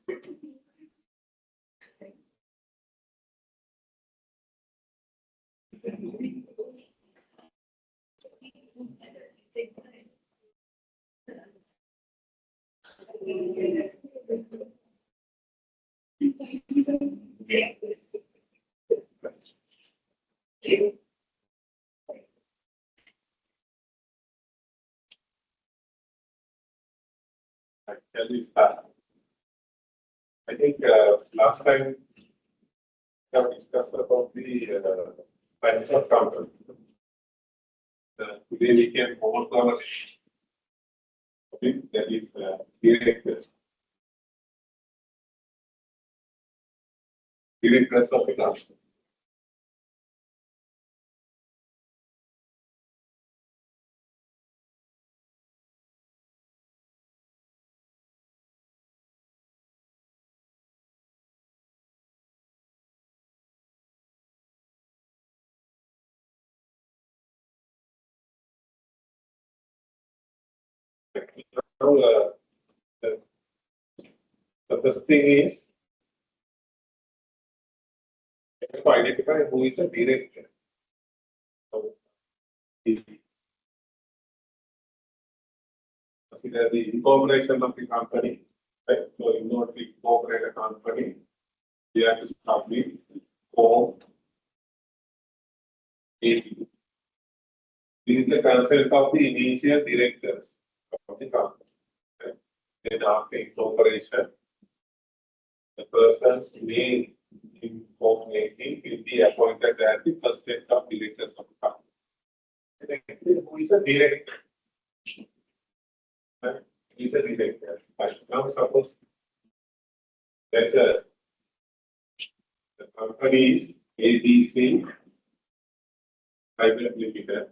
Shall we start? I think last time we have discussed about the types of content. Today we can move on to our topic, that is directors. Directors of the class. Now, the first thing is to identify who is a director. So, consider the incorporation of the company. Right? So, in order to incorporate a company, we have to submit form 80. This is the consent of the initial directors of the company. Right? Then after incorporation, the person's name in form 18 will be appointed as the first set of directors of the company. And who is a director? Right? Who is a director? Now suppose there's the company is ABC Private Limited.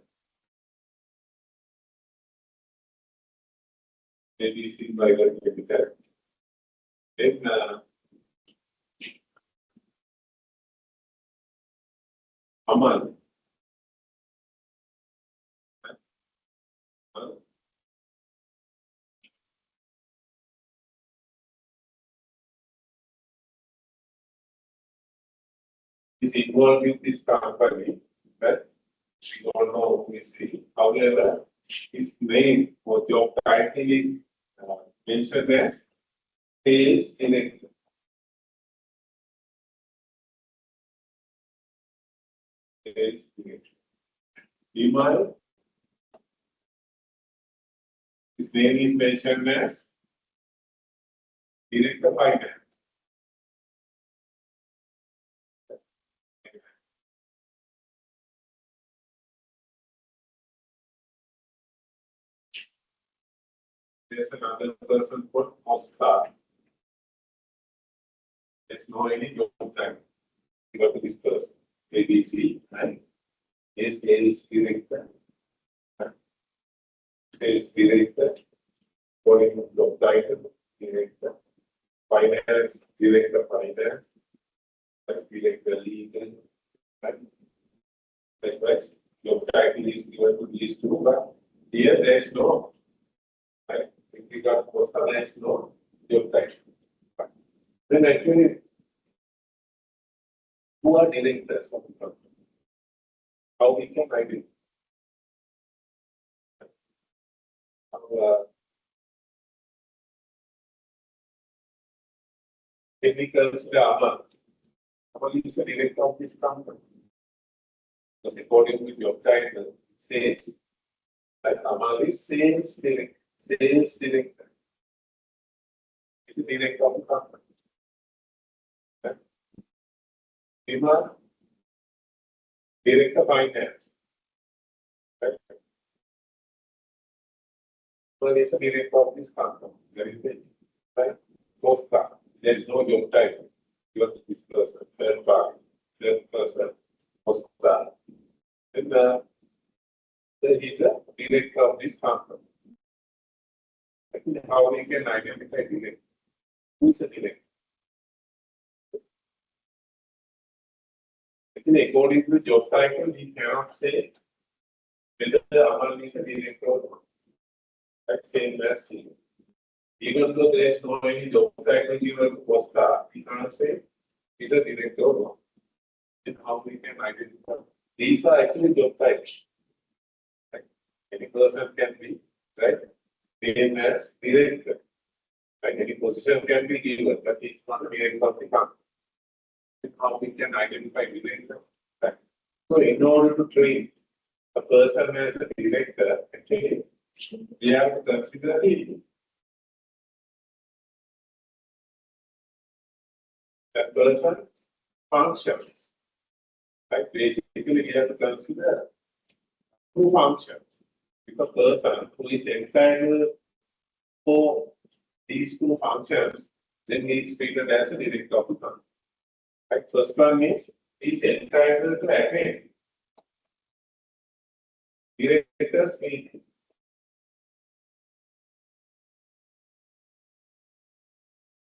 ABC Private Limited. Then Aman is involved in this company, but we don't know who is he. However, his name or job title is mentioned as sales director. Sales director. Imal, his name is mentioned as director of finance. There's another person called Oscar. There's no any job title. You got to this person. ABC, right? Is sales director. Sales director. According to job title, director. Finance, director finance. Director legal. Right? Likewise, job title is given to these two, but here there is no. Right? In regard to Oscar, there is no job title. Then actually, who are directors of the company? How we can identify? Technicals to Aman. Aman is the director of this company. Because according to your title, it says that Aman is sales director. Sales director. Is the director of the company. Iman, director of finance. One is the director of this company. Very good. Right? Costa. There is no job title. You have to this person, third party, third person, Costa. And he's a director of this company. How we can identify director? Who is a director? According to the job title, we cannot say whether Aman is a director or not. Right? Same as he Even though there is no any job title given to Costa, we can't say he's a director or not. And how we can identify? These are actually job types. Right? Any person can be right named as director. Right? Any position can be given, but he's not a director of the company. How we can identify director? Right? So in order to train a person as a director, actually, we have to consider that person functions. Right? Basically, we have to consider two functions. If a person who is entitled for these two functions, then he is treated as a director of the company. Right? First one is he is entitled to attend directors meeting.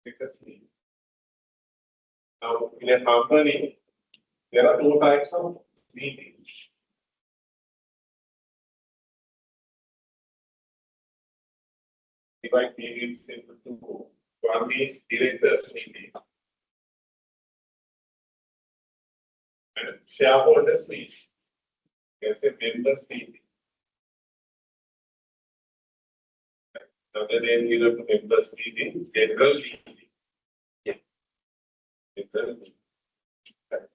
Directors meeting. Now, in a company, there are two types of meetings. Divide meetings into two. One is directors meeting and shareholders meeting. There's a members meeting. Another name given to members meeting, general meeting. Yeah. General meeting. Right.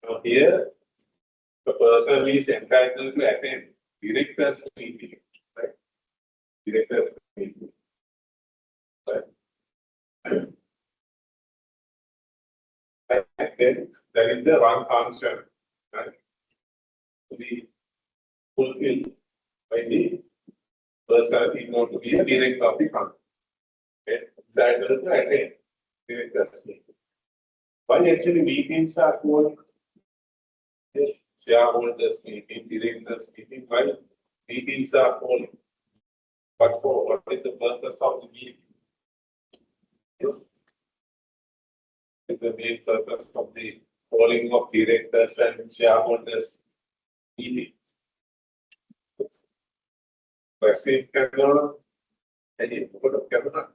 Now here, the person is entitled to attend directors meeting. Right? Directors meeting. Right? And then that is the one function, right, to be fulfilled by the person in order to be a director of the company. Entitled to attend directors meeting. Why actually meetings are called yes, shareholders meeting, directors meeting? Why meetings are called? But for what is the purpose of the meeting? Yes. The main purpose of the calling of directors and shareholders meeting. Vaccine cannot any photo cannot.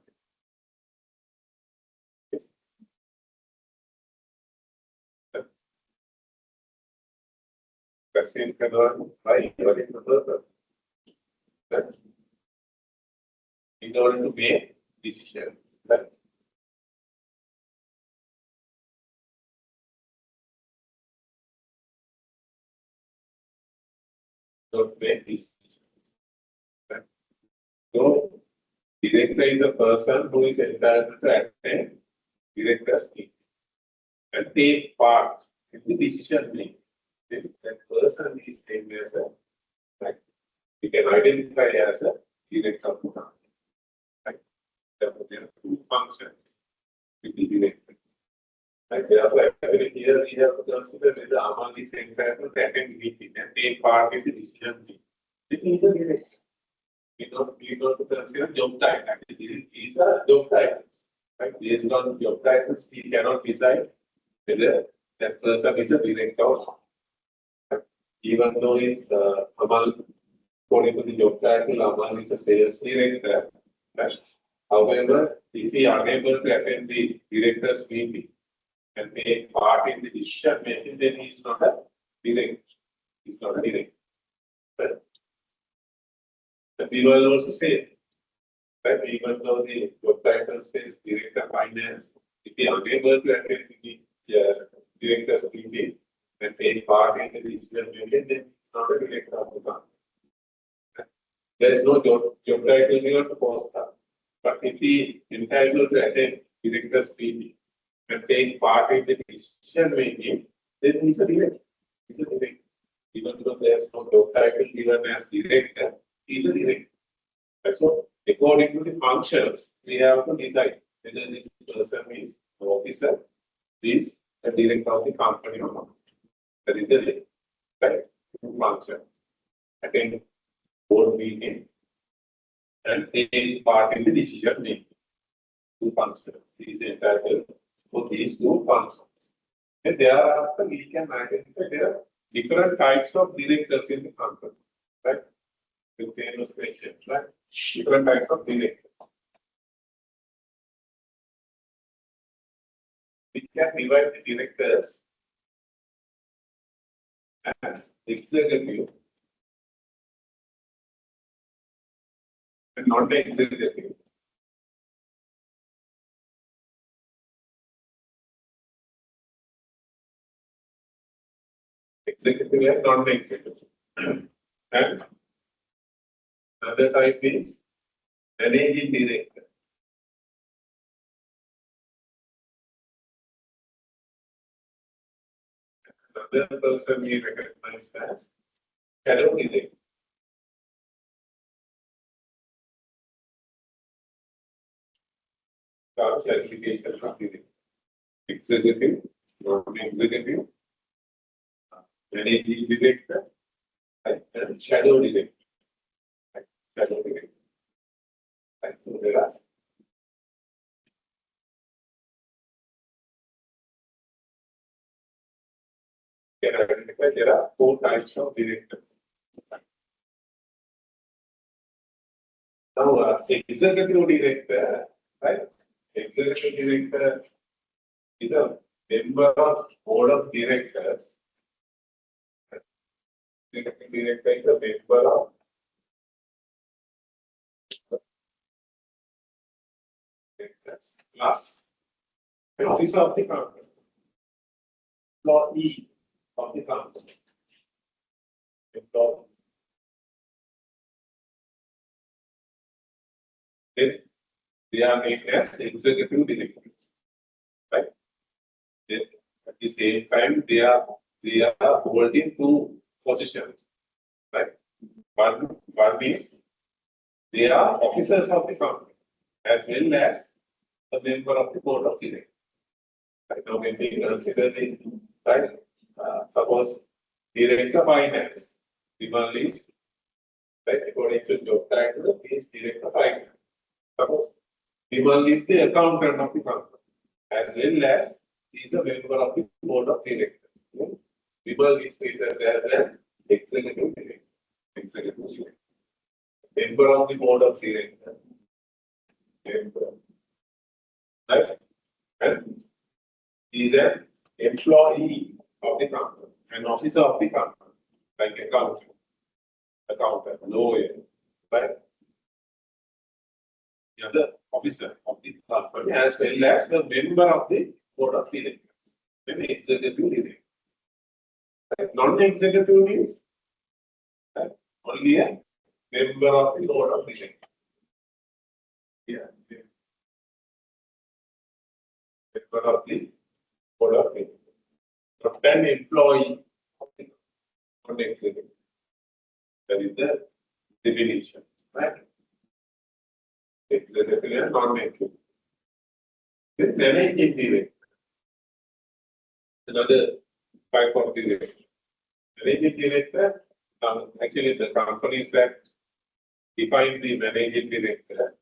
Vaccine cannot. Why? What is the purpose? That in order to make decisions, that don't make decisions. Right? So, director is a person who is entitled to attend director's meeting and take part in the decision making. That person is named as a, like, we can identify as a director of the company. Right? Therefore, there are two functions with the directors. Right? Therefore, actually here we have to consider whether Amal is entitled to attend meeting and take part in the decision making. It is a director. We don't consider job title. Actually, these are job titles. Right? Based on job titles, we cannot decide whether that person is a director or not. Right? Even though it's Amal, according to the job title, Amal is a sales director. Right? However, if he is unable to attend the director's meeting and take part in the decision making, then he is not a director. He is not a director. Right? And we will also say that even though the job title says director finance, if he is unable to attend the director's meeting and take part in the decision making, then he is not a director of the company. There is no job title given to Costa. But if he is entitled to attend director's meeting and take part in the decision making, then he is a director. He is a director. Even though there is no job title given as director, he is a director. So, according to the functions, we have to decide whether this person is an officer, is a director of the company or not. That is the right function. Attend board meeting and take part in the decision making. Two functions. He is entitled for these two functions. And thereafter, we can identify there are different types of directors in the company. Right? The famous questions, right? Different types of directors. can divide the directors as executive and non-executive. Executive and non-executive. And another type is managing director. Another person we recognize as shadow director. Classification of director. Executive, non-executive, managing director, right, and shadow director. Right, shadow director. Right, so there are can identify there are 4 types of directors. Now, executive director, right? Executive director is a member of board of directors. Executive director is a member of directors plus an officer of the company. Employee of the company. Employee. Then they are named as executive directors, right? Then at the same time, they are holding 2 positions, right? One is they are officers of the company as well as a member of the board of directors. Right now, when we consider the right, suppose director finance, Vimal is right according to job title, he is director finance. Suppose Vimal is the accountant of the company as well as he is a member of the board of directors. Vimal is treated as an executive director. Executive director. Member of the board of directors. Member. Right? And he is an employee of the company, an officer of the company, like accountant, lawyer, right? The other officer of the company as well as the member of the board of directors, an executive director. Right? Non-executive means right? Only a member of the board of directors. Yeah. Member of the board of directors. Not an employee of the non-executive. That is the definition, right? Executive and non-executive. Then managing director. Another type of director. Managing director, actually the companies that define the managing director.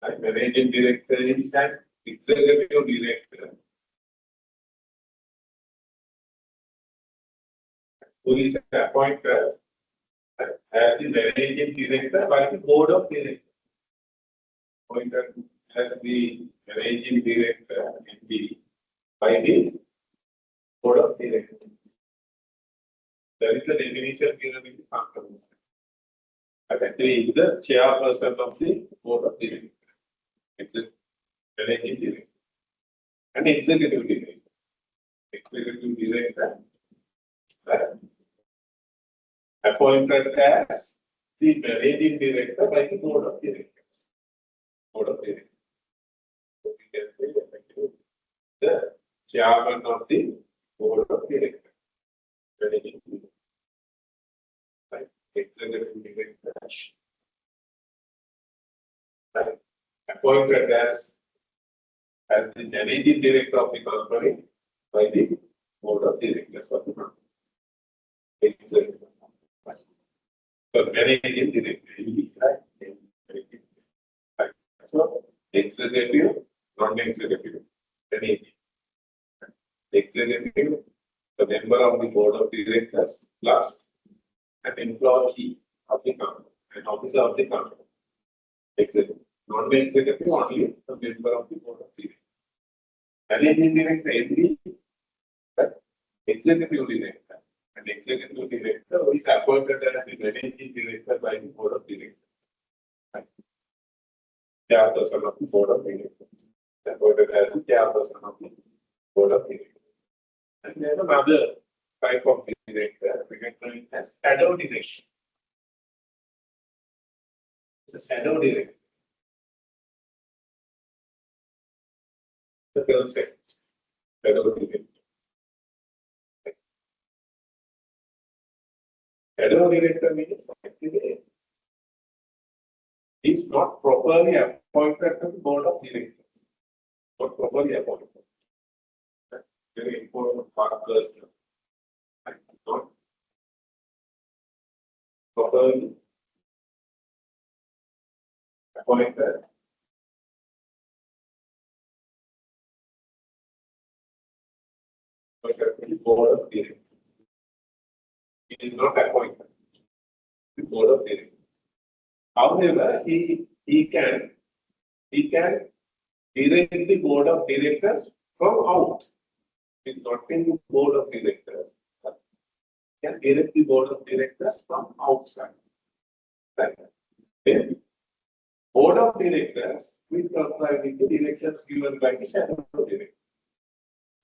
Right? Managing director is an executive director who is appointed as the managing director by the board of directors. Appointed as the managing director by the board of directors. That is the definition given in the company. Actually, is the chairperson of the board of directors. It's a managing director and executive director. Executive director appointed as the managing director by the board of directors. Board of directors. So we can say effectively the chairman of the board of directors. Managing director. Right. Executive director. Right. Appointed as the managing director of the company by the board of directors of the company. Executive. So managing director, right? So executive, non-executive, managing. Executive, the member of the board of directors, plus an employee of the company, an officer of the company. Executive, non-executive, only a member of the board of directors. Managing director, MD, but executive director. And executive director is appointed as the managing director by the board of directors. Right? Chairperson of the board of directors. Appointed as the chairperson of the board of directors. And there's another type of director recognized as shadow director. It's a shadow director. The concept, shadow director. Shadow director means actually is not properly appointed to the board of directors. Not properly appointed. That's very important part first. Not properly appointed to the board of directors. It is not appointed to the board of directors. However, he can direct the board of directors from out. It is not in the board of directors. He can direct the board of directors from outside. Right? Okay. Board of directors will comply with the directions given by the shadow director.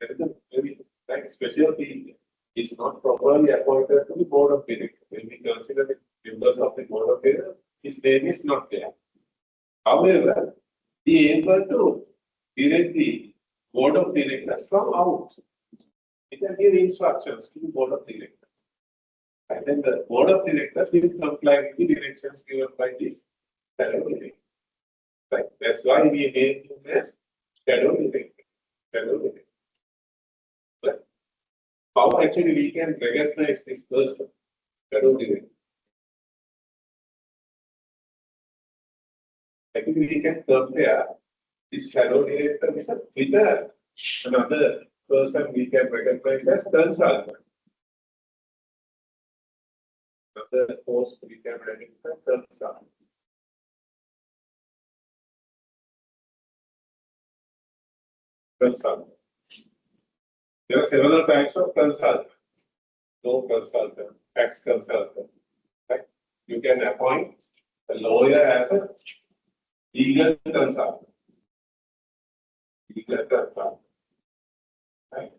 That is a very right specialty. Is not properly appointed to the board of directors. When we consider the members of the board of directors, his name is not there. However, he is able to direct the board of directors from out. He can give instructions to the board of directors. And then the board of directors will comply with the directions given by this shadow director. Right? That's why we name him as shadow director. Shadow director. But how actually we can recognize this person? Shadow director. Actually, we can compare this shadow director with another person we can recognize as consultant. Another post we can recognize as consultant. Consultant. There are several types of consultants. Law consultant, tax consultant. Right? You can appoint a lawyer as a legal consultant. Legal consultant. Right?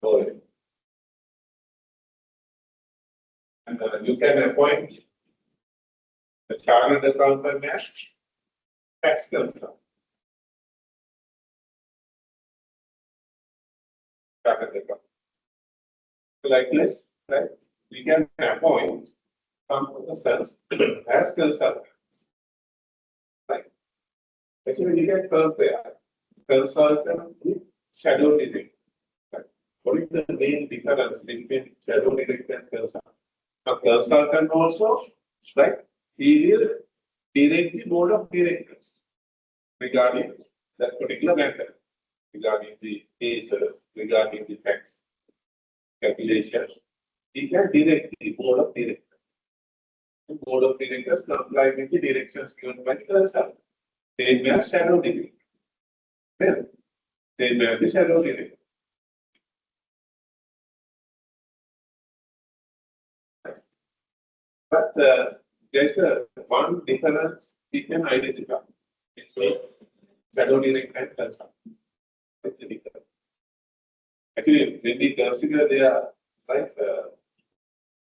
Lawyer. And you can appoint a chartered accountant as tax consultant. Chartered accountant. Like this, right? We can appoint some persons as consultants. Right? Actually, we can compare consultant with shadow director. Right? What is the main difference between shadow director and consultant? A consultant also, right? He will direct the board of directors regarding that particular matter, regarding the cases, regarding the tax calculation. He can direct the board of directors. The board of directors comply with the directions given by the consultant. Same as shadow director. Well, same as the shadow director. But there's one difference we can identify between shadow director and consultant. Actually, when we consider their right,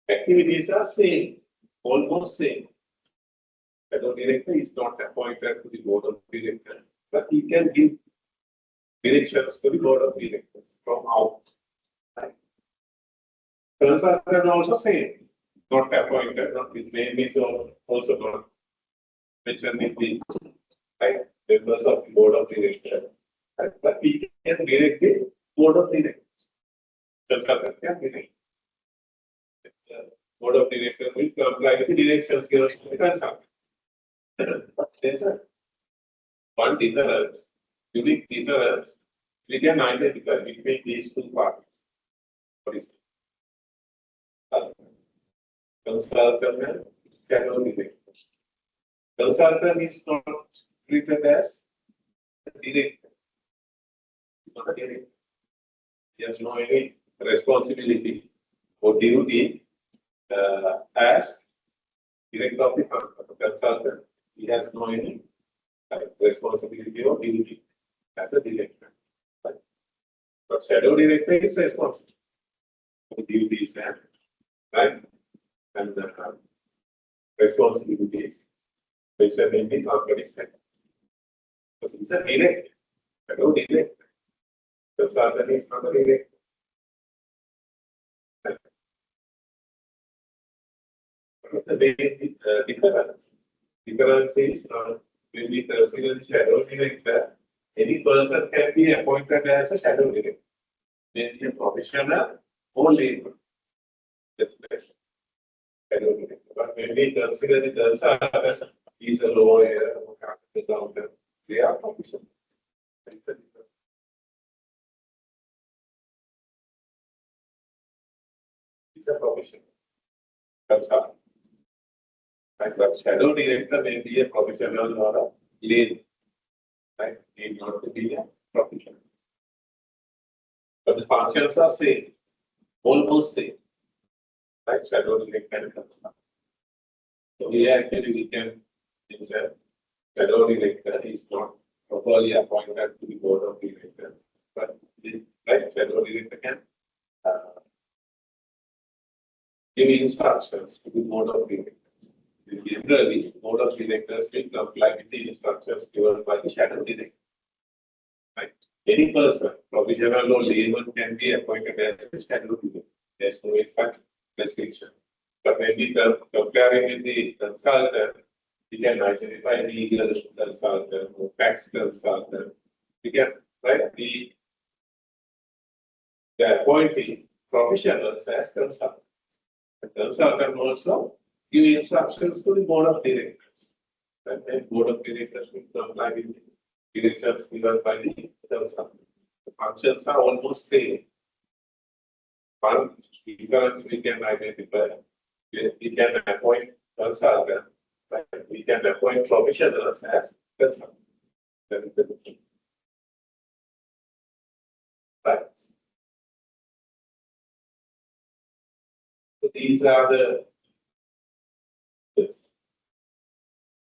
activities are same, almost same. Shadow director is not appointed to the board of directors, but he can give directions to the board of directors from out. Right? Consultant also same, not appointed, not his name is also not mentioned in the right, members of the board of directors. Right? But he can direct the board of directors. Consultant can direct. Board of directors will comply with the directions given to the consultant. But there's one difference, unique difference we can identify between these two parties. What is it? Consultant and shadow director. Consultant is not treated as a director. not a director. He has no any responsibility or duty as director of the consultant. He has no any responsibility or duty as a director. Right? But shadow director is responsible for duties and right and responsibilities which are in the company sector. So it's a director, shadow director. Consultant is not a director. What is the main difference? Difference is when we consider shadow director, any person can be appointed as a shadow director. Maybe a professional or labor. Shadow director. But when we consider the consultant, he is a lawyer, accountant, they are professional. It's a professional consultant. But shadow director may be a professional or a lay, right? Need not to be a professional. But the functions are same, almost same. Right? Shadow director and consultant. So here actually we can insert shadow director is not properly appointed to the board of directors, but right, shadow director can give instructions to the board of directors. Generally, board of directors will comply with the instructions given by the shadow director. Right? Any person, professional or layman, can be appointed as a shadow director. There's no such restriction. But when we comparing with the consultant, we can identify legal consultant or tax consultant. We can the appointing professionals as consultants. The consultant also give instructions to the board of directors. And then board of directors will comply with the directions given by the consultant. The functions are almost same. One difference we can identify. We can appoint consultant. Right? We can appoint professionals as consultants. Right. So these are the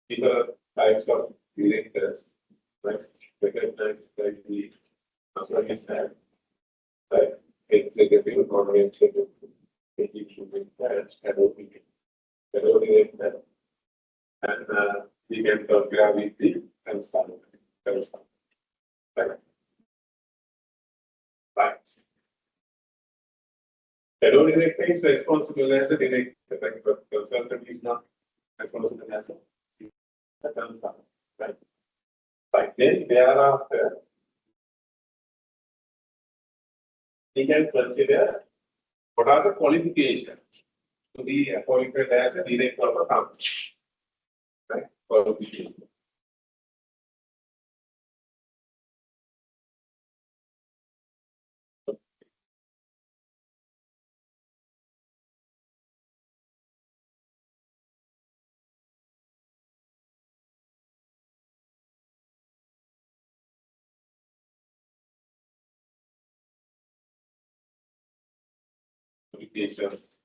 different types of directors, right? Recognized by the said, right? Executive, non-executive, executive, and shadow director, and we can compare with the consultant. Right. Right. Shadow director is responsible as a director, but consultant is not responsible as a consultant. Right. Right. Then thereafter, we can consider what are the qualifications to be appointed as a director of a company. Right? Qualification. Qualifications.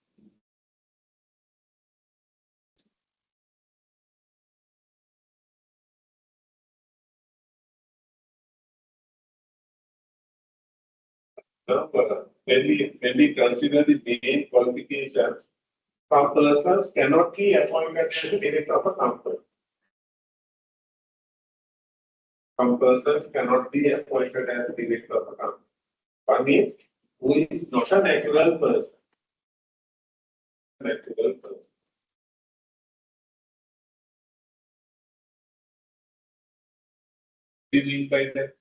When we consider the main qualifications, some persons cannot be appointed as the director of a company. Some persons cannot be appointed as a director of a company. One is who is not a natural person. Natural person. We mean by that?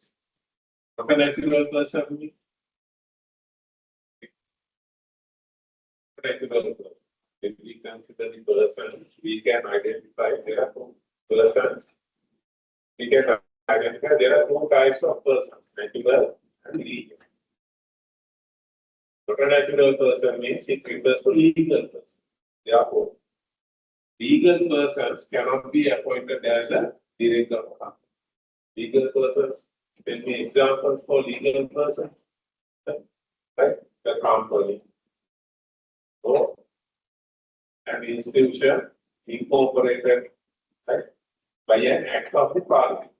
Not a natural person. Natural person. When we consider the person, we can identify there are two persons. We can identify there are two types of persons, natural and legal. Not a natural person means it refers to legal person. Therefore, legal persons cannot be appointed as a director of a company. Legal persons Tell me examples for legal persons. Right? The company or an institution incorporated, right, by an act of the parliament.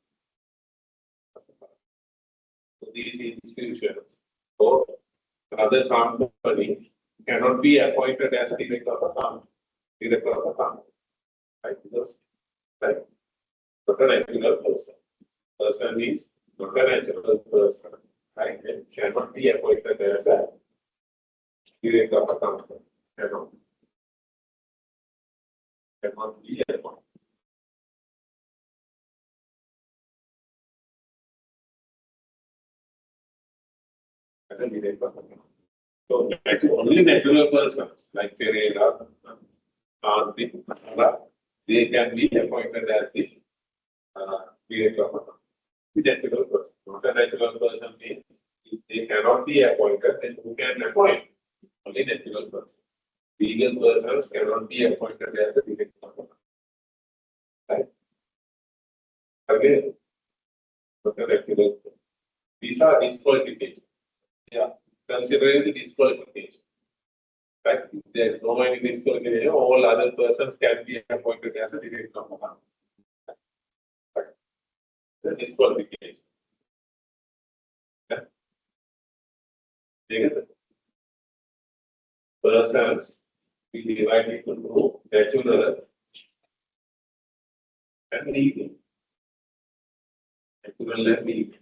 So these institutions or other company cannot be appointed as a director of a company. Director of a company. Right? Because, right? Not a natural person. Person is not a natural person. Right? And cannot be appointed as a director of a company. Cannot be appointed. As a director of a company. So only natural persons like Pereira, they can be appointed as the director of a company. The natural person. Not a natural person means if they cannot be appointed, then who can appoint? Only natural person. Legal persons cannot be appointed as a director of a company. Right? Again, not a natural person. These are disqualifications. Yeah, considering the disqualification. Right? If there is no any disqualification, all other persons can be appointed as a director of a company. Right? The disqualification. Persons we divide into two, natural and legal. Natural and legal.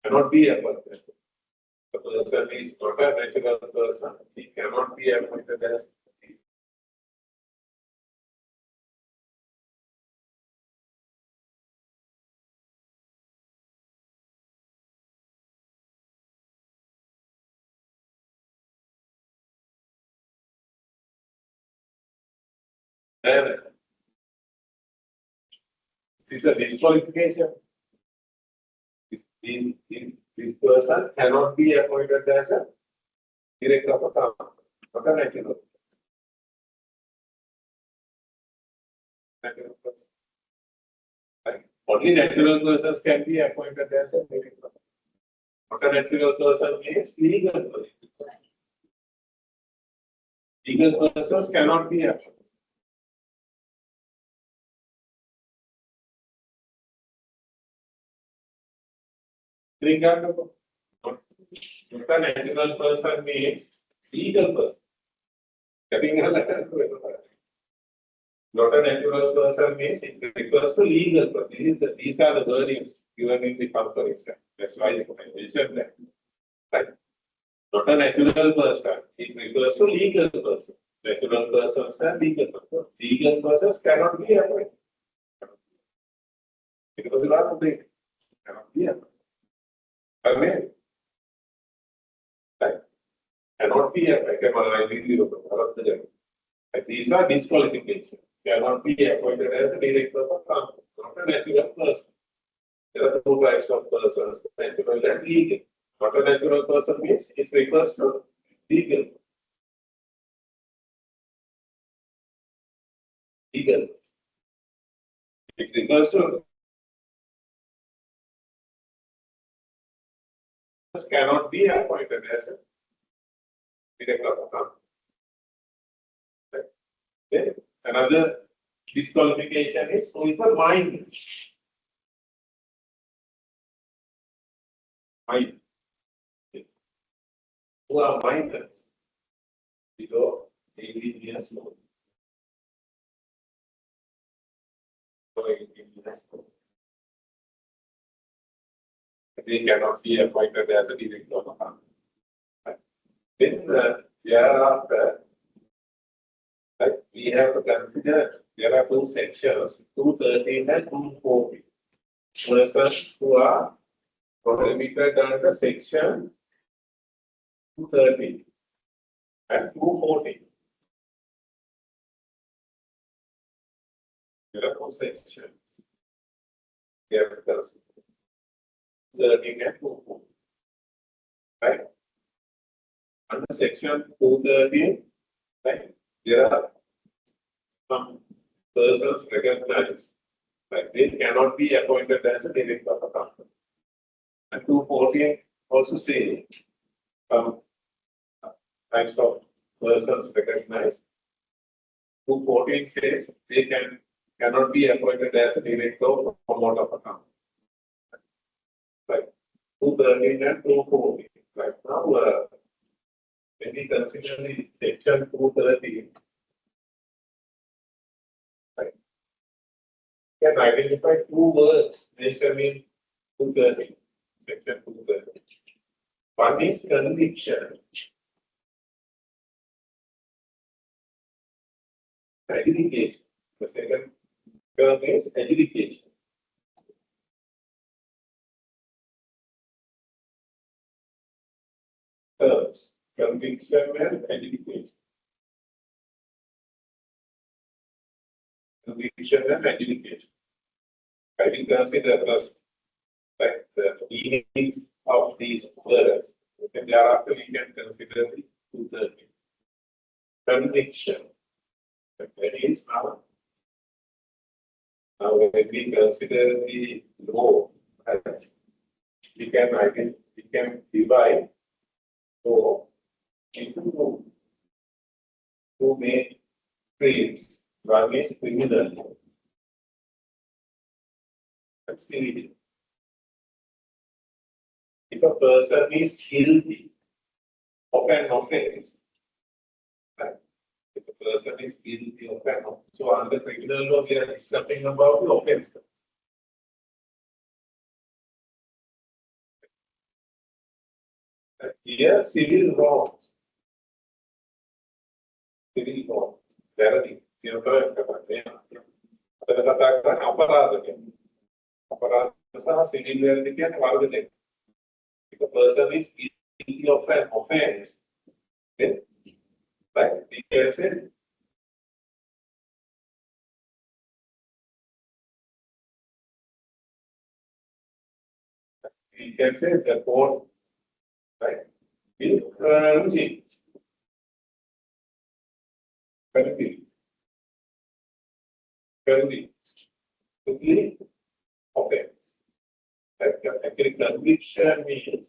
Cannot be appointed. The person is not a natural person, he cannot be appointed as then this is a disqualification. This person cannot be appointed as a director of a company, not a natural person. Right? Only natural persons can be appointed as a director. Not a natural person means legal person. Legal persons cannot be appointed. Regardless of not a natural person means legal person. Not a natural person means it refers to legal person. These are the wordings given in the comparison. That's why I mentioned that. Right? Not a natural person. It refers to legal person. Natural persons and legal persons. Legal persons cannot be appointed. Because a lot of they cannot be appointed. Again, right? Cannot be appointed. These are disqualifications. Cannot be appointed as a director of a company, not a natural person. There are two types of persons, natural and legal. Not a natural person means it refers to legal. Legal. It refers to cannot be appointed as a director of a company. Okay. Another disqualification is who is the mind. Mind. Who are mindless below 18 years old. They cannot be appointed as a director of a company. Then thereafter, we have to consider there are two sections, 213 and 240. Persons who are prohibited under section 230 and 240. There are two sections. We have to consider 13 and 240. under section 213, right, there are some persons recognized, like they cannot be appointed as a director of a company. And 214 also say some types of persons recognized. 214 says they cannot be appointed as a director or promoter of a company. Right. 213 and 214. Right now, when we consider the section 213, right, we can identify two words mentioned in 213, section 213. One is conviction, adjudication. The second term is adjudication. Terms, conviction and adjudication. Conviction and adjudication. I will consider first, like the meanings of these words, and thereafter we can consider the 213. Conviction. That is now when we consider the law, right, we can divide law into two main streams. One is criminal law and civil law. If a person is guilty of an offense, right? If a person is guilty of an offense, so under criminal law we are discussing about the offense. Here, civil wrongs. Civil wrongs. There if a person is guilty of an offense, okay, right, we can say the court, right, will convict to the offense. Right? Actually, conviction means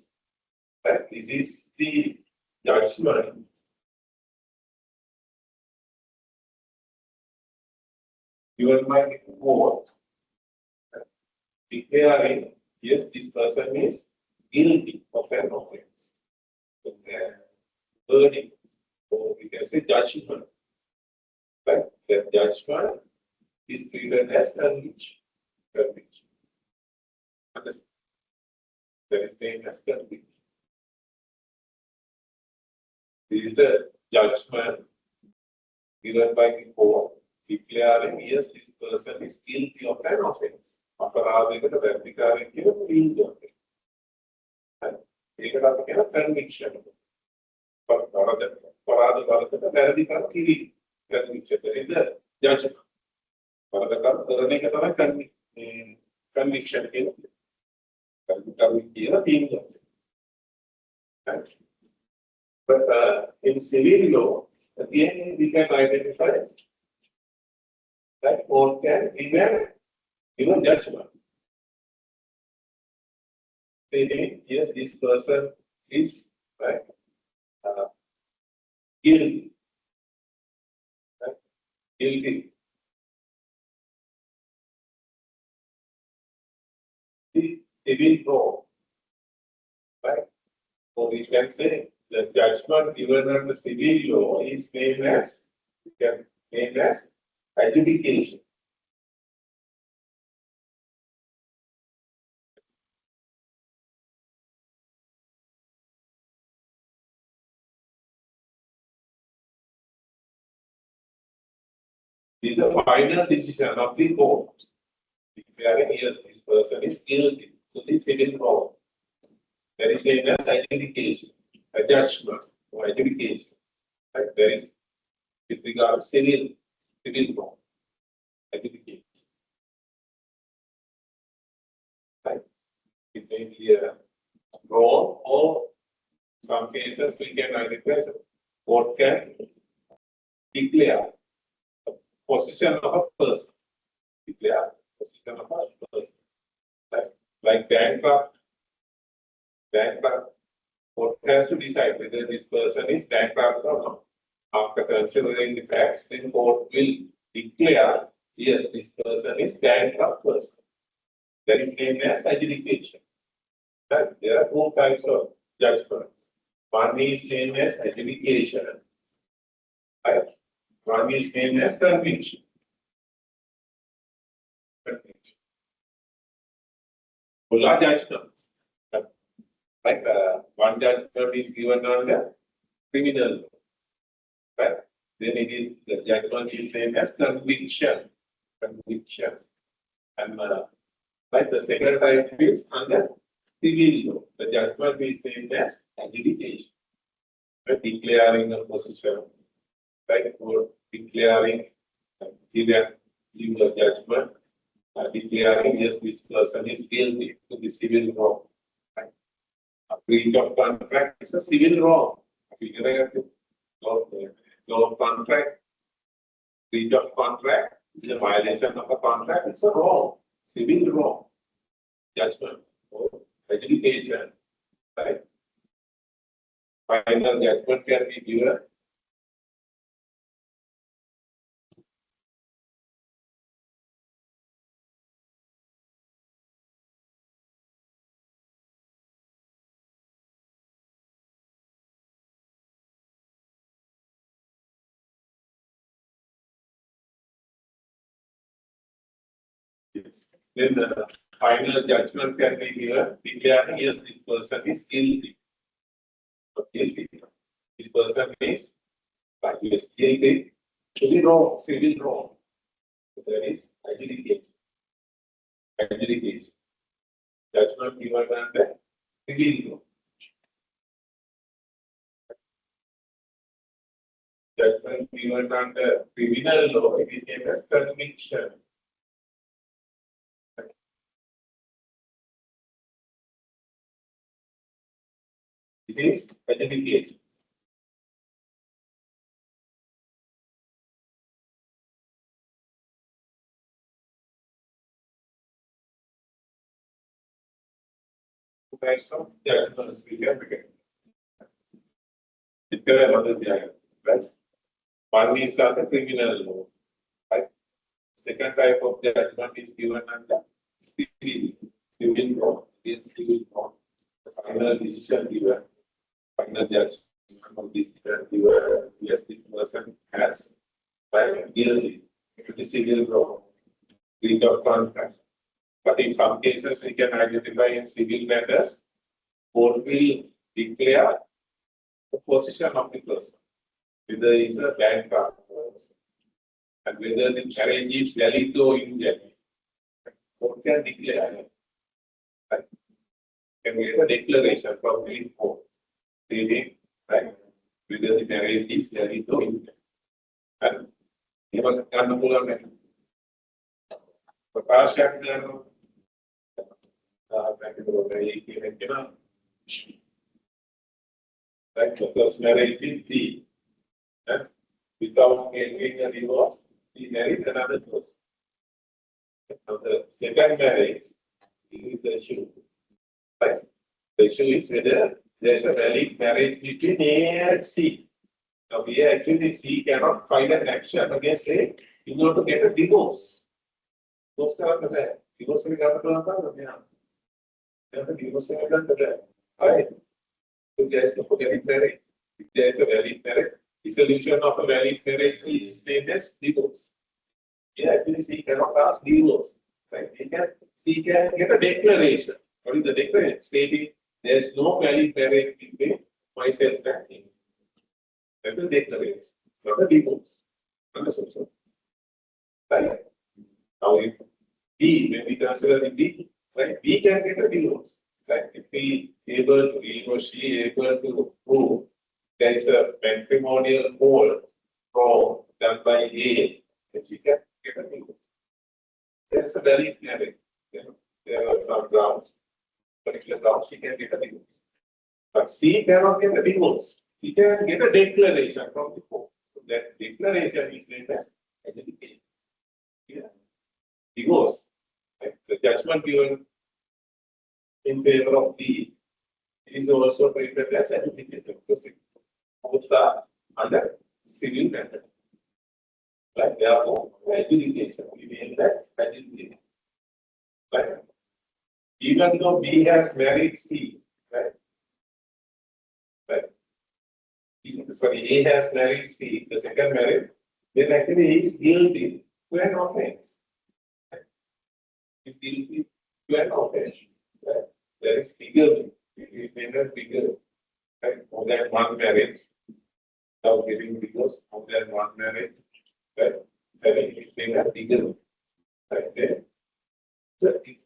that this is the judgment given by the court, declaring yes, this person is guilty of an offense. So, verdict, or we can say judgment. Right? The judgment is treated as conviction. Understand? That is named as conviction. This is the judgment given by the court, declaring yes, this person is guilty of an offense. අපරාධයකට වැරදිකාරයෙක් කියන තීන්දුවක්. හරි. ඒකට අපි කියන conviction. අපරාධ බලකට වැරදිකාර කිරීම. Conviction is the judgment. අපරාධකාර කරන එක තමයි conviction කියන්නේ. conviction කියන තීන්දුවක්. But in civil law, again we can identify that court can give a judgment. Saying yes, this person is right, guilty. Right? Guilty. The civil law, right? So we can say the judgment given under civil law is named as adjudication. This is the final decision of the court, declaring yes, this person is guilty to the civil law. That is named as adjudication, a judgment or adjudication. Right? There is with regard to civil law, adjudication. Right? It may be a wrong or some cases we can identify court can declare the position of a person. Declare position of a person. Like bankrupt, court has to decide whether this person is bankrupt or not. After considering the facts, then court will declare, yes, this person is bankrupt person. That is named as adjudication. Right? There are two types of judgments. One is named as adjudication. Right? One is named as conviction. Full judgments. Like one judgment is given under criminal law. Right? Then it is the judgment is named as conviction. Conviction. And like the second type is under civil law. The judgment is named as adjudication. Right? Declaring a position. Right? For declaring, give a judgment, declaring yes, this person is guilty to the civil wrong. Right? A breach of contract is a civil wrong. Law of contract, breach of contract is a violation of a contract. It's a wrong, civil wrong. Judgment or adjudication, right? Final judgment can be given. Yes. Then the final judgment can be given, declaring yes, this person is guilty. Guilty. This person is guilty. Civil wrong. So that is adjudication. Adjudication. Judgment given under civil law. Judgment given under criminal law, it is named as conviction. This is adjudication. Types of judgments we can begin. There are other judgments. One is under criminal law. Right? Second type of judgment is given under civil law. Is civil law. The final decision given, final judgment of decision given. Yes, this person has guilty to the civil law, breach of contract. But in some cases, we can identify in civil matters, court will declare the position of the person, whether it is a bankrupt person, and whether the marriage is valid or invalid. Court can declare it. Right? Can get a declaration from the court stating, right, whether the marriage is valid or invalid. And even like the first marriage will be, and without getting a divorce, he married another person. Now the second marriage is the issue. Right? The issue is whether there is a valid marriage between A and C. Now we actually C cannot file an action against A in order to get a divorce. Divorce divorce right? So there is no valid marriage. If there is a valid marriage, dissolution of a valid marriage is named as divorce. Yeah, actually, C cannot ask divorce. Right? C can get a declaration. What is the declaration? Stating there is no valid marriage between myself and him. That's the declaration, not a divorce. Understood? Right? Now, if B, when we consider the B, right, B can get a divorce. Right? If he or she able to prove there is a matrimonial fault wrong done by A, then she can get a divorce. There is a valid marriage. There are some grounds, particular grounds she can get a divorce. But C cannot get a divorce. He can get a declaration from the court. So that declaration is named as adjudication. Yeah. Divorce. Right? The judgment given in favor of D is also treated as adjudication because both are under civil matter. Like therefore, adjudication, we name that adjudication. Right? Even though B has married C, right? Right? Sorry, A has married C, the second marriage, then actually he is guilty to an offense. Right? He is guilty to an offense. Right? There is bigger, it is named as bigger. Right? More than one marriage, without getting divorced, more than one marriage, right? Having it named as bigger. Right there. So it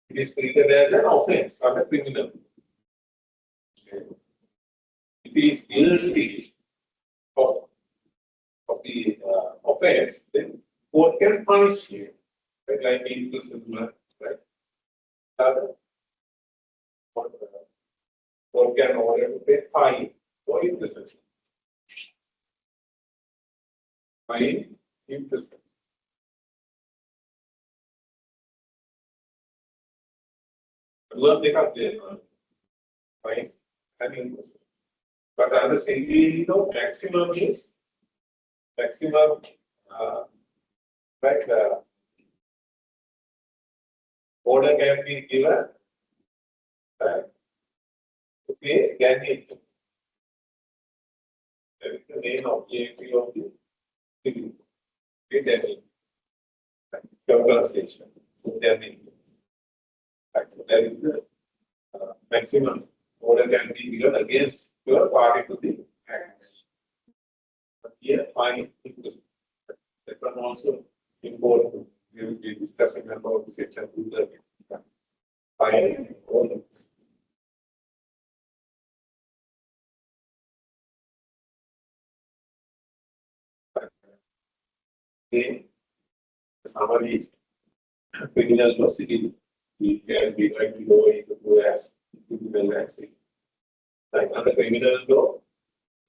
is treated as an offense, not a criminal. Okay. If he is guilty of the offense, then court can punish him, right? Like imprisonment, right? Court can order to pay fine for imprisonment. Fine, imprisonment. Love they have there, fine and imprisonment. But under civil law, maximum is maximum, right? Order can be given, right? To pay Galle. That is the main objective of the civil. Pay Galle. Compensation. Galle. Right. So that is the maximum order can be given against your party to the act. But here, fine interest. That one also important. We will be discussing about section 230. Fine order. Okay. The summary is criminal law civil. We can be right below into as criminal and civil. Like under criminal law,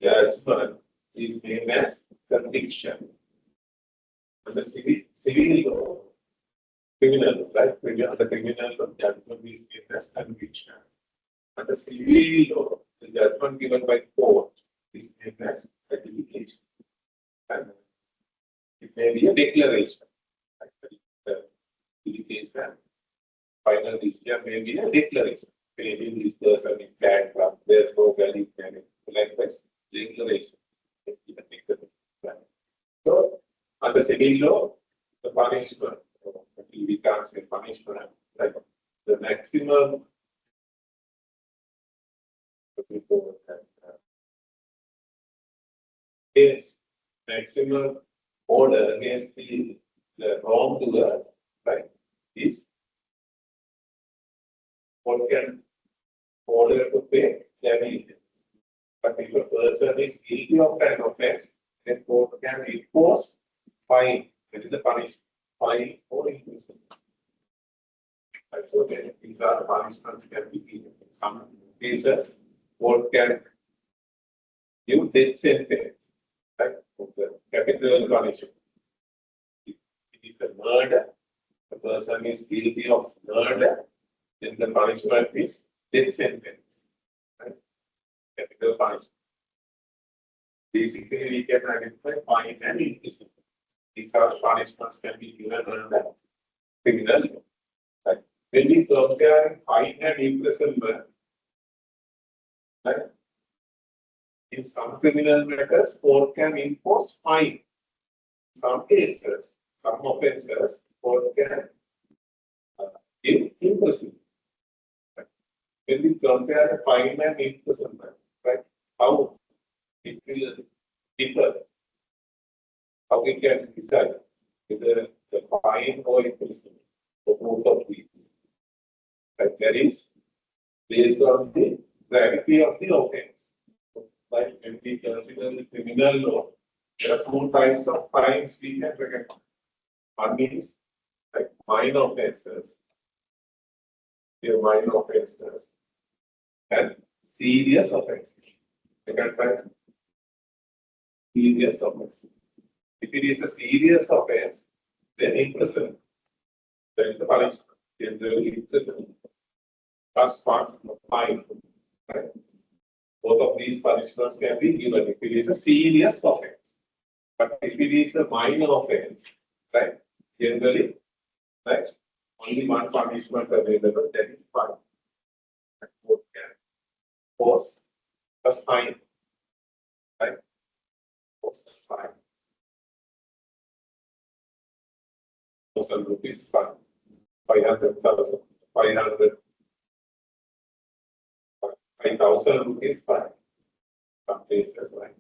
judgment is named as conviction. Under civil law, criminal law, right? Under criminal law, judgment is named as conviction. Under civil law, the judgment given by court is named as adjudication. And it may be a declaration. The adjudication, final decision may be a declaration. Saying this person is bad, there's no value in like this declaration. So, under civil law, the punishment, we can't say punishment, like the maximum is maximum order against the wrongdoer, right? Is what can order to pay damages. But if a person is guilty of an offense, then court can impose fine. That is the punishment. Fine or imprisonment. So then these are the punishments can be given. In some cases, court can give death sentence. Right? The capital punishment. If it is a murder, the person is guilty of murder, then the punishment is death sentence. Right? Capital punishment. Basically, we can identify fine and imprisonment. These are punishments can be given under criminal law. Right? When we compare fine and imprisonment, right? In some criminal matters, court can impose fine. In some cases, some offences, court can give imprisonment. Right? When we compare fine and imprisonment, right? How it will differ? How we can decide whether the fine or imprisonment for both of these? Right? That is based on the gravity of the offense. Like when we consider the criminal law, there are two types of crimes we can recognize. One is like minor offences, and serious offense. Second point, serious offense. If it is a serious offense, then imprisonment. Then the punishment. Generally imprisonment. First part, fine. Right? Both of these punishments can be given if it is a serious offense. But if it is a minor offense, right? Generally, right? Only one punishment available, that is fine. Force a fine, right? Force a fine. 1,000 rupees fine. 500,000, 5,000 rupees fine. Some places, right?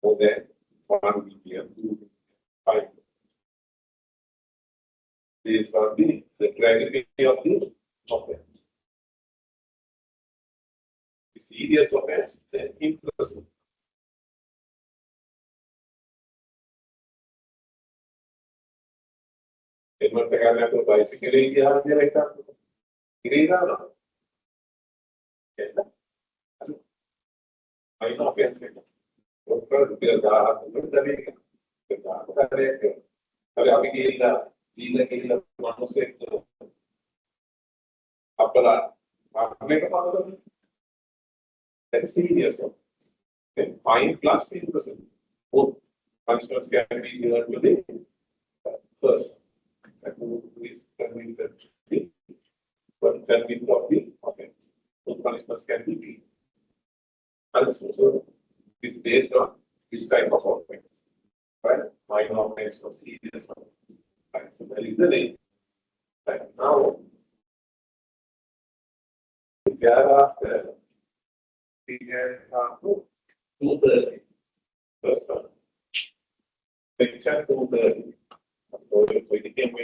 More than 1 million, 2 million, 5 million. This is not the gravity of the offense. The serious offense, then imprisonment. Helmet लगाने तो bicycle ही यहाँ पे रहता, गिरेगा ना, क्या? Minor offense है, तो पर गिरता तो डरेगा, गिरता डरेगा, अरे अभी गिरला मानुष एक अपना आपने का मतलब that is serious. Then fine plus imprisonment. Both punishments can be given to the person who is convicted, but convicted of the offense. Both punishments can be given. And so is based on which type of offense, right? Minor offense or serious offense. Right? So that is the link. Right now, thereafter, we have 230. First one. Section 230. So it became a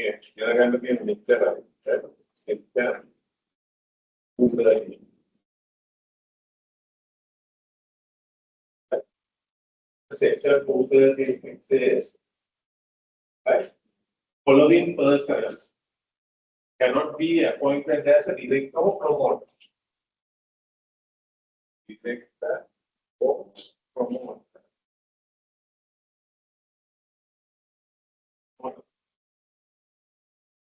section 230. Section 230 says, right, following persons cannot be appointed as a director or promoter. Director or promoter.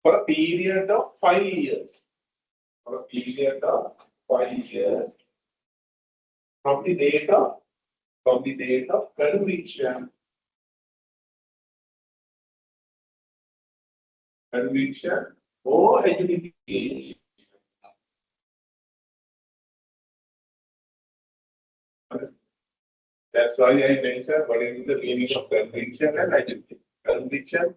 For a period of 5 years. For a period of 5 years from the date of conviction or adjudication. That's why I mentioned what is the meaning of conviction and adjudication. Conviction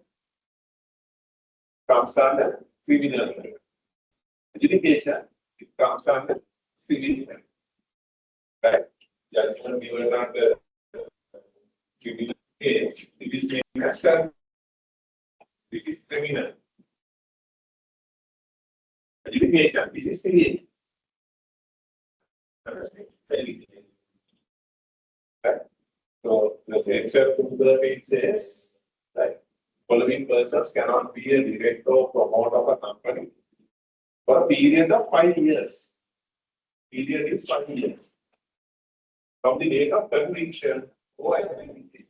comes under criminal matter. Adjudication, it comes under civil matter. Right? Judgment given under criminal case, it is named as conviction. This is criminal. Adjudication, this is civil. Understand? Right? So the section 230 says, right, following persons cannot be a director or promoter of a company for a period of 5 years. Period is 5 years. From the date of conviction or adjudication.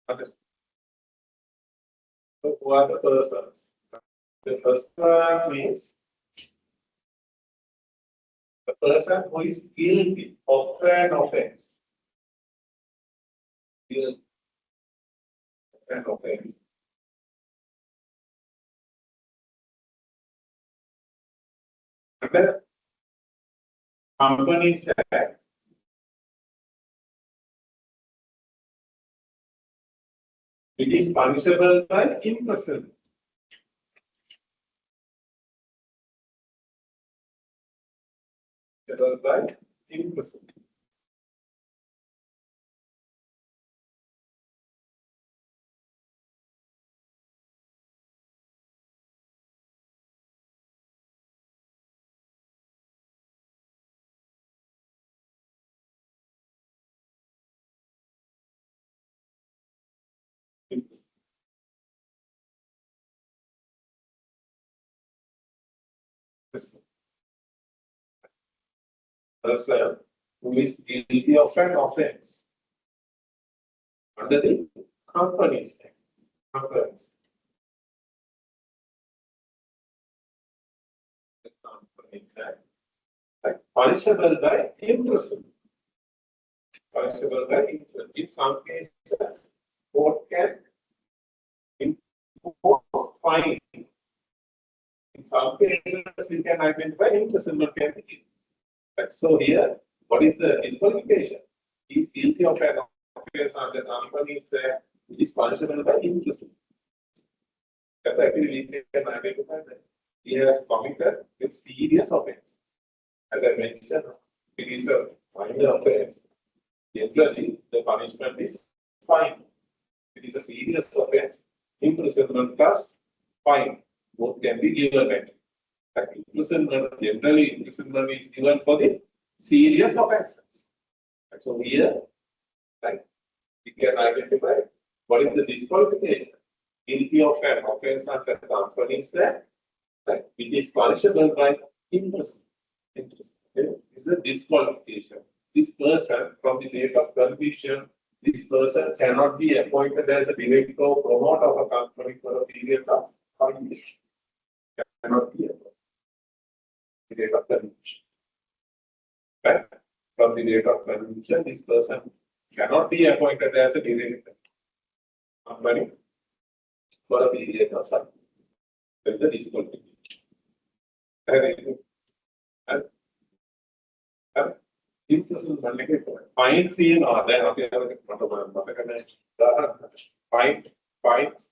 Understand? So who are the persons? The first one is the person who is guilty of an offense. Guilty of an offense. Under Companies Act, it is punishable by imprisonment. By imprisonment. person who is guilty of an offense under the Companies Act. Companies. The Companies Act. Like punishable by imprisonment. Punishable by imprisonment. In some cases, court can impose fine. In some cases, we can identify imprisonment can be given. So here, what is the disqualification? He is guilty of an offense under Companies Act, which is punishable by imprisonment. That actually we can identify that he has committed a serious offense. As I mentioned, it is a minor offense. Generally, the punishment is fine. It is a serious offense. Imprisonment plus fine. Both can be given. Imprisonment, generally, imprisonment is given for the serious offenses. So here, right, we can identify what is the disqualification. Guilty of an offense under Companies Act, right, which is punishable by imprisonment. This is the disqualification. This person, from the date of conviction, this person cannot be appointed as a director or promoter of a company for a period of 5 years. Cannot be appointed. The date of conviction. Right? From the date of conviction, this person cannot be appointed as a director of company for a period of 5 years. That is the disqualification. Imprisonment, fine fee and all that. Fine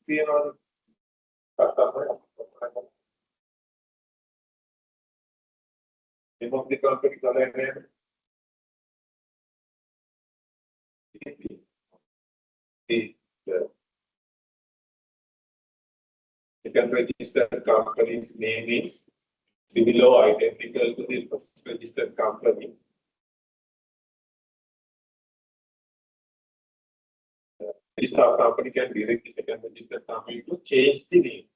fee and all. Name of the company, the second registered company's name is similar, identical to the first registered company. Registered company can direct the second registered company to change the name.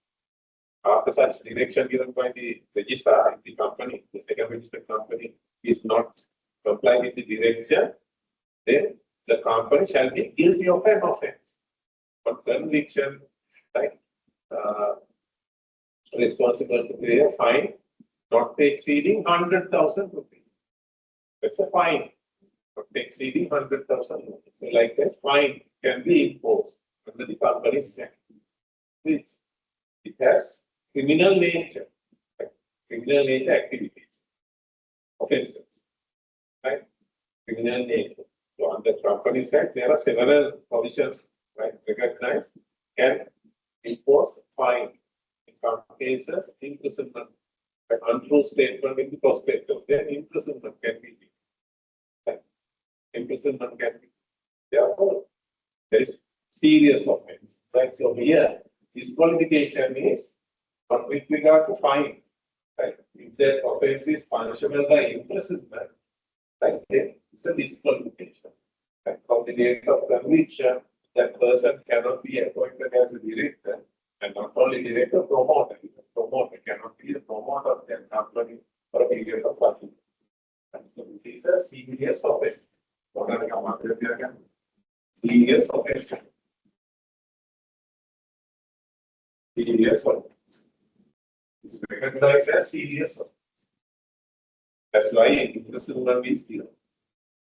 After such direction given by the registrar, the company, the second registered company is not complying with the direction, then the company shall be guilty of an offense. On conviction, right, responsible to pay a fine not exceeding 100,000 rupees. That's a fine, not exceeding 100,000 rupees. So, like this, fine can be imposed under the Companies Act. It has criminal nature, right? Criminal nature activities, offenses, right? Criminal nature. So, under Companies Act, there are several provisions, right? Recognized can impose fine. In some cases, imprisonment. An untrue statement in the prospectus, then imprisonment can be given. Right? Imprisonment can be. Therefore, there is serious offense. Right? So here, disqualification is with regard to fine. Right? If that offense is punishable by imprisonment, right, then it's a disqualification. Right? From the date of conviction, that person cannot be appointed as a director, and not only director, promoter. Promoter cannot be a promoter of that company for a period of 5 years. And so this is a serious offense. What are the serious offense? Serious offense. It's recognized as serious offense. That's why imprisonment is given.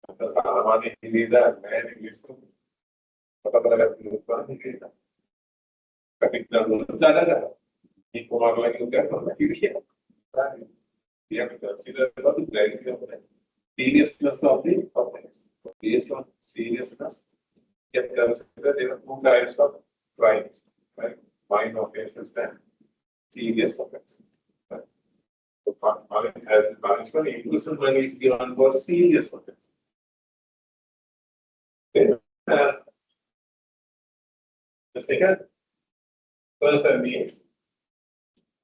Because Salamani is a man in this room. We have to consider the gravity of the seriousness of the offense. Based on seriousness, we have to consider there are 2 types of crimes, right? Minor offenses and serious offenses. Right? So, punishment, imprisonment is given for the serious offense. Then, the second person means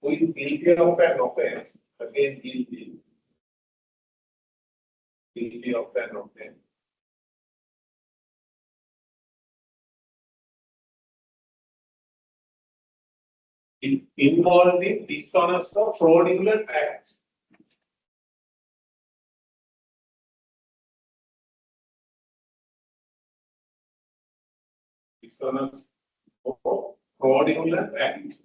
who is guilty of an offense, again guilty of an offense. It involved in dishonest or fraudulent act. dishonest or fraudulent act.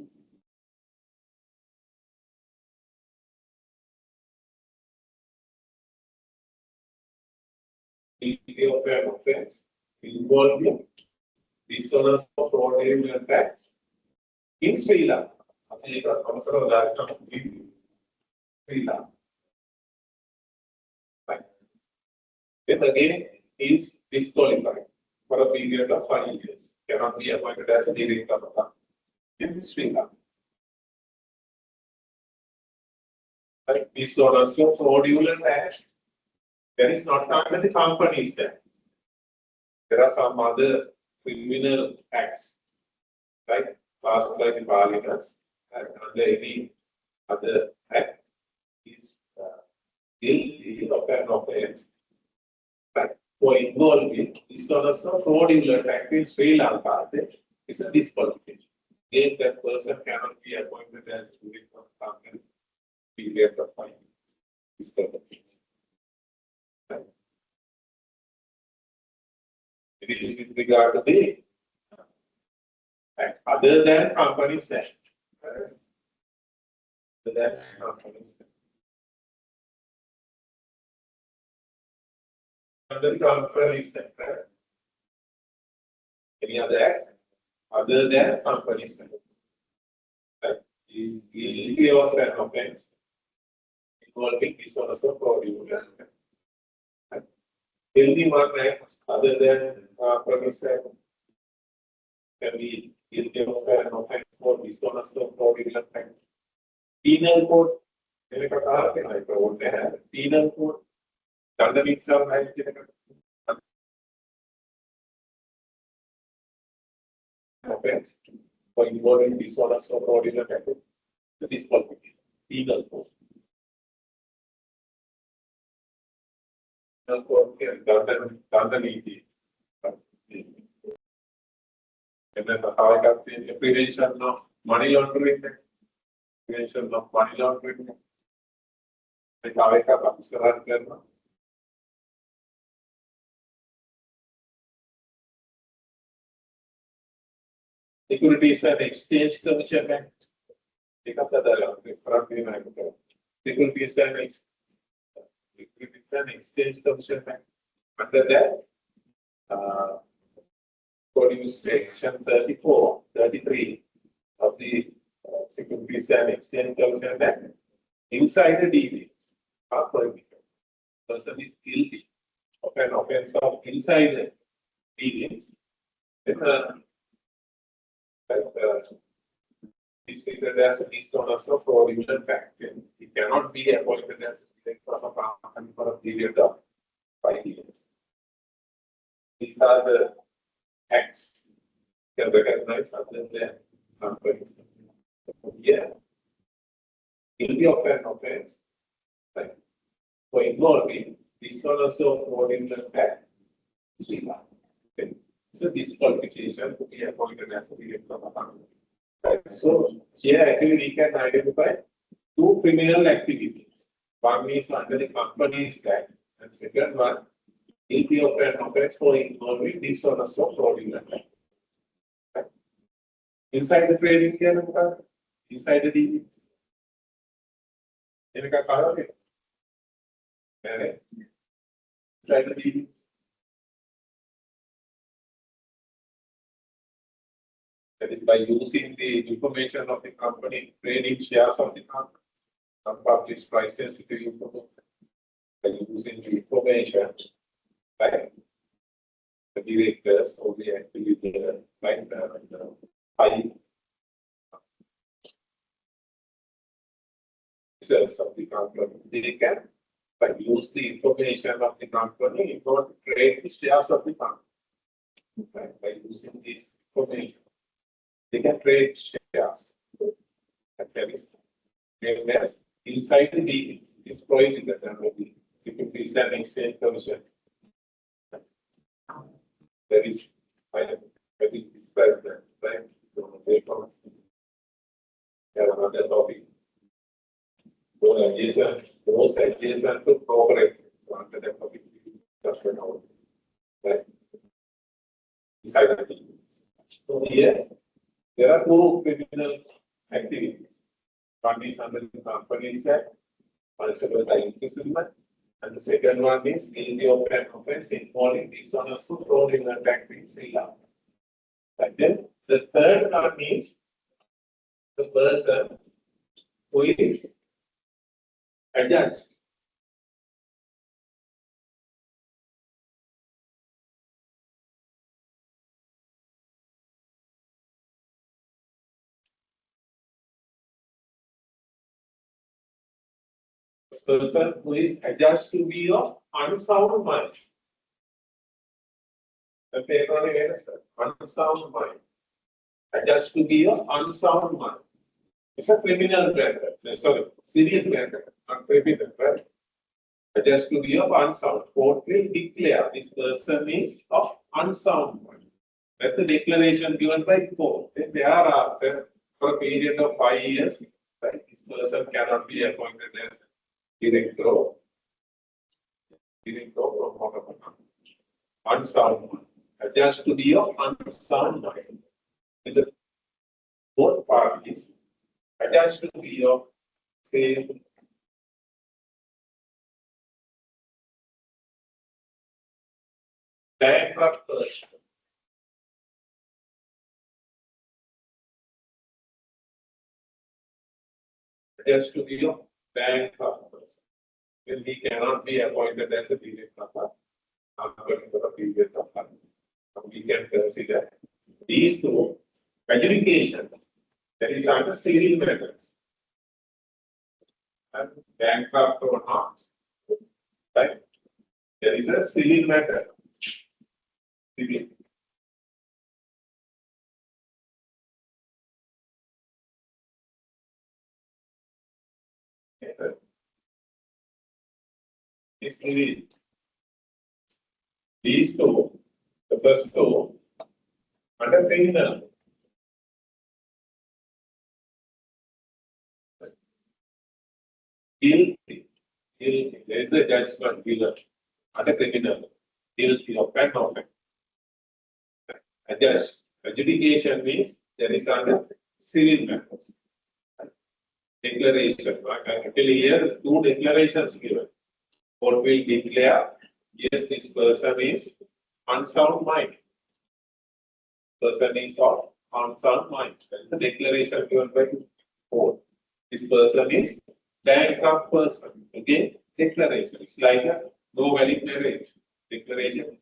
Of an offense involving dishonest or fraudulent act in Sri Lanka. In Sri Lanka. Right. Then again is disqualified for a period of 5 years. Cannot be appointed as a director in Sri Lanka. Like dishonest or fraudulent act, there is not under the companies there. There are some other criminal acts, right? Passed by the parliament and under any other act is guilty of an offense. Right? For involving dishonest or fraudulent act in Sri Lanka, it's a disqualification. Again, that person cannot be appointed as director of the company period of 5 years. Disqualification. Right? It is with regard to the act other than companies act. Other than companies act. Under the companies act. Any other act other than companies act. Right? Is guilty of an offense involving dishonest or fraudulent act. Tell me one act other than companies act can be guilty of an offense for dishonest or fraudulent act. Penal code, penal code, offense for involving dishonest or fraudulent act. The disqualification. Penal code. Penal code underneath. And then how I got the prevention of money laundering. Prevention of money laundering. And how I got officer. Securities and Exchange Commission Act. Securities and Exchange Commission Act. Under that, according to section 34, 33 of the Securities and Exchange Commission Act, insider dealings are prohibited. Person is guilty of an offense of insider dealings. Then is treated as a dishonest or fraudulent act. It cannot be appointed as a director of a company for a period of 5 years. These are the acts you can recognize other than companies. Here, guilty of an offense, right, for involving dishonest or fraudulent act, okay. It's a disqualification to be appointed as a director of a company. Right. So here actually we can identify two criminal activities. One is under the Companies Act, and second one, guilty of an offense for involving dishonest or fraudulent act. Right. Inside the trading, inside the dealings. Inside the dealings. That is by using the information of the company, trading shares of the company, unpublished price sensitive information, by using the information, right? The directors or the actually the right high sales of the company, they can by use the information of the company in order to trade the shares of the company. Right? By using this information. They can trade shares. That is, whereas inside the deal is prohibited under the Securities and Exchange Commission. That is, I think described that, right? Another topic. Those adjacent to corporate. Under that topic, that's right. Inside the deal. So here, there are two criminal activities. One is under the Companies Act, punishable by imprisonment, and the second one is guilty of an offence involving dishonest fraudulent act in Sri Lanka. And then the third one is the person who is adjudged. The person who is adjudged to be of unsound mind. The paper is unsound mind. Adjudged to be of unsound mind. It's a criminal matter. Sorry, serious matter, not criminal, right? Adjudged to be of unsound. Court will declare this person is of unsound mind. That's the declaration given by the court. Then thereafter, for a period of 5 years, right, this person cannot be appointed as director from unsound mind. Adjudged to be of unsound mind. With the both parties adjudged to be of same bankrupt person. Adjudged to be of bankrupt person. Then he cannot be appointed as a director for a period of time. We can consider these two adjudications. That is under civil matters. And bankrupt or not, right? There is a civil matter. Civil. Is civil. These two, the first two, under criminal. Guilty. Guilty. There is the judgment given under criminal. Guilty of an offence. Adjudged. Adjudication means there is under civil matters. Declaration. Actually, here two declarations given. Court will declare, yes, this person is unsound mind. Person is of unsound mind. That's the declaration given by court. This person is bankrupt person. Again, declaration. It's like a no valid marriage. Declaration.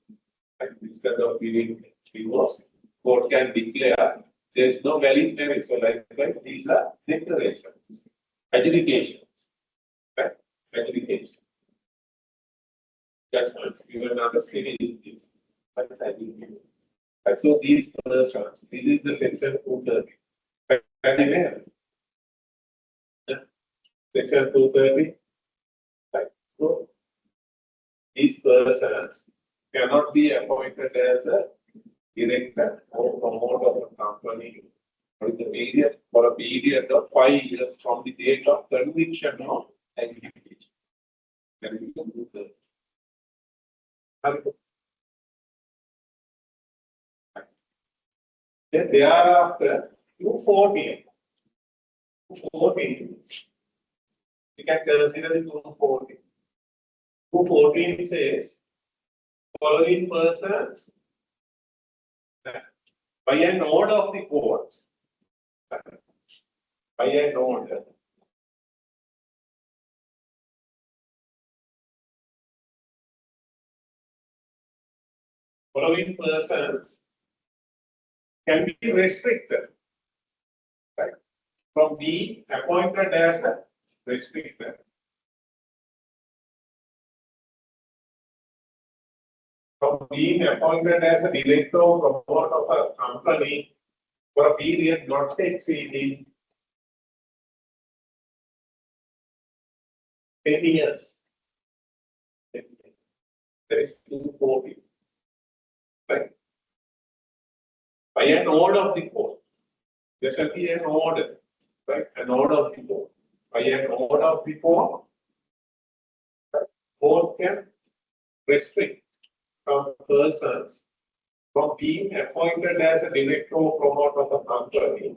Instead of giving divorce, court can declare there is no valid marriage. So, likewise, these are declarations, adjudications. Right? Adjudication. Judgments given under civil. So, these persons, this is the section 230. Section 230. Right. So, these persons cannot be appointed as a director or promoter of a company for a period of 5 years from the date of conviction of activity. Then thereafter, 214. 214. We can consider the 214. 214 says, following persons by an order of the court, by an order, following persons can be restricted, right, from being appointed as a restricted. From being appointed as a director or promoter of a company for a period not exceeding 10 years. There is 240. Right? By an order of the court. There shall be an order. Right? An order of the court. By an order of the court, court can restrict some persons from being appointed as a director or promoter of a company,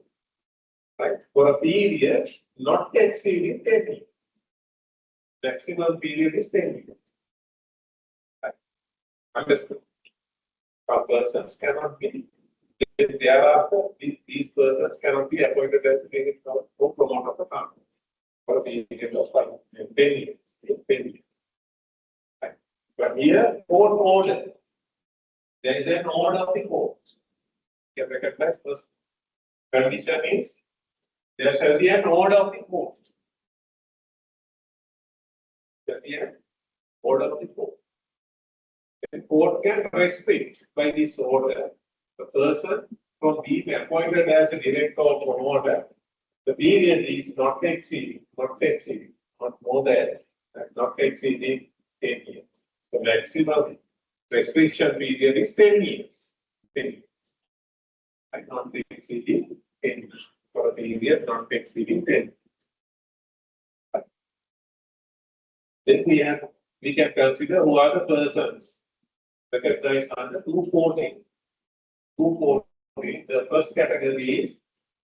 right, for a period not exceeding 10 years. Maximum period is 10 years. Right. Understood? Our persons cannot be, thereafter, these persons cannot be appointed as a director or promoter of a company for a period of 10 years. 10 years. Right. But here, court order. There is an order of the court. You can recognize first condition is there shall be an order of the court. There shall be an order of the court. The court can restrict by this order the person from being appointed as a director or promoter. The period is not exceeding, not more than, not exceeding 10 years. The maximum restriction period is 10 years. 10 years. And not exceeding 10 years. For a period not exceeding 10 years. Then we can consider who are the persons recognized under 214. 214. The first category is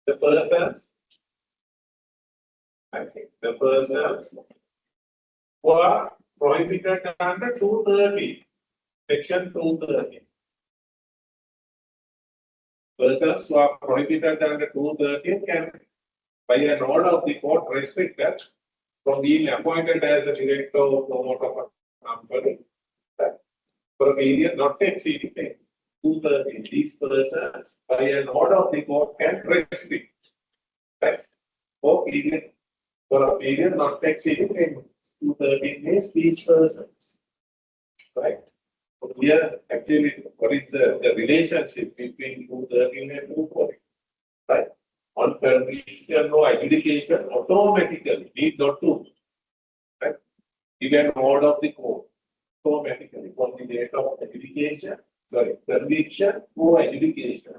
the persons. The persons who are prohibited under 230. Section 230. Persons who are prohibited under 230 can, by an order of the court, restricted from being appointed as a director or promoter of a company for a period not exceeding 230. These persons, by an order of the court, can restrict, right, for a period not exceeding 230 means these persons, right? So here, actually, what is the relationship between 213 and 240? Right? On condition no adjudication, automatically need not to, right, give an order of the court automatically from the date of adjudication, conviction or adjudication.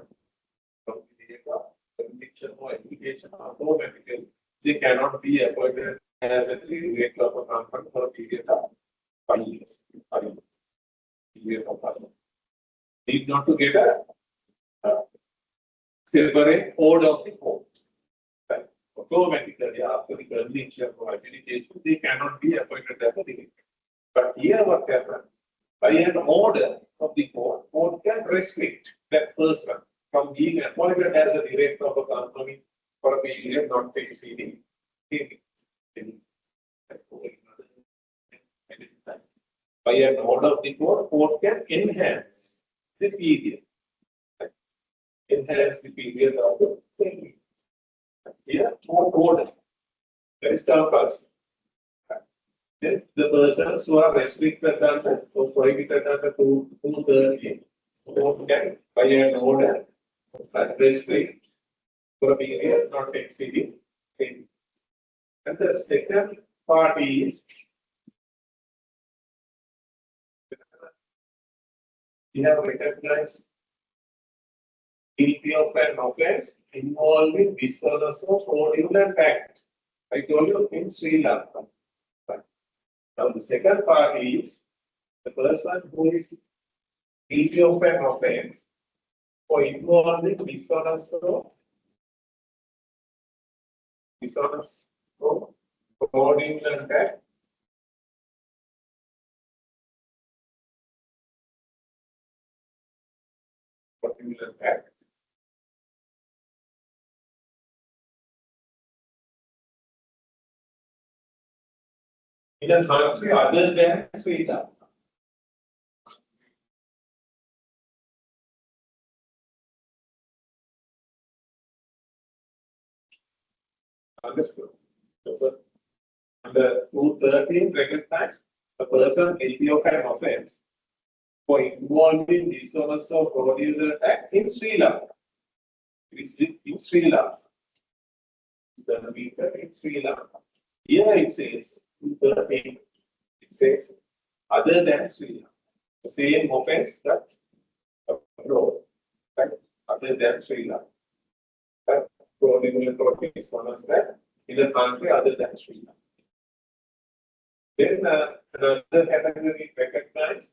From the date of conviction or adjudication, automatically they cannot be appointed as a director of a company for a period of 5 years. 5 years. Period of 5 years. Need not to get a separate order of the court. Right? Automatically, after the conviction or adjudication, they cannot be appointed as a director. But here, what happens? By an order of the court, court can restrict that person from being appointed as a director of a company for a period not exceeding 10 years. By an order of the court, court can enhance the period. Enhance the period of the 10 years. Here, court order. That is compulsory. Then the persons who are restricted under or prohibited under 230, court can, by an order, restrict for a period not exceeding 10 years. And the second part is we have recognized guilty of an offense involving dishonest or fraudulent act. I told you in Sri Lanka. Now the second part is the person who is guilty of an offense for involving dishonest or fraudulent act. Fraudulent act. In a country other than Sri Lanka. Understood. Under 213 recognized a person guilty of an offense for involving dishonest or fraudulent act in Sri Lanka. It is in Sri Lanka. The meter in Sri Lanka. Here it says 213. It says other than Sri Lanka. The same offense that abroad, right? Other than Sri Lanka. Right? Fraudulent or dishonest act in a country other than Sri Lanka. Then another category recognized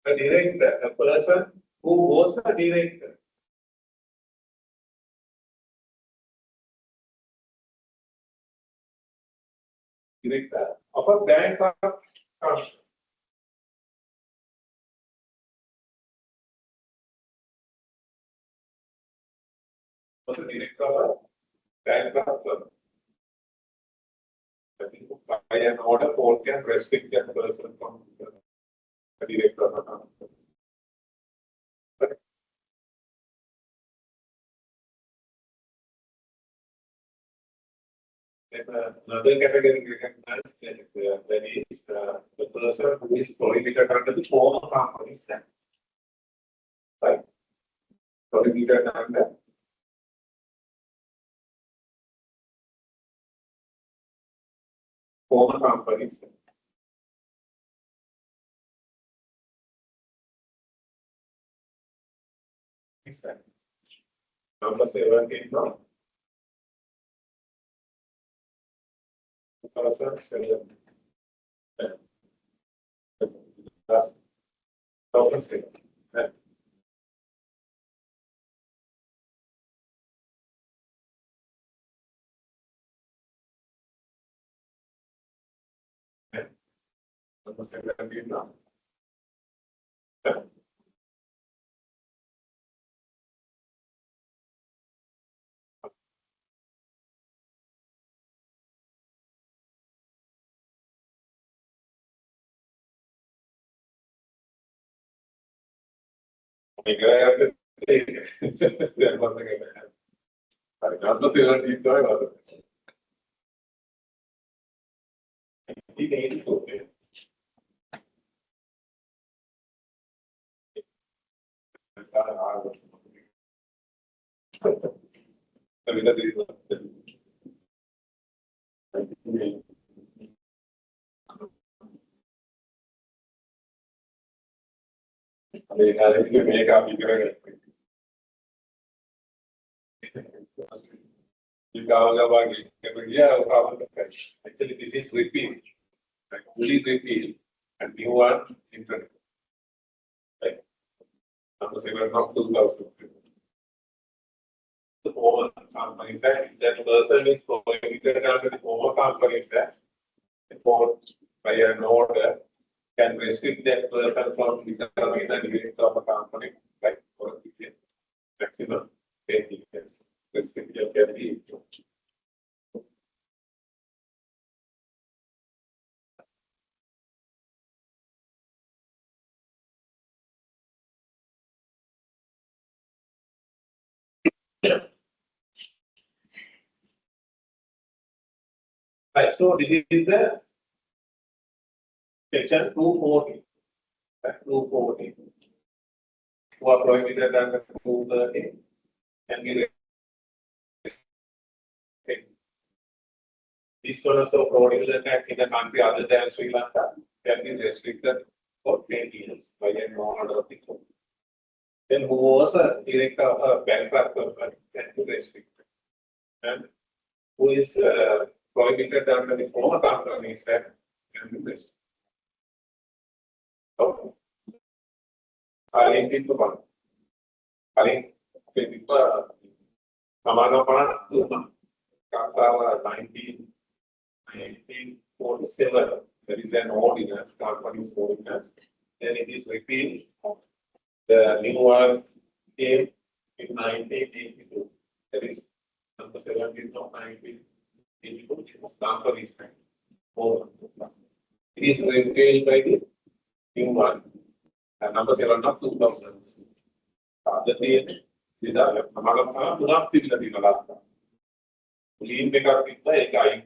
A director, a person who was a director. Director of a bank or trust. Was a director of a bank or trust. I think by an order, court can restrict that person from the director of a company. Another category recognized that is the person who is prohibited under the form of companies act. Right? Prohibited under form of companies act. Exactly. Number 17 now. 2007. Last 2006. Number 17 now. Number 17 now. 1982. Actually, this is repeat, like fully repeat, and new one introduced. Right? Number 7 of 2000. The former companies act, that person is prohibited under the former companies act. The court, by an order, can restrict that person from becoming a director of a company, like for a period, maximum 10 years. Restriction can be. Right, so this is the section 240. 240. Who are prohibited under 230 can be restricted. This sort of fraudulent act in a country other than Sri Lanka can be restricted for 10 years by an order of the court. Then who was a director of a bankrupt company can be restricted. And who is prohibited under the former companies act can be restricted. So, into one. Samana 1947, there is an ordinance, company's ordinance, then it is repealed. The new one came in 1982. That is number 17 of 1982, which is company's act. It is repealed by the new one, and number 7 of 2000. The thing is that Amagapana do not feel the Malaka. Lean make up with the guy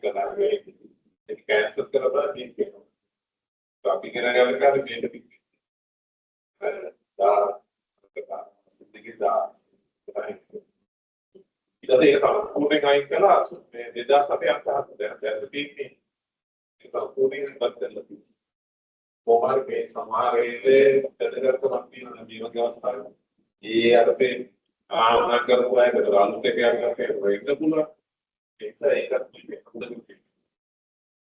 it cancel the lean. Talking in a Galaka, made a big it doesn't putting I class, it does a bit of there's a big thing. It's a putting but then the Omar made some RA, the company on the Bivagas time. Yeah, the not going to play with the run take regular. It's a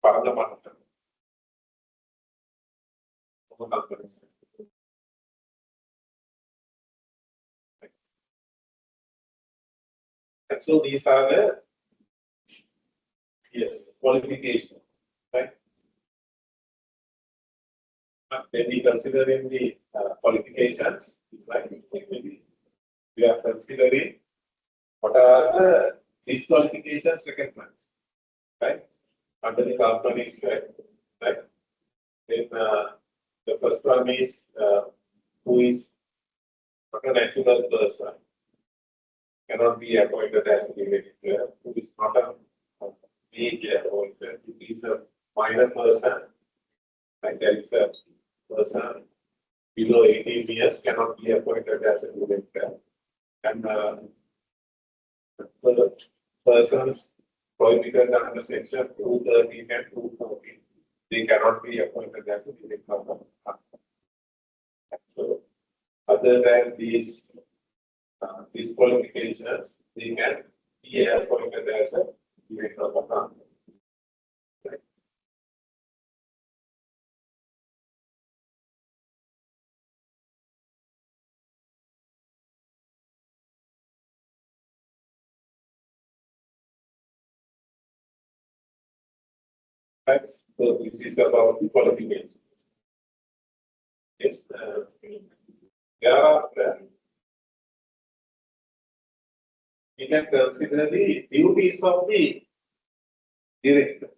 Parliament. And so these are the qualifications, right? When we consider in the qualifications, it's like we are considering what are the disqualifications recognized, right? Under the companies, right? Then the first one is who is not a natural person, cannot be appointed as a director, who is not a major or it is a minor person, like there is a person below 18 years cannot be appointed as a director. And the persons prohibited under section 213 and 214, they cannot be appointed as a director. So, other than these qualifications, they can be appointed as a director of the company. Right. Right. So this is about the qualifications. Yes. Thereafter, we can consider the duties of the director.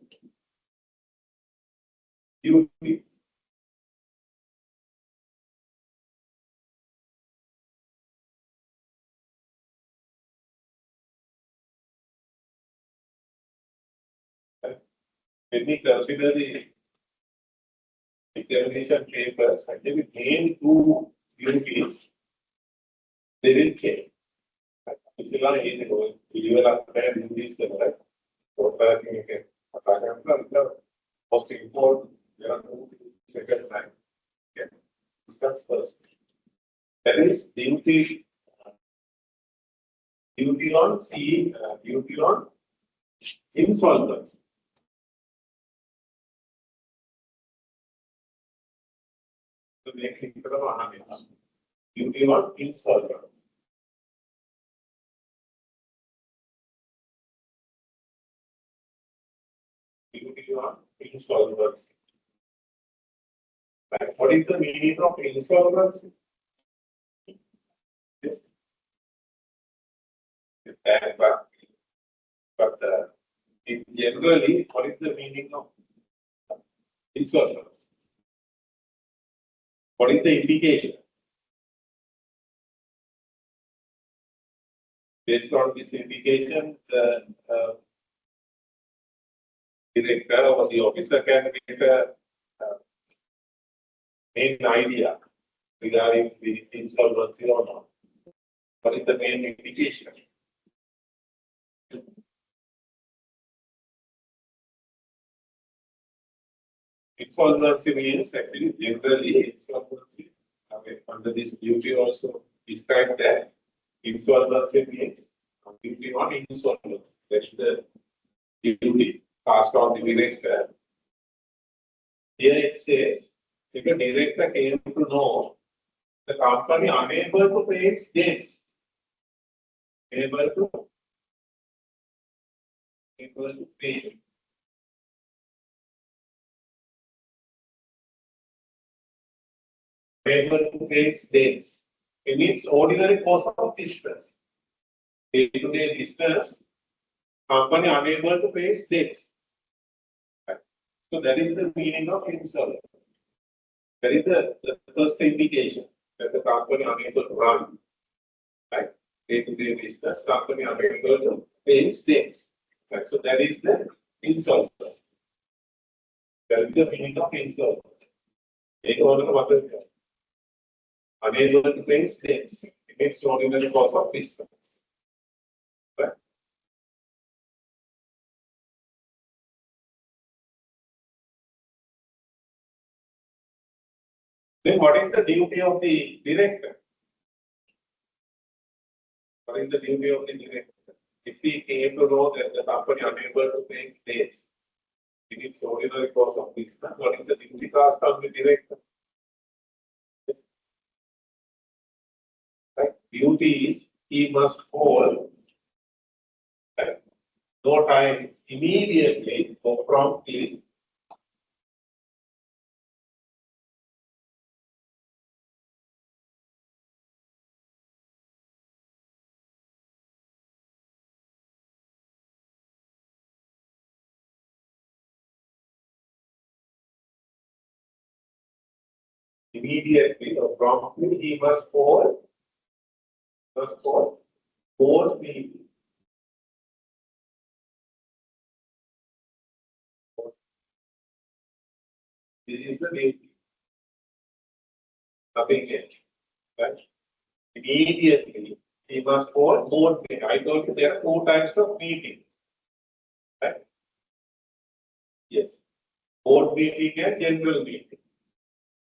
Duties. When we consider the examination papers, actually main two duties they will change. This is not easy to develop duties like most important. There are two second time. Okay. Discuss first. That is duty on duty on insolvency. So make it duty on insolvency. Duty on insolvency. Right. What is the meaning of insolvency? Yes. But generally, what is the meaning of insolvency? What is the indication? Based on this indication, the director or the officer can get a main idea regarding the insolvency or not. What is the main indication? Insolvency means actually generally insolvency. Under this duty also described that insolvency means duty on insolvency. That's the duty passed on the director. Here it says if a director came to know the company unable to pay its debts, able to pay. Able to pay its debts in its ordinary course of business. Day-to-day business, company unable to pay its debts. So that is the meaning of insolvency. That is the first indication that the company unable to run. Right? Day-to-day business, company unable to pay its debts. Right? So that is the insolvency. That is the meaning of insolvency. Unable to pay its debts in its ordinary course of business. Right? Then what is the duty of the director? What is the duty of the director? If he came to know that the company unable to pay its debts in its ordinary course of business, what is the duty cast on the director? Right? Duty is he must hold no time, immediately or promptly or promptly he must call board meeting. This is the duty. Nothing else. Right? Immediately he must call board meeting. I told you there are two types of meetings. Right? Yes. Board meeting and general meeting.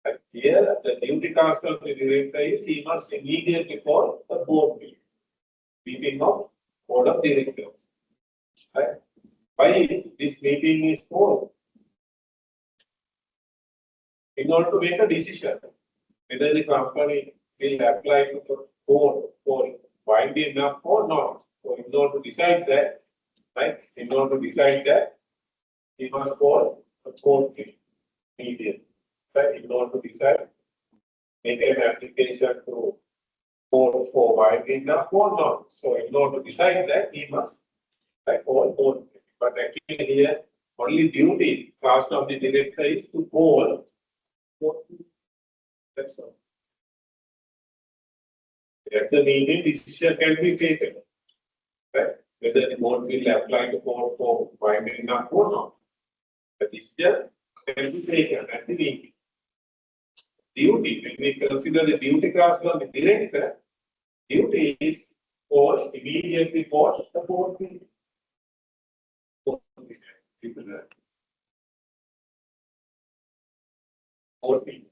Right? Here the duty task of the director is he must immediately call the board meeting. Meeting of board of directors. Right? Why this meeting is called? In order to make a decision whether the company will apply to the board for winding up or not. So in order to decide that, right? In order to decide that, he must call a board meeting. Right? In order to decide, make an application to board for winding up or not. So in order to decide that, he must call board meeting. But actually here, only duty task of the director is to call board meeting. That's all. At the meeting, decision can be taken. Right? Whether the board will apply to board for winding up or not. The decision can be taken at the meeting. Duty, when we consider the duty task on the director, duty is for immediately for the board meeting. Board meeting.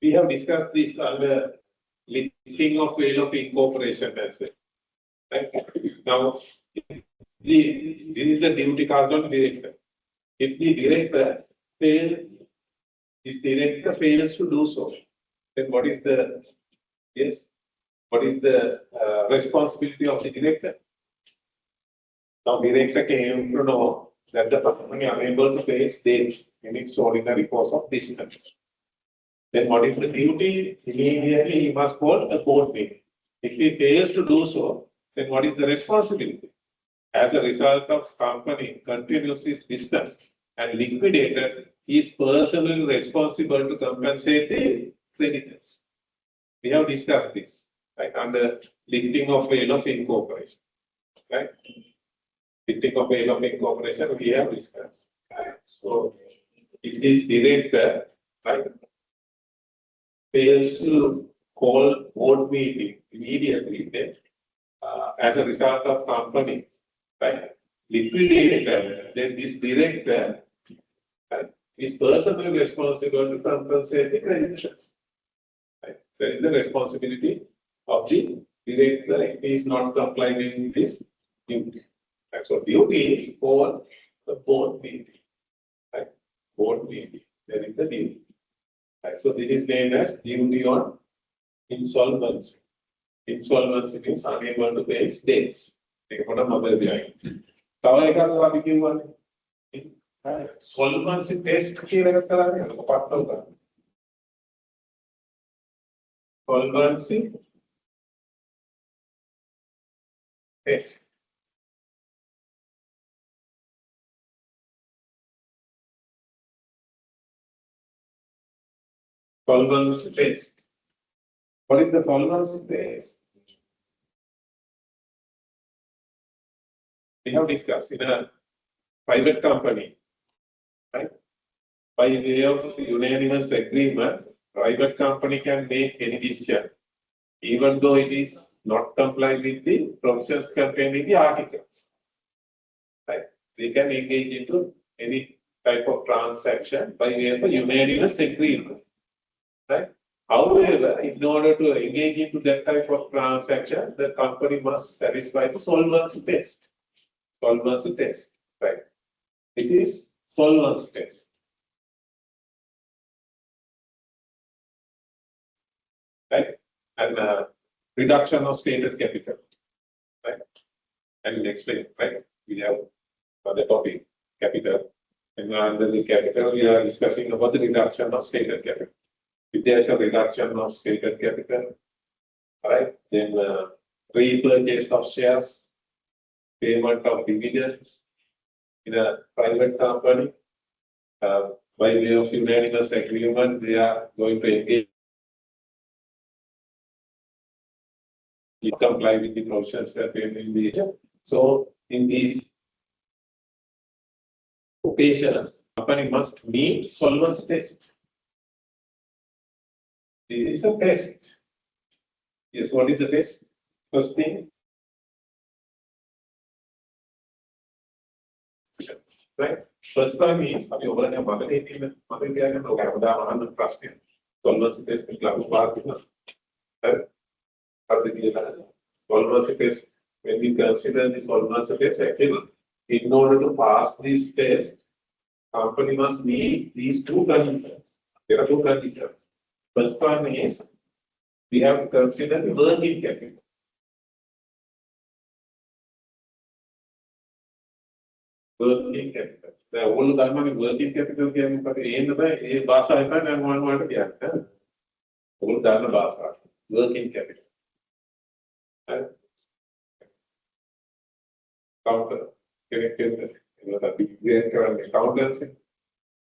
We have discussed this under listing of way of incorporation as well. Right? Now, this is the duty task on the director. If the director fails to do so, then what is the responsibility of the director? Now, director came to know that the company unable to pay its debts in its ordinary course of business. Then what is the duty? Immediately he must call a board meeting. If he fails to do so, then what is the responsibility? As a result of company continues its business and liquidated, he is personally responsible to compensate the creditors. We have discussed this, right, under lifting of veil of incorporation. Right? Lifting of veil of incorporation, we have discussed. Right? So it is director, right, fails to call board meeting immediately, then as a result of company, right, liquidated, then this director, right, is personally responsible to compensate the creditors. Right? That is the responsibility of the director if he is not complying with this duty. Right? So duty is for the board meeting. Right? Board meeting. That is the duty. Right? So this is named as duty on insolvency. Insolvency means unable to pay its debts. ඒක පොඩක් මතක තියාගන්න. තව එකක් අපි කියවනේ solvency test කියලා එකක් කරන්නේ ඒක පට්ටව ගන්න. Solvency test. Solvency test. What is the solvency test? We have discussed in a private company, right? By way of unanimous agreement, private company can make any decision, even though it is not compliant with the provisions contained in the articles. Right? They can engage into any type of transaction by way of a unanimous agreement. Right? However, in order to engage into that type of transaction, the company must satisfy the solvency test. Solvency test. Right? This is solvency test. Right? And reduction of stated capital. Right? I will explain, right? We have the topic, capital. And under the capital, we are discussing about the reduction of stated capital. If there is a reduction of stated capital, right, then repurchase of shares, payment of dividends in a private company, by way of unanimous agreement, they are going to engage to comply with the provisions that we have in the So in these occasions, company must meet solvency test. This is a test. Yes, what is the test? First thing, right? First one is අපි ඔයගොල්ලන්ගේ මතකයේ තියෙන මතක තියාගන්න ඕක හැමදාම අහන ප්‍රශ්නය. Solvency test එක ලඟ පාර්ක් වෙනවා. හරි? හරිද කියලා. Solvency test, when we consider the solvency test, actually, in order to pass this test, company must meet these two conditions. There are two conditions. First one is we have to consider the working capital. Working capital. The whole dharma working capital කියන්නේ අපේ එන්න බෑ ඒ භාෂාව එක නම් වුණාට කියන්නේ. whole dharma භාෂාව. Working capital. Counter. Connected. Accountancy.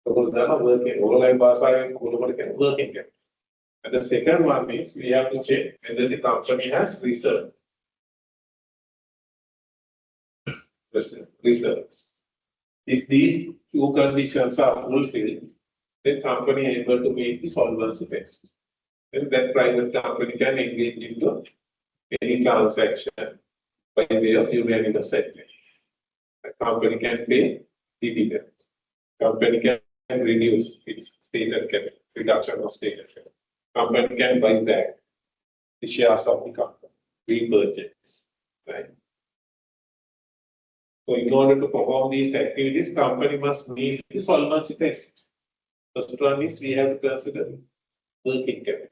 whole dharma working. Whole භාෂාවෙන් කොහොමද කියන්නේ working capital. And the second one is we have to check whether the company has reserves. Reserves. If these two conditions are fulfilled, then company is able to meet the solvency test. Then that private company can engage into any transaction by way of unanimous agreement. The company can pay dividends. Company can reduce its stated capital, reduction of stated capital. Company can buy back the shares of the company, repurchase, right? So in order to perform these activities, company must meet the solvency test. First one is we have to consider working capital.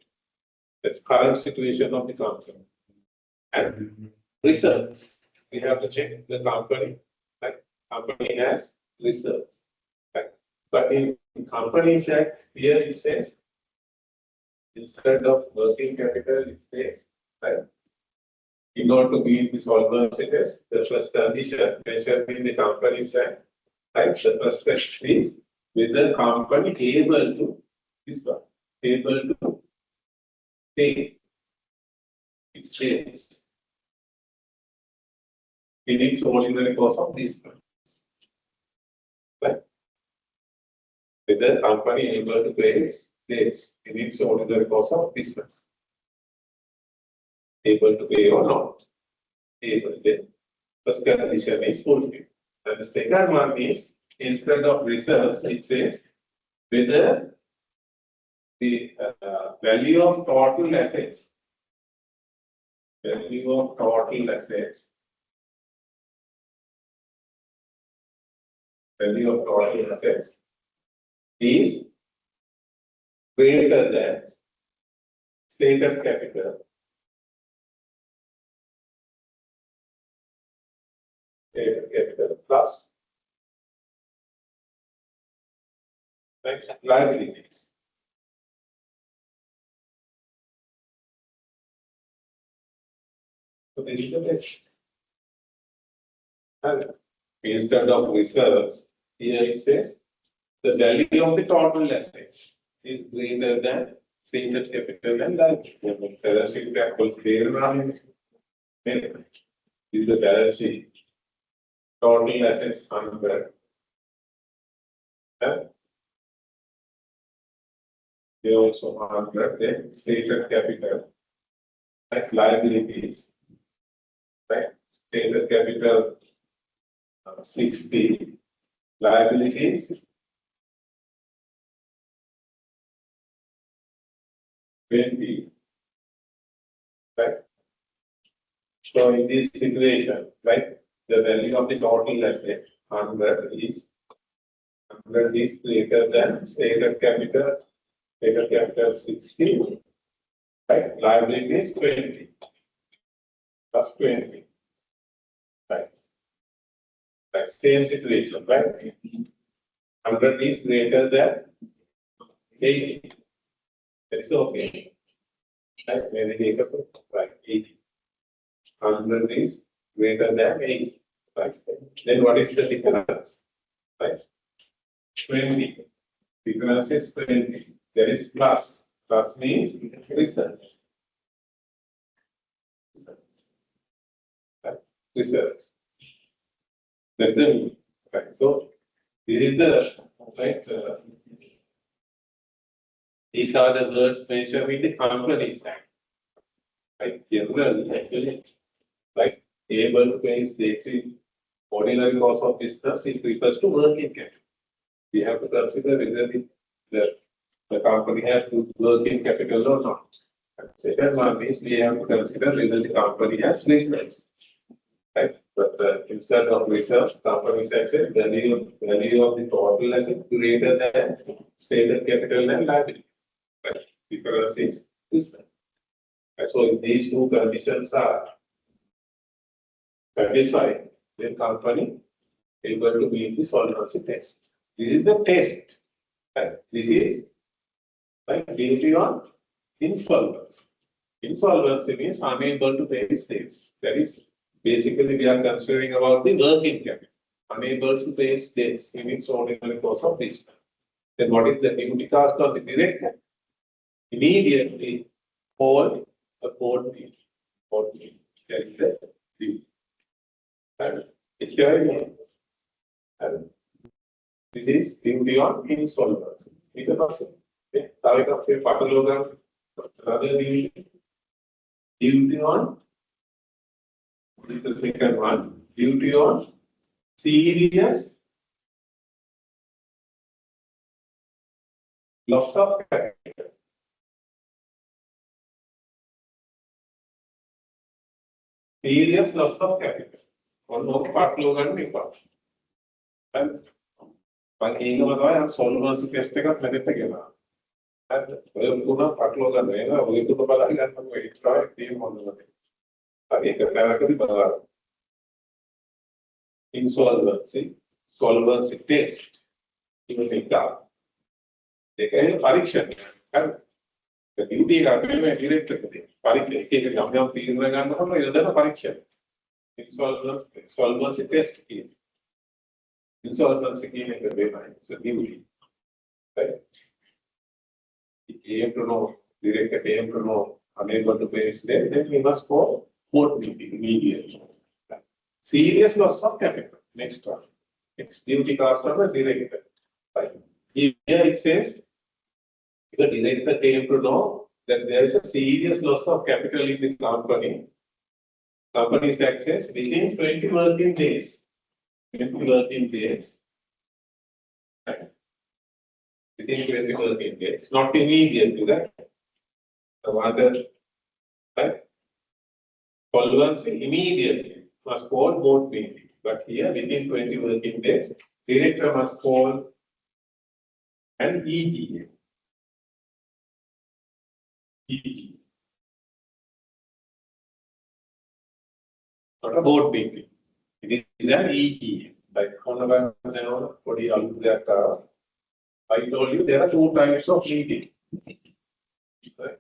That's current situation of the company. And reserves. We have to check the company. Right? Company has reserves. Right? But in Companies Act, here it says, instead of working capital, it says, right? In order to meet the solvency test, the first condition mentioned in the Companies Act, right? The first question is whether company able to pay its shares in its ordinary course of business. Right? Whether company able to pay its debts in its ordinary course of business. Able to pay or not. Able to. First condition is fulfilled. And the second one is instead of reserves, it says whether the value of total assets, value of total assets, value of total assets is greater than stated capital. Capital plus right, liabilities. So this is the test. And instead of reserves, here it says the value of the total assets is greater than stated capital and liability. Balance sheet is the balance sheet. Total assets 100. They also 100. Then stated capital, like liabilities, right? Stated capital 60. Liabilities 20. Right? So in this situation, right? The value of the total asset 100 is greater than stated capital 60, right? Liability is 20 plus 20, Right. Right. Same situation, right? 100 is greater than 80. That is okay. Right? When we take up right 80. 100 is greater than 80. Right? Then what is the difference? Right? 20. Difference is 20. There is plus. Plus means results. Right? Results. That's the meaning. Right? So this is the right. These are the words mentioned in the company side. Right? Generally, actually, like able to pay is the ordinary cost of business, it refers to working capital. We have to consider whether the company has good working capital or not. And second one is we have to consider whether the company has reserves. Right? But instead of reserves, company says value of the total asset greater than stated capital and liability. Right? Difference is this. So if these two conditions are satisfied, then company able to meet the solvency test. This is the test. Right? This is like duty on insolvency. Insolvency means unable to pay its debts. That is basically we are considering about the working capital. Unable to pay its debts in its ordinary course of business. Then what is the duty cast on the director? Immediately hold a board meeting. Board meeting. That is the duty. And it's very and this is duty on insolvency. With the person. Target of a pathologan, another duty on the second one, duty on serious loss of capital. Serious loss of capital. One more pathologan may part. And one thing about solvency test again. And well, pathologan, we to the Balagan, we try team on the insolvency, solvency test. Even take up. They can parikshan. The duty are very directed. Parikshan, young people are parikshan. Insolvency test. Insolvency scheme in the way, it's a duty. Right? If to know, director came to know, unable to pay his debt, then we must go court meeting immediately. Serious loss of capital. Next one. It's duty cost of the director. Right? Here it says the director came to know that there is a serious loss of capital in the company. Company's access within 20 working days. 20 working days. Right? Within 20 working days. Not immediately, right? The other, right? Solvency immediately must call board meeting. But here within 20 working days, director must call an EGM. EGM. Not a board meeting. It is an EGM. Like I told you there are two types of meeting. Right?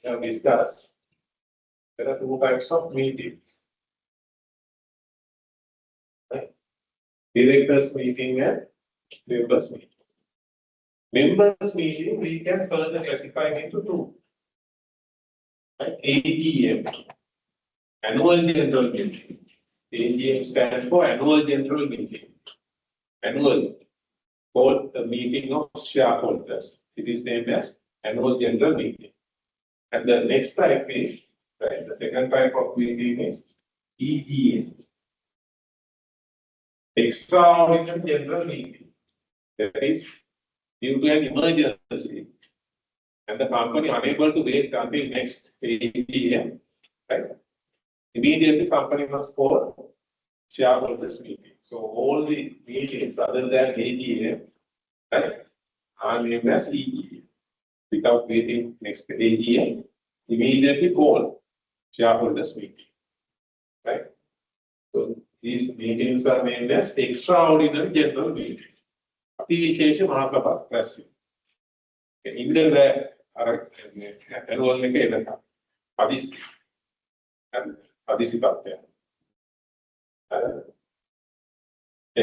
We have discussed. There are two types of meetings. Right? Directors meeting and members meeting. Members meeting we can further classify into two. Right? AGM, annual general meeting. AGM stands for annual general meeting. Annual, called the meeting of shareholders. It is named as annual general meeting. And the next type is, right, the second type of meeting is EGM. Extraordinary general meeting. That is due to an emergency and the company unable to wait until next AGM, right? Immediately company must call shareholders meeting. So all the meetings other than AGM, right, are named as EGM. Without waiting next AGM, immediately call shareholders meeting, right? So these meetings are named as extraordinary general meeting. අතිවිශේෂ මහසභා රැස්වීම. ඉන්දියාවේ අර annual එක එනකම් හදිසි තත්ත්වයක්.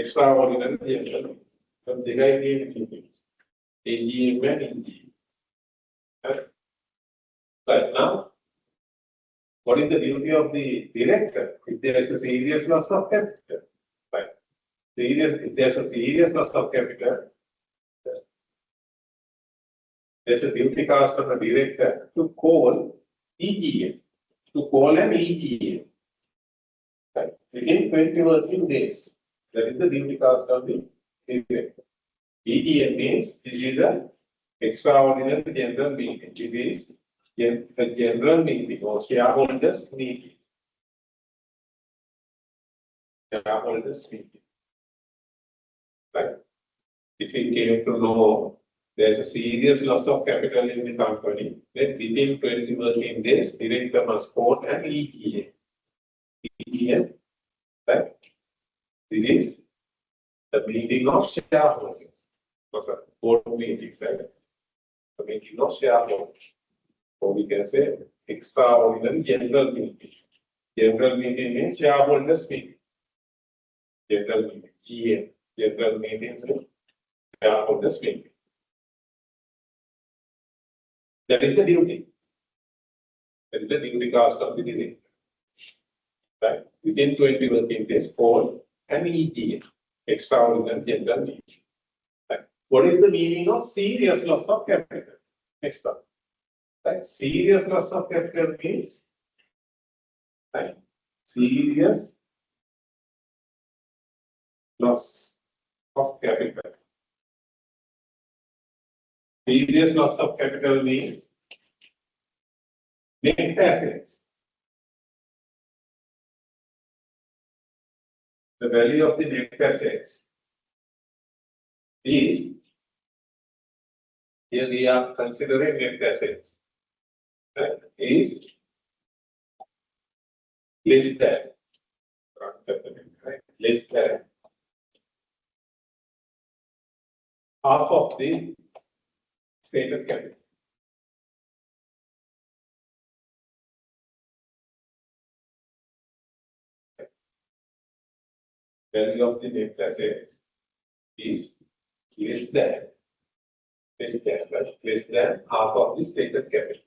Extraordinary general meeting. From the guy meetings. AGM and NGM. But now, what is the duty of the director if there is a serious loss of capital? Right. If there's a serious loss of capital, there's a duty cast on the director to call EGM, to call an EGM. Right. Within 20 working days, that is the duty cast on the director. EGM means this is an extraordinary general meeting. This is a general meeting or shareholders meeting. Shareholders meeting. Right? If we came to know there's a serious loss of capital in the company, then within 20 working days, director must call an EGM. EGM, right? This is the meeting of shareholders. Okay. Board meeting, right? The meeting of shareholders. Or we can say extraordinary general meeting. General meeting means shareholders meeting. General meeting, GM. General meetings means shareholders meeting. That is the duty. That is the duty cast of the director. Right? Within 20 working days, call an EGM, extraordinary general meeting. Right? What is the meaning of serious loss of capital? Next one. Right? Serious loss of capital means, right? Serious loss of capital. Serious loss of capital means net assets. The value of the net assets is, here we are considering net assets, is less than, right? Less than half of the stated capital. Value of the net assets is less than half of the stated capital.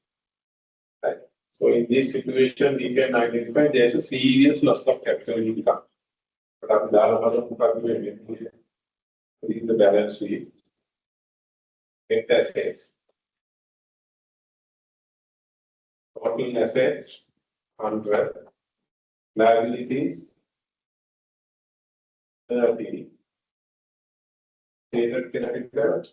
Right? So in this situation, we can identify there is a serious loss of capital in the company. But this is the balance sheet. Net assets. Total assets 100. Liabilities 30. Stated capital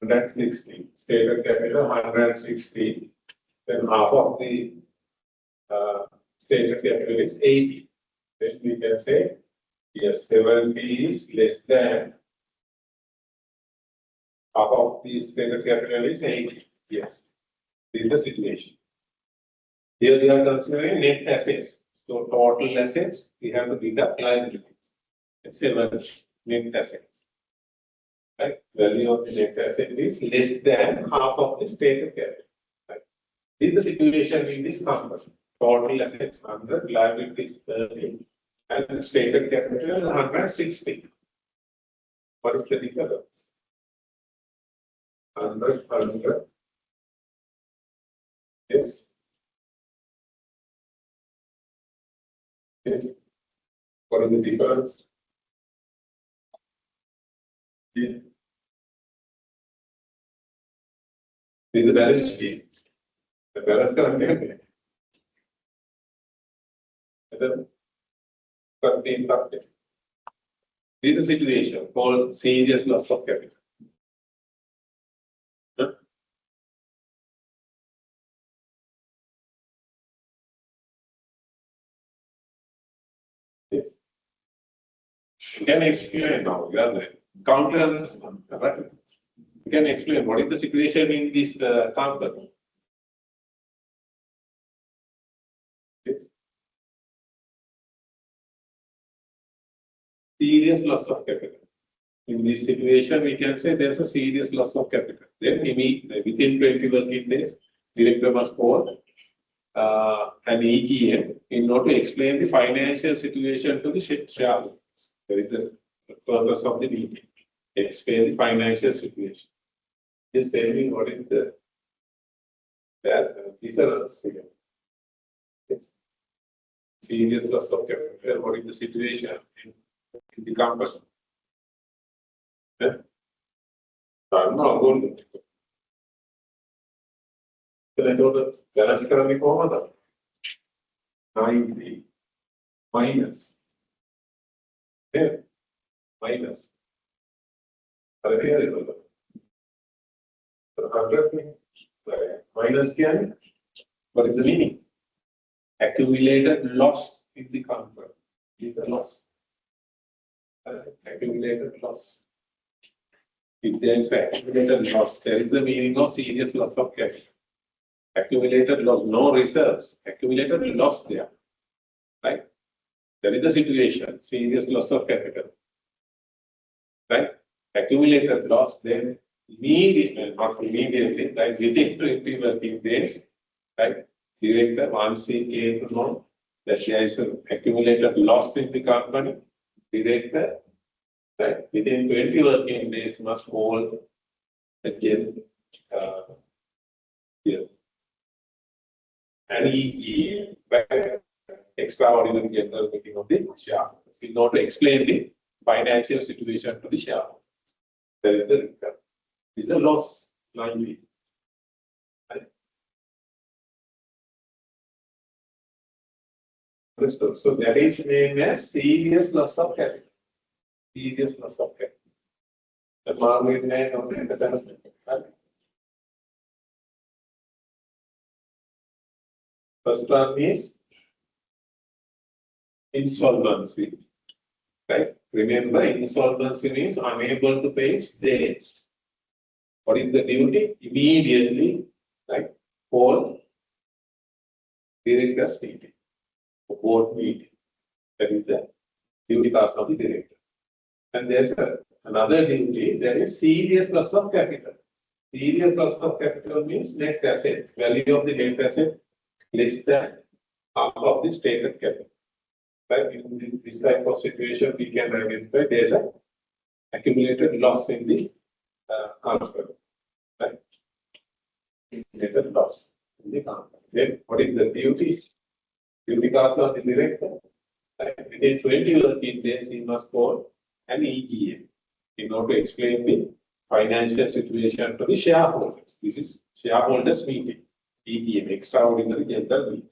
160. Stated capital 160. Then half of the stated capital is 80. Then we can say, yes, 70 is less than half of the stated capital is 80. Yes, this is the situation. Here we are considering net assets. So total assets, we have to deduct liabilities. It's 7 net assets. Right? Value of the net asset is less than half of the stated capital. Right? This is the situation in this company. Total assets 100, liabilities 30, and stated capital 160. What is the difference? 100. Yes. Yes. What is the difference? This is the balance sheet. The balance current this is a situation called serious loss of capital. Huh? Yes. You can explain now. You are the counter, right? You can explain what is the situation in this company. Yes. Serious loss of capital. In this situation, we can say there's a serious loss of capital. Then within 20 working days, director must call an EGM in order to explain the financial situation to the shareholder. That is the purpose of the meeting. Explain the financial situation. Just tell me what is the difference here. Serious loss of capital. What is the situation in the company? I'm not going to. Balance කරන්නේ කොහොමද? 90 minus. Yeah. Minus. අර පිළිවෙල. 100 minus කියන්නේ what is the meaning? Accumulated loss in the company. Is a loss. Accumulated loss. If there is accumulated loss, there is the meaning of serious loss of capital. Accumulated loss, no reserves, accumulated loss there. Right? That is the situation, serious loss of capital. Right? Accumulated loss, then immediately, not immediately, like within 20 working days, right? Director, once he came to know that there is an accumulated loss in the company, director, right? Within 20 working days must hold again, yes. And he extraordinary general meeting of the shareholders in order to explain the financial situation to the shareholders. That is the return. This is a loss, likely. Right? So that is named as serious loss of capital. Serious loss of capital. The market name of the investment. First one is insolvency. Right? Remember, insolvency means unable to pay its debts. What is the duty? Immediately, right? Call director's meeting, board meeting. That is the duty task of the director. And there's another duty, that is serious loss of capital. Serious loss of capital means net asset, value of the net asset less than half of the stated capital. Right? In this type of situation, we can identify there's an accumulated loss in the company. Right? Accumulated loss in the company. Then what is the duty? Duty task of the director. Right? Within 20 working days, he must call an EGM in order to explain the financial situation to the shareholders. This is shareholders meeting. EGM, extraordinary general meeting.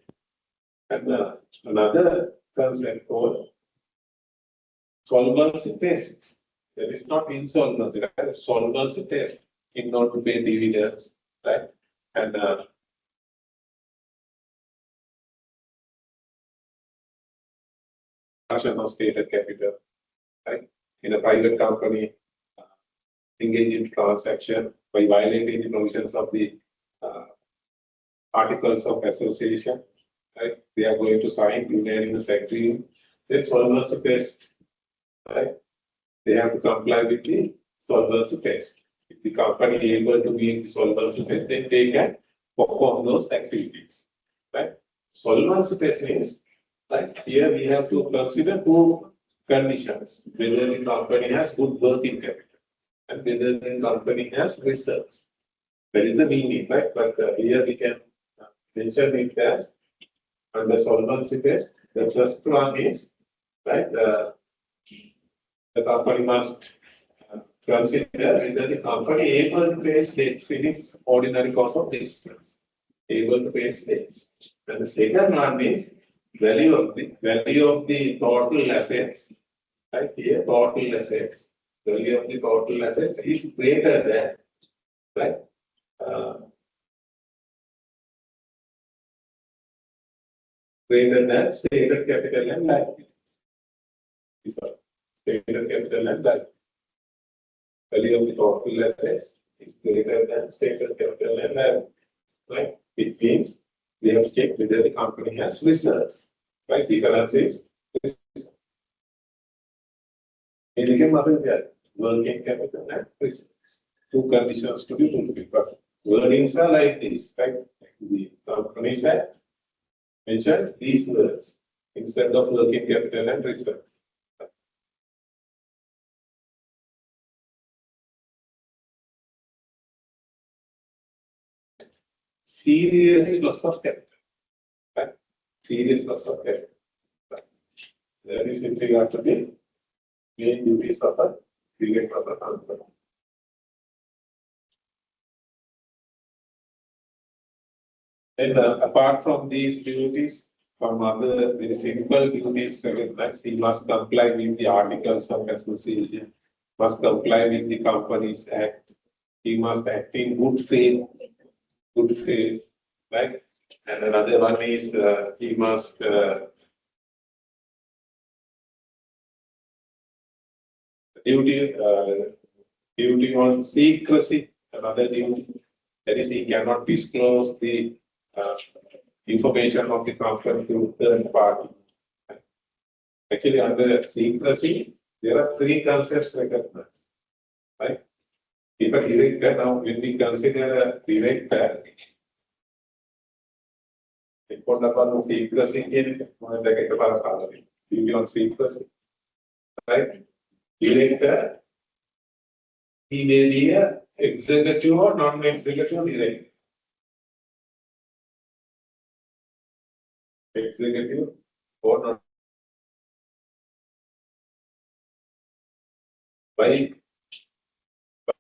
And another concept called solvency test. That is not insolvency, right? Solvency test in order to pay dividends, right? And of stated capital, right? In a private company, engage in transaction by violating the provisions of the articles of association, right? They are going to sign unanimous agreement. Then solvency test, right? They have to comply with the solvency test. If the company is able to meet the solvency test, then they can perform those activities, right? Solvency test means, right? Here we have to consider two conditions: whether the company has good working capital and whether the company has reserves. That is the meaning, right? But here we can mention it as under solvency test. The first one is, right, the company must consider whether the company able to pay stakes in its ordinary course of business. Able to pay stakes. And the second one is value of the total assets. Right here, total assets. Value of the total assets is greater than, right? Greater than stated capital and liabilities. Stated capital and liabilities. Value of the total assets is greater than stated capital and liabilities. Right? It means we have checked whether the company has reserves. Right? Equivalence is reserves. Working capital and reserves. Two conditions to be fulfilled. But wordings are like this. Right? The company said, mention these words instead of working capital and reserves. Serious loss of capital. Right? Serious loss of capital. Right? That is with regard to the main duties of a director of the company. And apart from these duties, some other very simple duties recognized, he must comply with the articles of association, must comply with the Companies Act, he must act in good faith, right? And another one is he must duty on secrecy, another duty. That is, he cannot disclose the information of the company to third party. Actually, under secrecy, there are three concepts recognized. Right? If a director, now when we consider a director, important one is secrecy in duty on secrecy. Right? Director, he may be a executive or non-executive director. Executive or not. By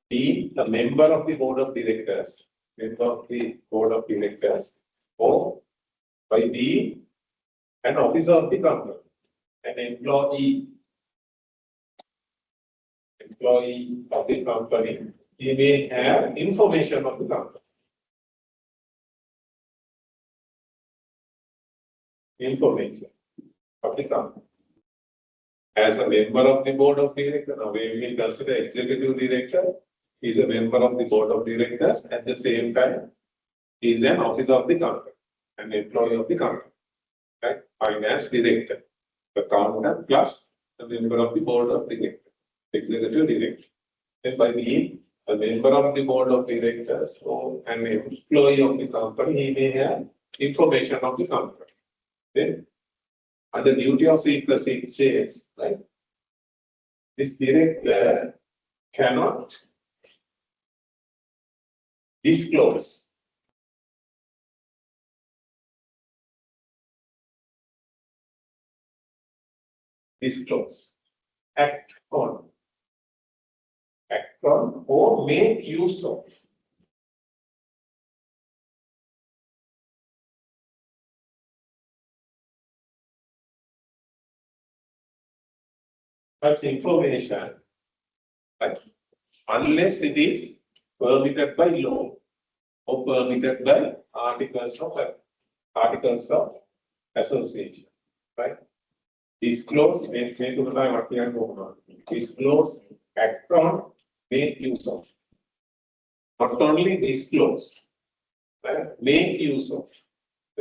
being a member of the board of directors, or by being an officer of the company, an employee of the company, he may have information of the company. Information of the company. As a member of the board of directors, now we will consider executive director, he is a member of the board of directors, at the same time, he is an officer of the company, an employee of the company, right? Finance director, accountant plus a member of the board of directors, executive director. And by being a member of the board of directors or an employee of the company, he may have information of the company. Then, under duty of secrecy, it says, right? This director cannot disclose act on or make use of such information, right? Unless it is permitted by law or permitted by articles of association, right? Disclose, disclose, act on, make use of. Not only disclose, right? Make use of.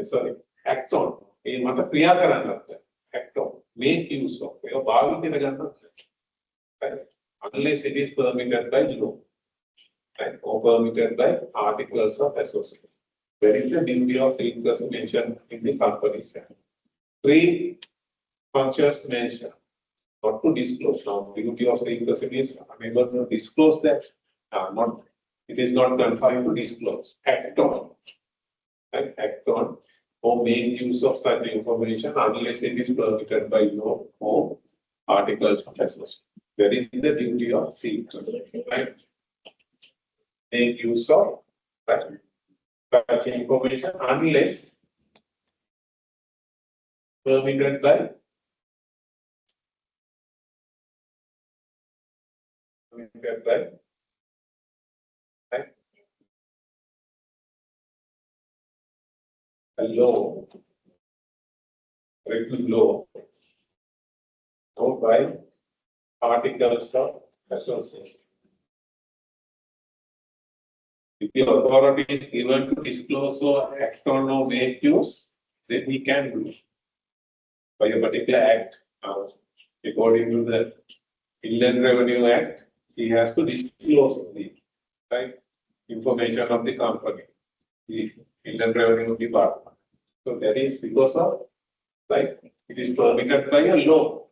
Sorry, act on. Act on, make use of. Right? Unless it is permitted by law, right? Or permitted by articles of association. Where is the duty of secrecy mentioned in the Companies Act? Three functions mentioned. Not to disclose. Now, duty of secrecy is unable to disclose that. It is not confined to disclose. Act on. Right? Act on or make use of such information unless it is permitted by law or articles of association. That is the duty of secrecy, right? Make use of such information unless permitted by right, a law, written law, or by articles of association. If the authority is given to disclose or act on or make use, then he can do it by a particular act. According to the Inland Revenue Act, he has to disclose the right information of the company, the Inland Revenue Department. So that is because of like it is permitted by a law,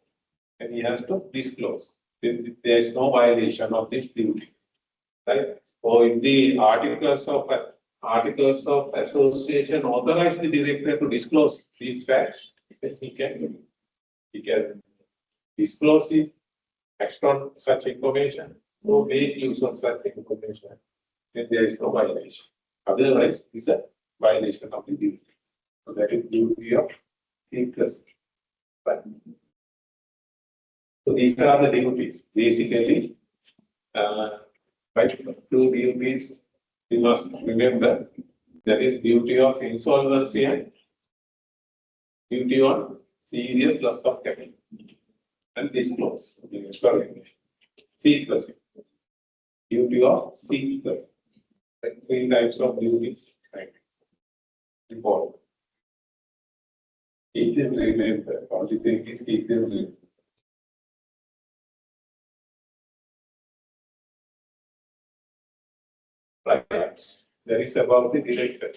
and he has to disclose. There is no violation of this duty, right? Or if the articles of association authorize the director to disclose these facts, then he can disclose it, act on such information, or make use of such information, then there is no violation. Otherwise, it's a violation of the duty. So that is duty of secrecy. Right. So these are the duties. Basically, right, two duties we must remember. That is duty of insolvency and duty on serious loss of capital and disclose. Sorry, secrecy. Duty of secrecy. Like three types of duties. Right. Important. Keep them remember. Only thing is keep them remember. Right. That is about the director.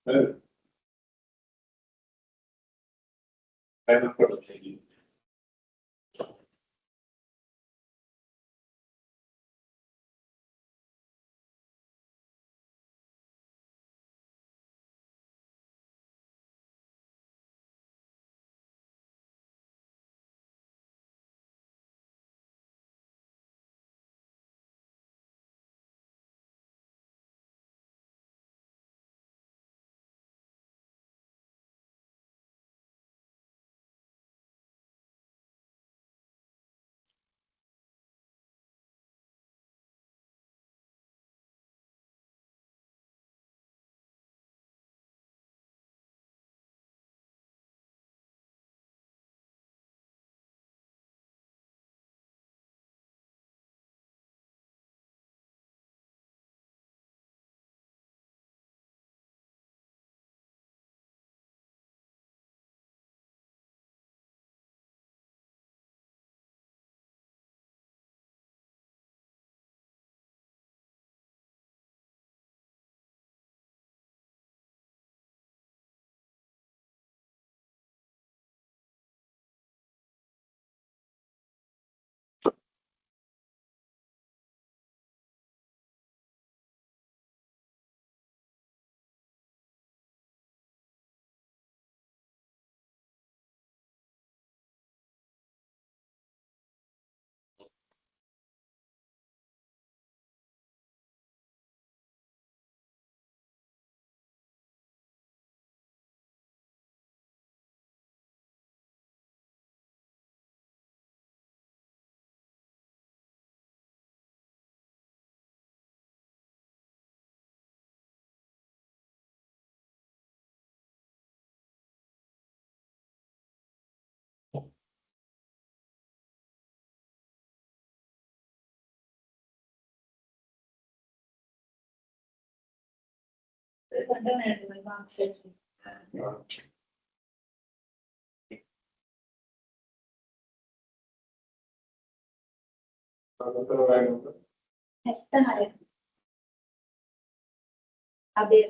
Well, I'm not going to tell you. Aర్థమైంది మరి మాకు తెలిసి. Hectare అదే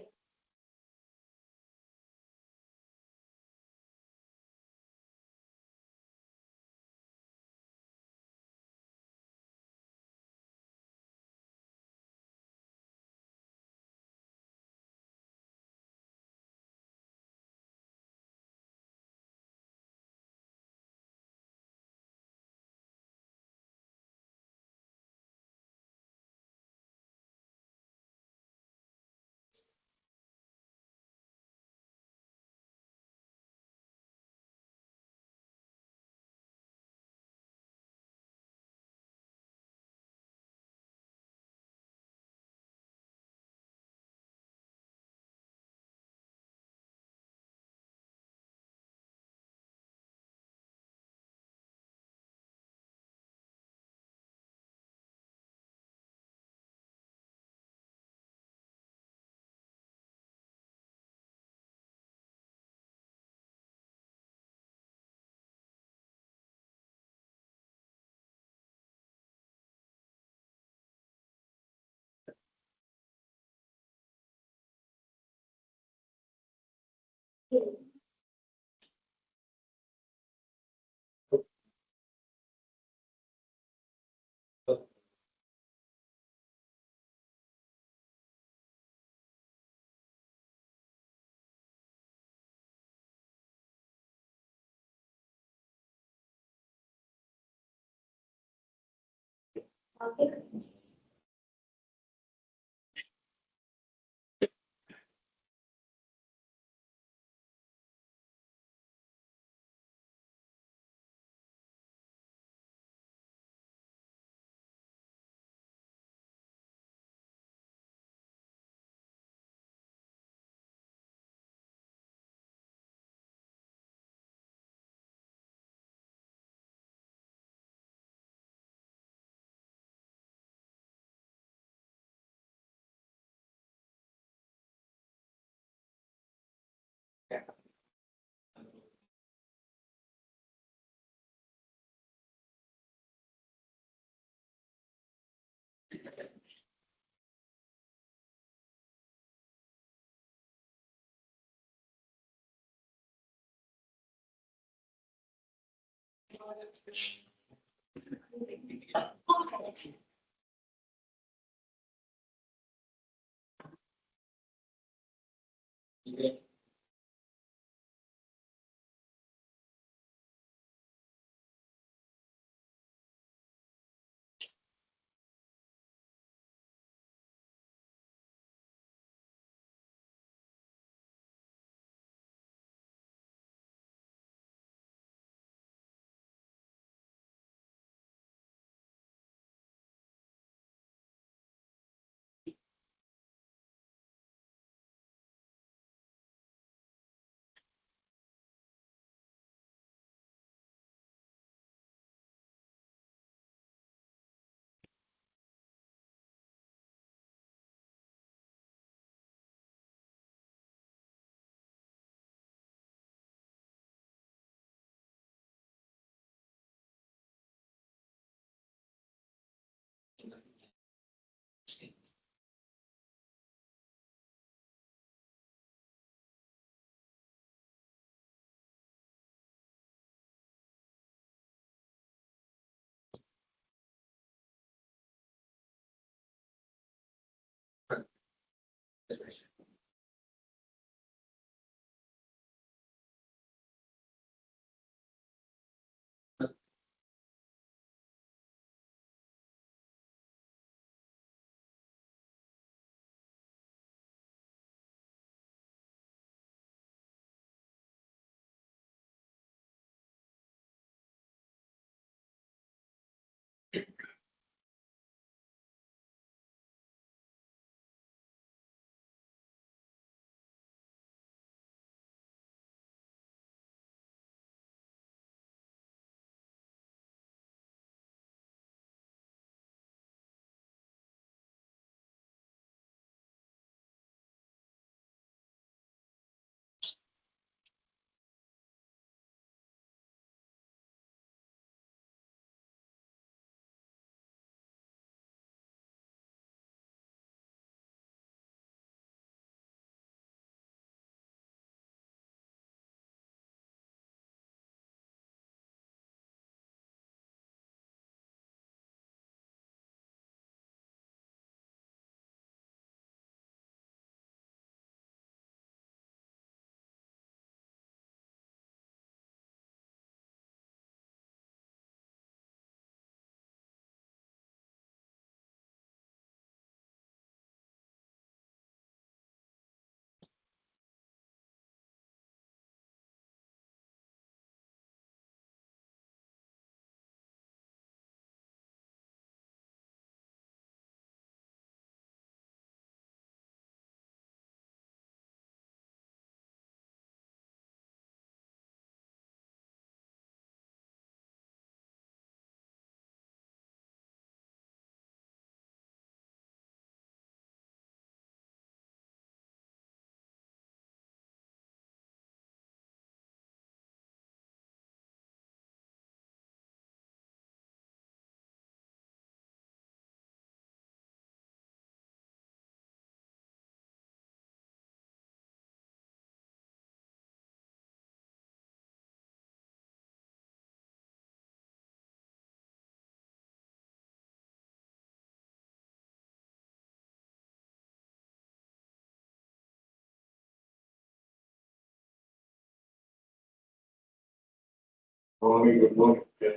Morning, good morning. Yeah.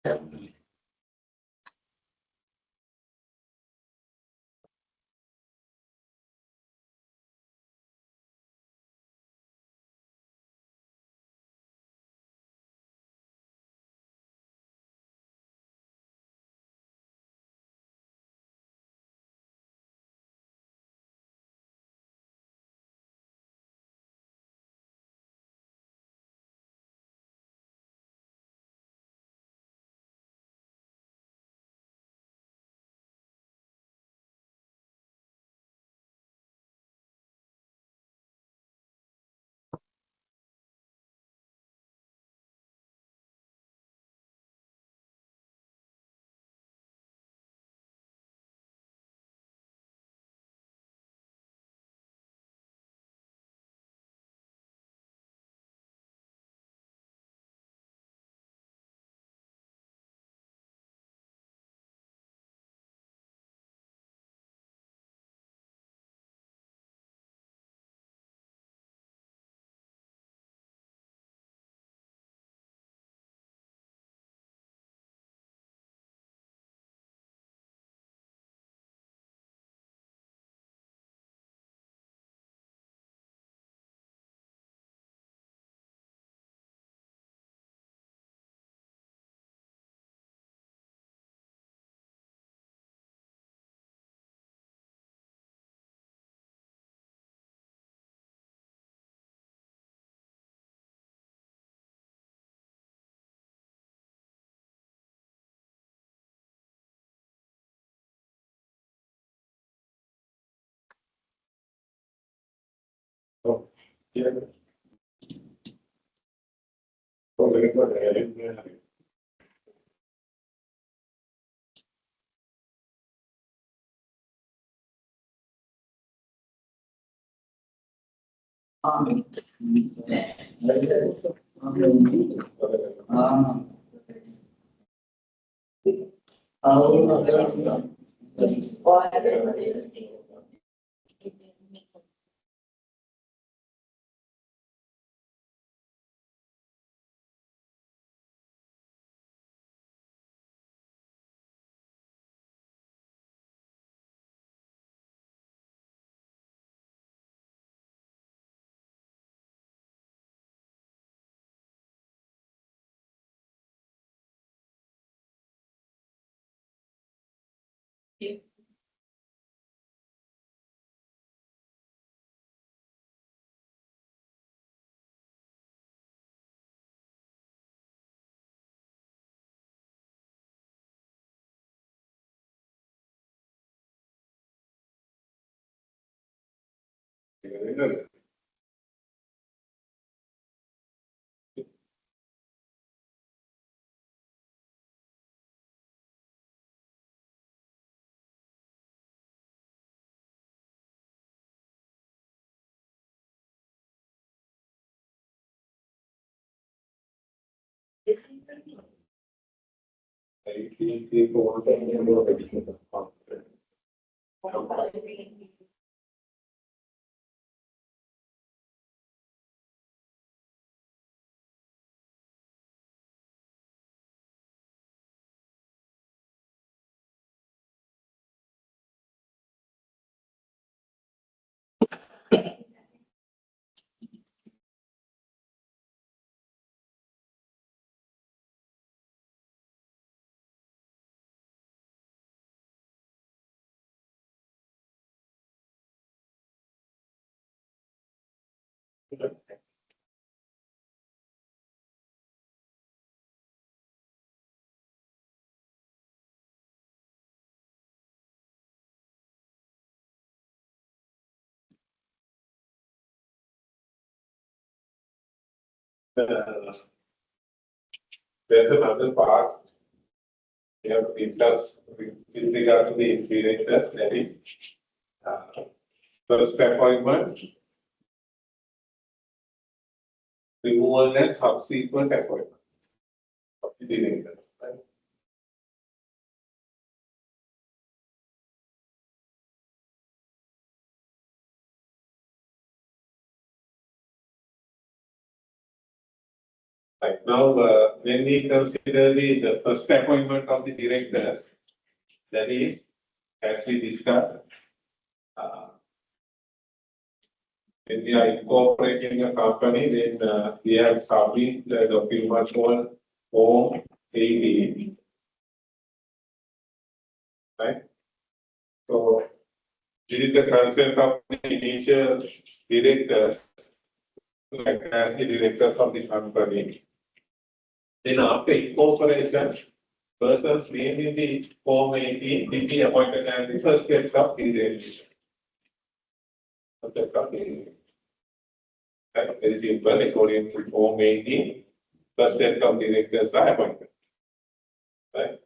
Yeah. Yeah. Oh, very good. There's another part we have to discuss with regard to the integrators, that is, first appointment, removal and subsequent appointment of the director. Right? Right now, when we consider the first appointment of the directors, that is, as we discussed, when we are incorporating a company, then we have submit the document called Form 80. Right? So, this is the consent of the initial directors, like as the directors of the company. Then after incorporation, persons named in the Form 18 will be appointed as the first set of directors. Right? Very simple, according to Form 18, first set of directors are appointed. Right?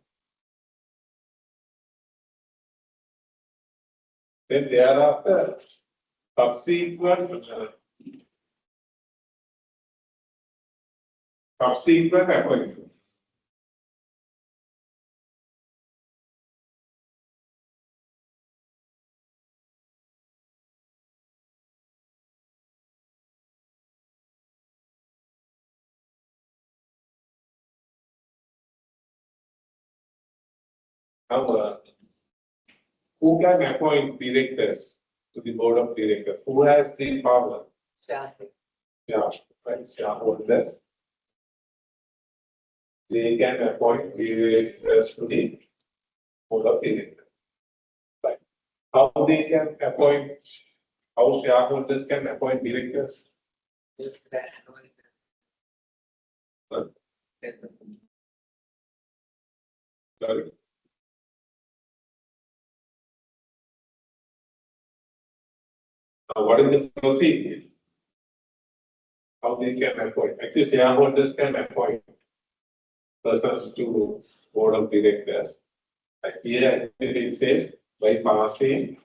Then thereafter, subsequent appointment. Now, who can appoint directors to the board of directors? Who has the power? Yeah, right, shareholders. They can appoint directors to the board of directors. Right. How they can appoint, how shareholders can appoint directors? Sorry. Now, what is the procedure? how they can appoint. Actually, shareholders can appoint persons to board of directors. Like here it says by passing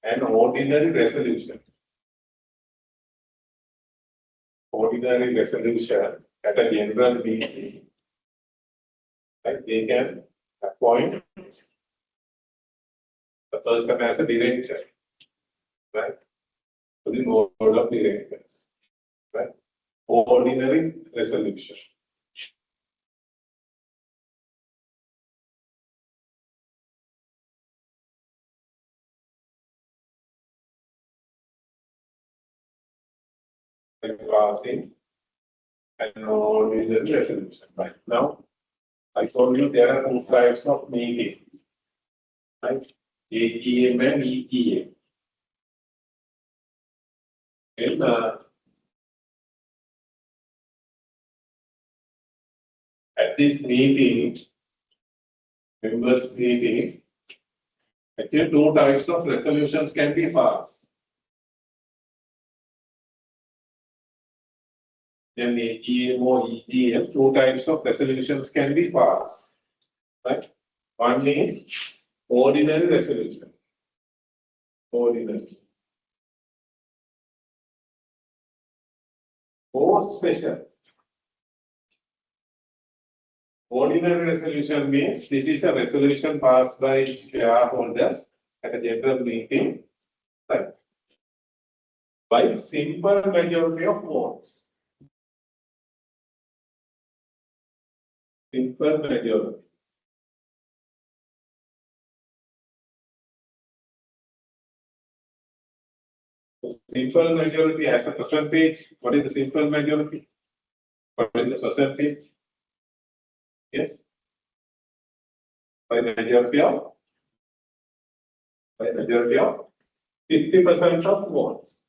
an ordinary resolution. Ordinary resolution at a general meeting, like they can appoint the person as a director, right? To the board of directors, right? Ordinary resolution. Like passing an ordinary resolution. Right now, I told you there are two types of meetings, right? AEM and EEM. And at this meeting, members meeting, actually two types of resolutions can be passed. Then AEM or EEM, two types of resolutions can be passed. Right? One is ordinary resolution. Ordinary. Or special. Ordinary resolution means this is a resolution passed by shareholders at a general meeting, right? By simple majority of votes. Simple majority. So simple majority as a percentage. What is the simple majority? What is the percentage? Yes. By majority of 50% of votes.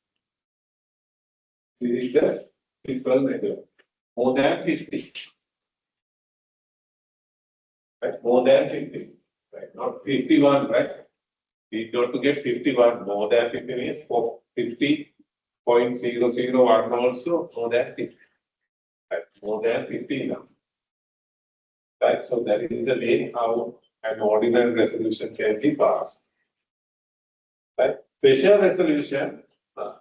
This is the simple majority. More than 50. Right? More than 50. Right? Not 51, right? We got to get 51. More than 50 means for 50.001 also more than 50. Right? More than 50 now. Right? So that is the way how an ordinary resolution can be passed. Right? Special resolution,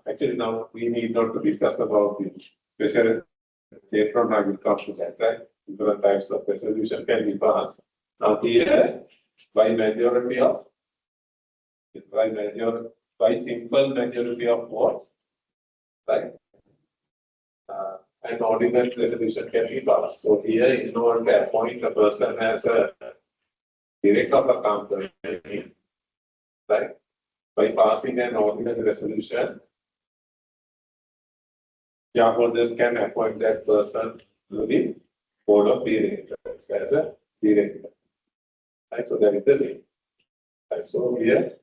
actually now we need not to discuss about the special, later on I will come to that, right? Different types of resolution can be passed. Now here, by majority of, by simple majority of votes, right? An ordinary resolution can be passed. So here, in order to appoint a person as a director of a company, right? By passing an ordinary resolution, shareholders can appoint that person to the board of directors as a director. Right? So that is the way. Right? So here,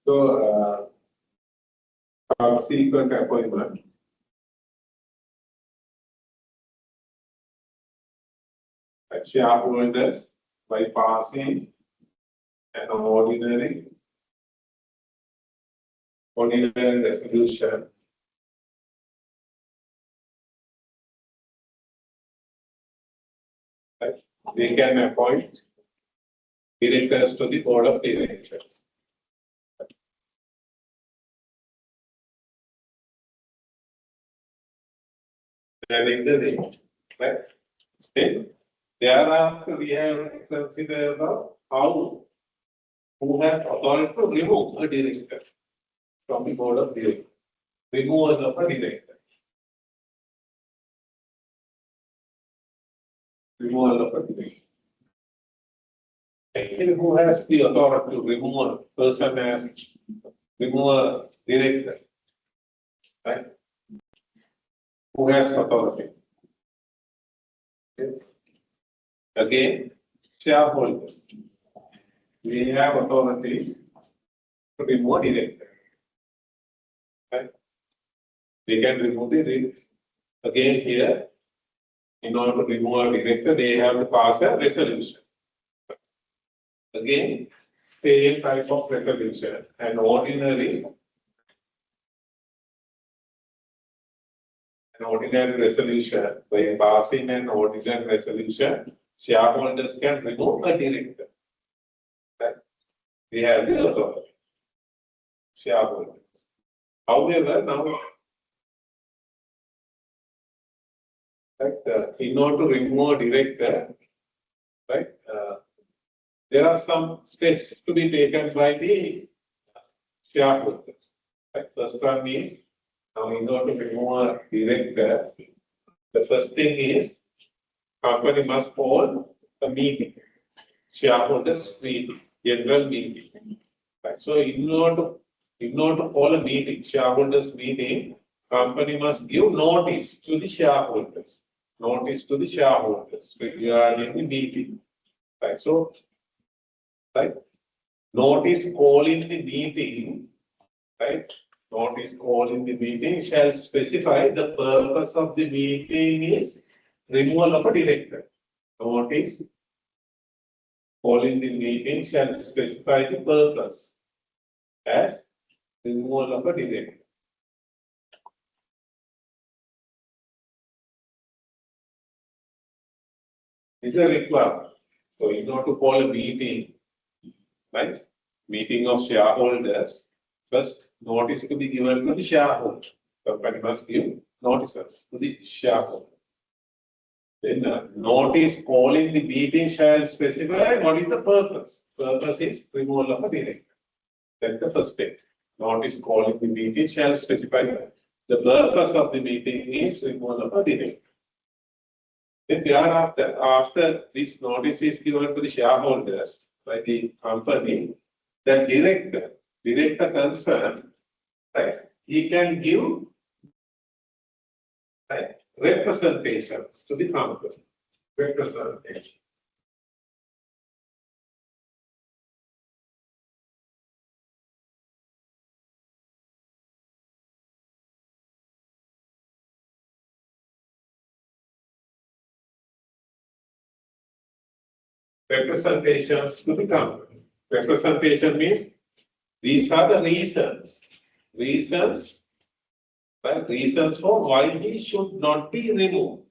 so subsequent appointment. Shareholders by passing an ordinary resolution, right? They can appoint directors to the board of directors. That is the thing, right? Then thereafter we have to consider about how, who has authority to remove a director from the board of directors. Removal of a director. Removal of a director. And who has the authority to remove a person as remove a director? Right? Who has authority? Yes. Again, shareholders. We have authority to remove director. Right? We can remove the director. Again here, in order to remove a director, they have to pass a resolution. Again, same type of resolution, an ordinary resolution. By passing an ordinary resolution, shareholders can remove a director. Right? We have the authority. Shareholders. However, now, right, in order to remove a director, right, there are some steps to be taken by the shareholders. Right? First one is, now in order to remove a director, the first thing is company must hold a meeting, shareholders meeting, general meeting. Right? So in order to hold a meeting, shareholders meeting, company must give notice to the shareholders. Notice to the shareholders regarding the meeting. Right? So, right, notice calling the meeting, right? Notice calling the meeting shall specify the purpose of the meeting is removal of a director. Notice calling the meeting shall specify the purpose as removal of a director. This is a requirement. So in order to call a meeting, right? Meeting of shareholders, first notice to be given to the shareholder. Company must give notices to the shareholder. Then notice calling the meeting shall specify what is the purpose. Purpose is removal of a director. That's the first step. Notice calling the meeting shall specify the purpose of the meeting is removal of a director. Then thereafter, after this notice is given to the shareholders by the company, the director concerned, right, he can give, right, representations to the company. Representation. Representations to the company. Representation means these are the reasons. Reasons, right? Reasons for why he should not be removed.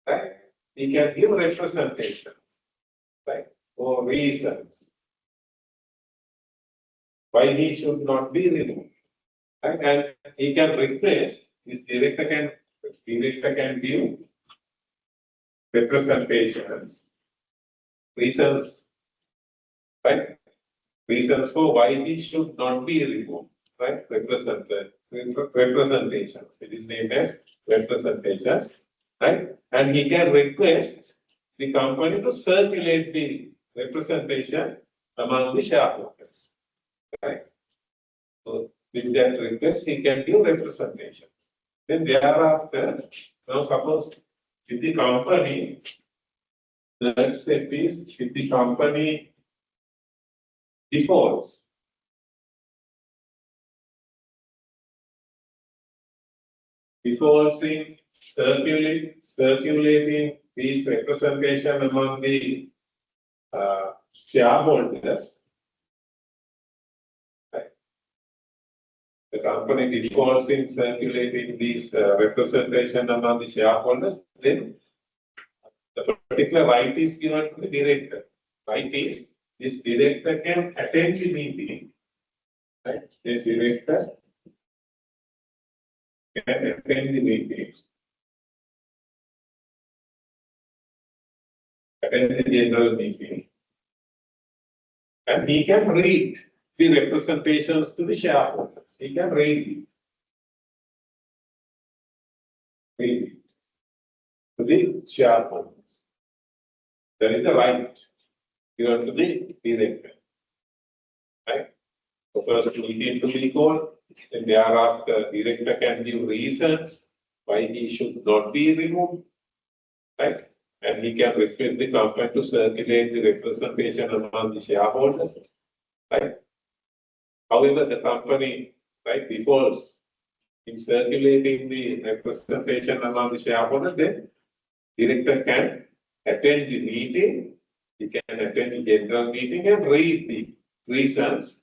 Right? He can give representation, right? For reasons why he should not be removed. Right? And he can request, this director can give representations, reasons, right? Reasons for why he should not be removed, right? Representations. It is named as representations, right? And he can request the company to circulate the representation among the shareholders, right? So with that request, he can give representations. Then thereafter, now suppose if the company, the next step is if the company defaults, in circulating these representation among the shareholders, right? The company defaults in circulating these representation among the shareholders, then the particular right is given to the director. Right is this director can attend the meeting, right? The director can attend the meeting, attend the general meeting, and he can read the representations to the shareholders. He can read it to the shareholders. That is the right given to the director. Right? So first meeting to be called, and thereafter director can give reasons why he should not be removed, right? And he can request the company to circulate the representation among the shareholders, right? However, the company, right, defaults in circulating the representation among the shareholders, then director can attend the meeting, he can attend the general meeting and read the reasons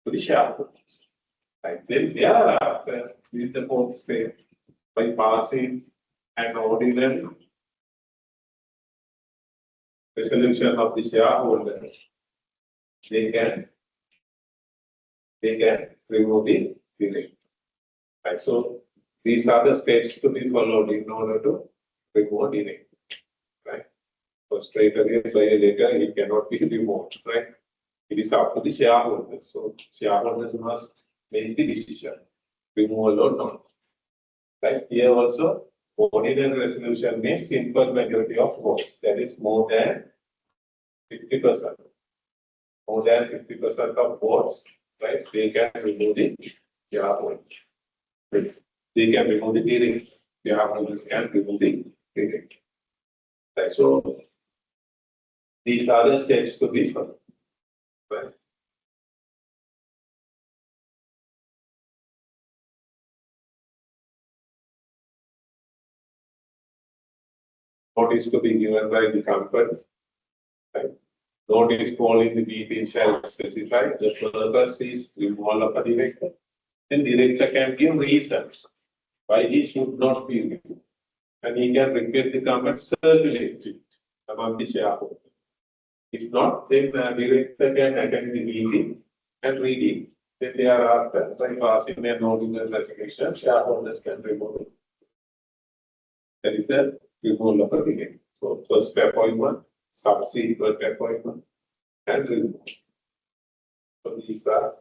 to the shareholders. Right? Then thereafter, with the fourth step, by passing an ordinary resolution of the shareholders, they can remove the director. Right? So these are the steps to be followed in order to remove director. Right? So straight away by a letter, it cannot be removed. Right? It is up to the shareholders. So shareholders must make the decision, removal or not. Right? Here also, ordinary resolution means simple majority of votes. That is more than 50%. More than 50% of votes, right? They can remove the shareholder. They can remove the director. Shareholders can remove the director. Right? So these are the steps to be followed. Right? Notice to be given by the company. Right? Notice calling the meeting shall specify the purpose is removal of a director. And director can give reasons why he should not be removed. And he can request the company to circulate it among the shareholders. If not, then the director can attend the meeting and read it. Then thereafter, by passing an ordinary resolution, shareholders can remove it. That is the removal of a director. So first appointment, subsequent appointment, and removal. So these are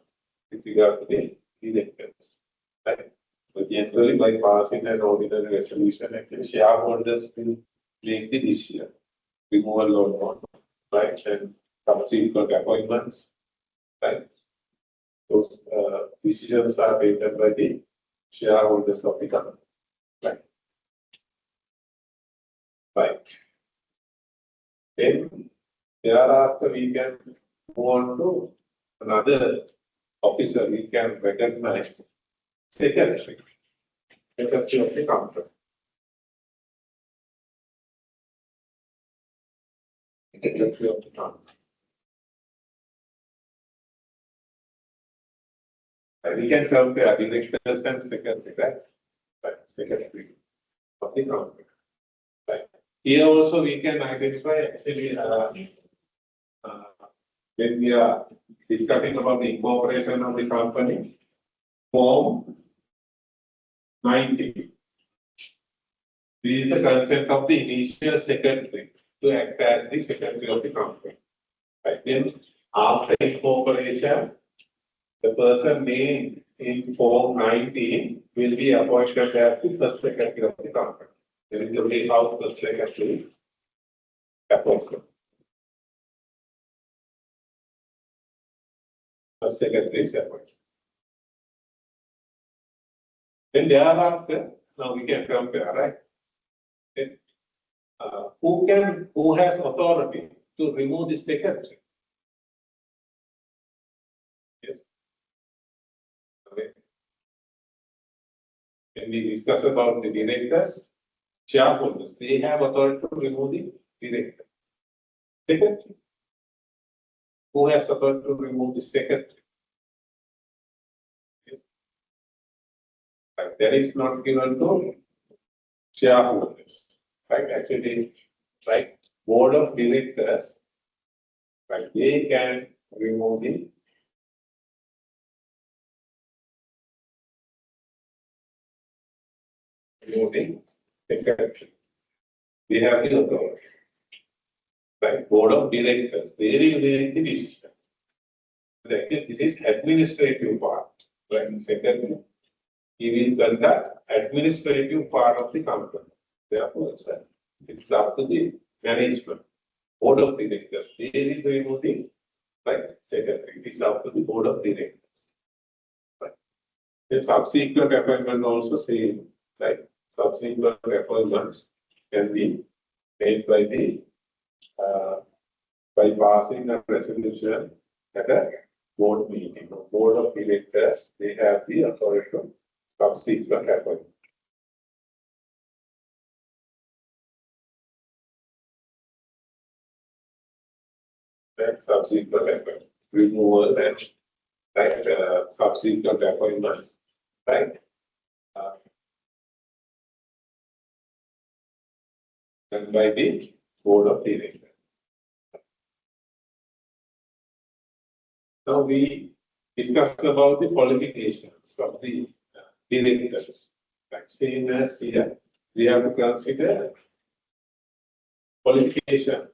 with regard to the directors. Right? So generally, by passing an ordinary resolution, actually shareholders will make the decision, removal or not, right? And subsequent appointments, right? Those decisions are taken by the shareholders of the company, right? Right. Then thereafter we can move on to another officer. We can recognize secretary of the company. Secretary of the company. And we can compare directors and secretary, right? Right. Secretary of the company. Right. Here also we can identify actually when we are discussing about the incorporation of the company, form 90. This is the consent of the initial secretary to act as the secretary of the company. Right. Then after incorporation, the person named in form 19 will be appointed as the first secretary of the company. There is the way how first secretary appointed. First secretary is appointed. Then thereafter, now we can compare, right? Then, who has authority to remove the secretary? Yes. Okay. When we discuss about the directors, shareholders, they have authority to remove the director. Secretary. Who has authority to remove the secretary? Yes. Right. That is not given to shareholders. Right? Actually, right? Board of directors, right? They can remove the secretary. We have the authority. Right? Board of directors, they will make the decision. This is administrative part. Right? Secretary, he will conduct administrative part of the company. Therefore, it's up to the management. Board of directors, they will remove the right secretary. It's up to the board of directors. Right? The subsequent appointment also same, right? subsequent appointments can be made by the by passing a resolution at a board meeting. The board of directors, they have the authority to subsequent appointment. That subsequent appointment, removal and right, subsequent appointments, right? Done by the board of directors. Now we discussed about the qualifications of the directors. Like same as here, we have to consider qualification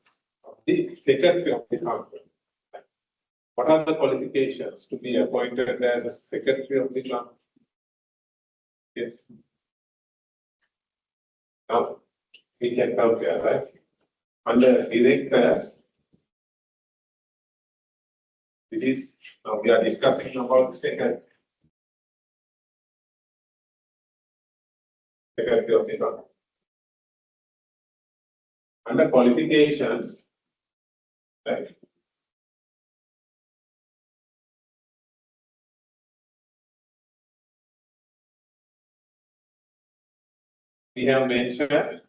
of the secretary of the company. What are the qualifications to be appointed as a secretary of the company? Yes. Now we can compare, right? Under directors, this is now we are discussing about the secretary of the company. Under qualifications, right? We have mentioned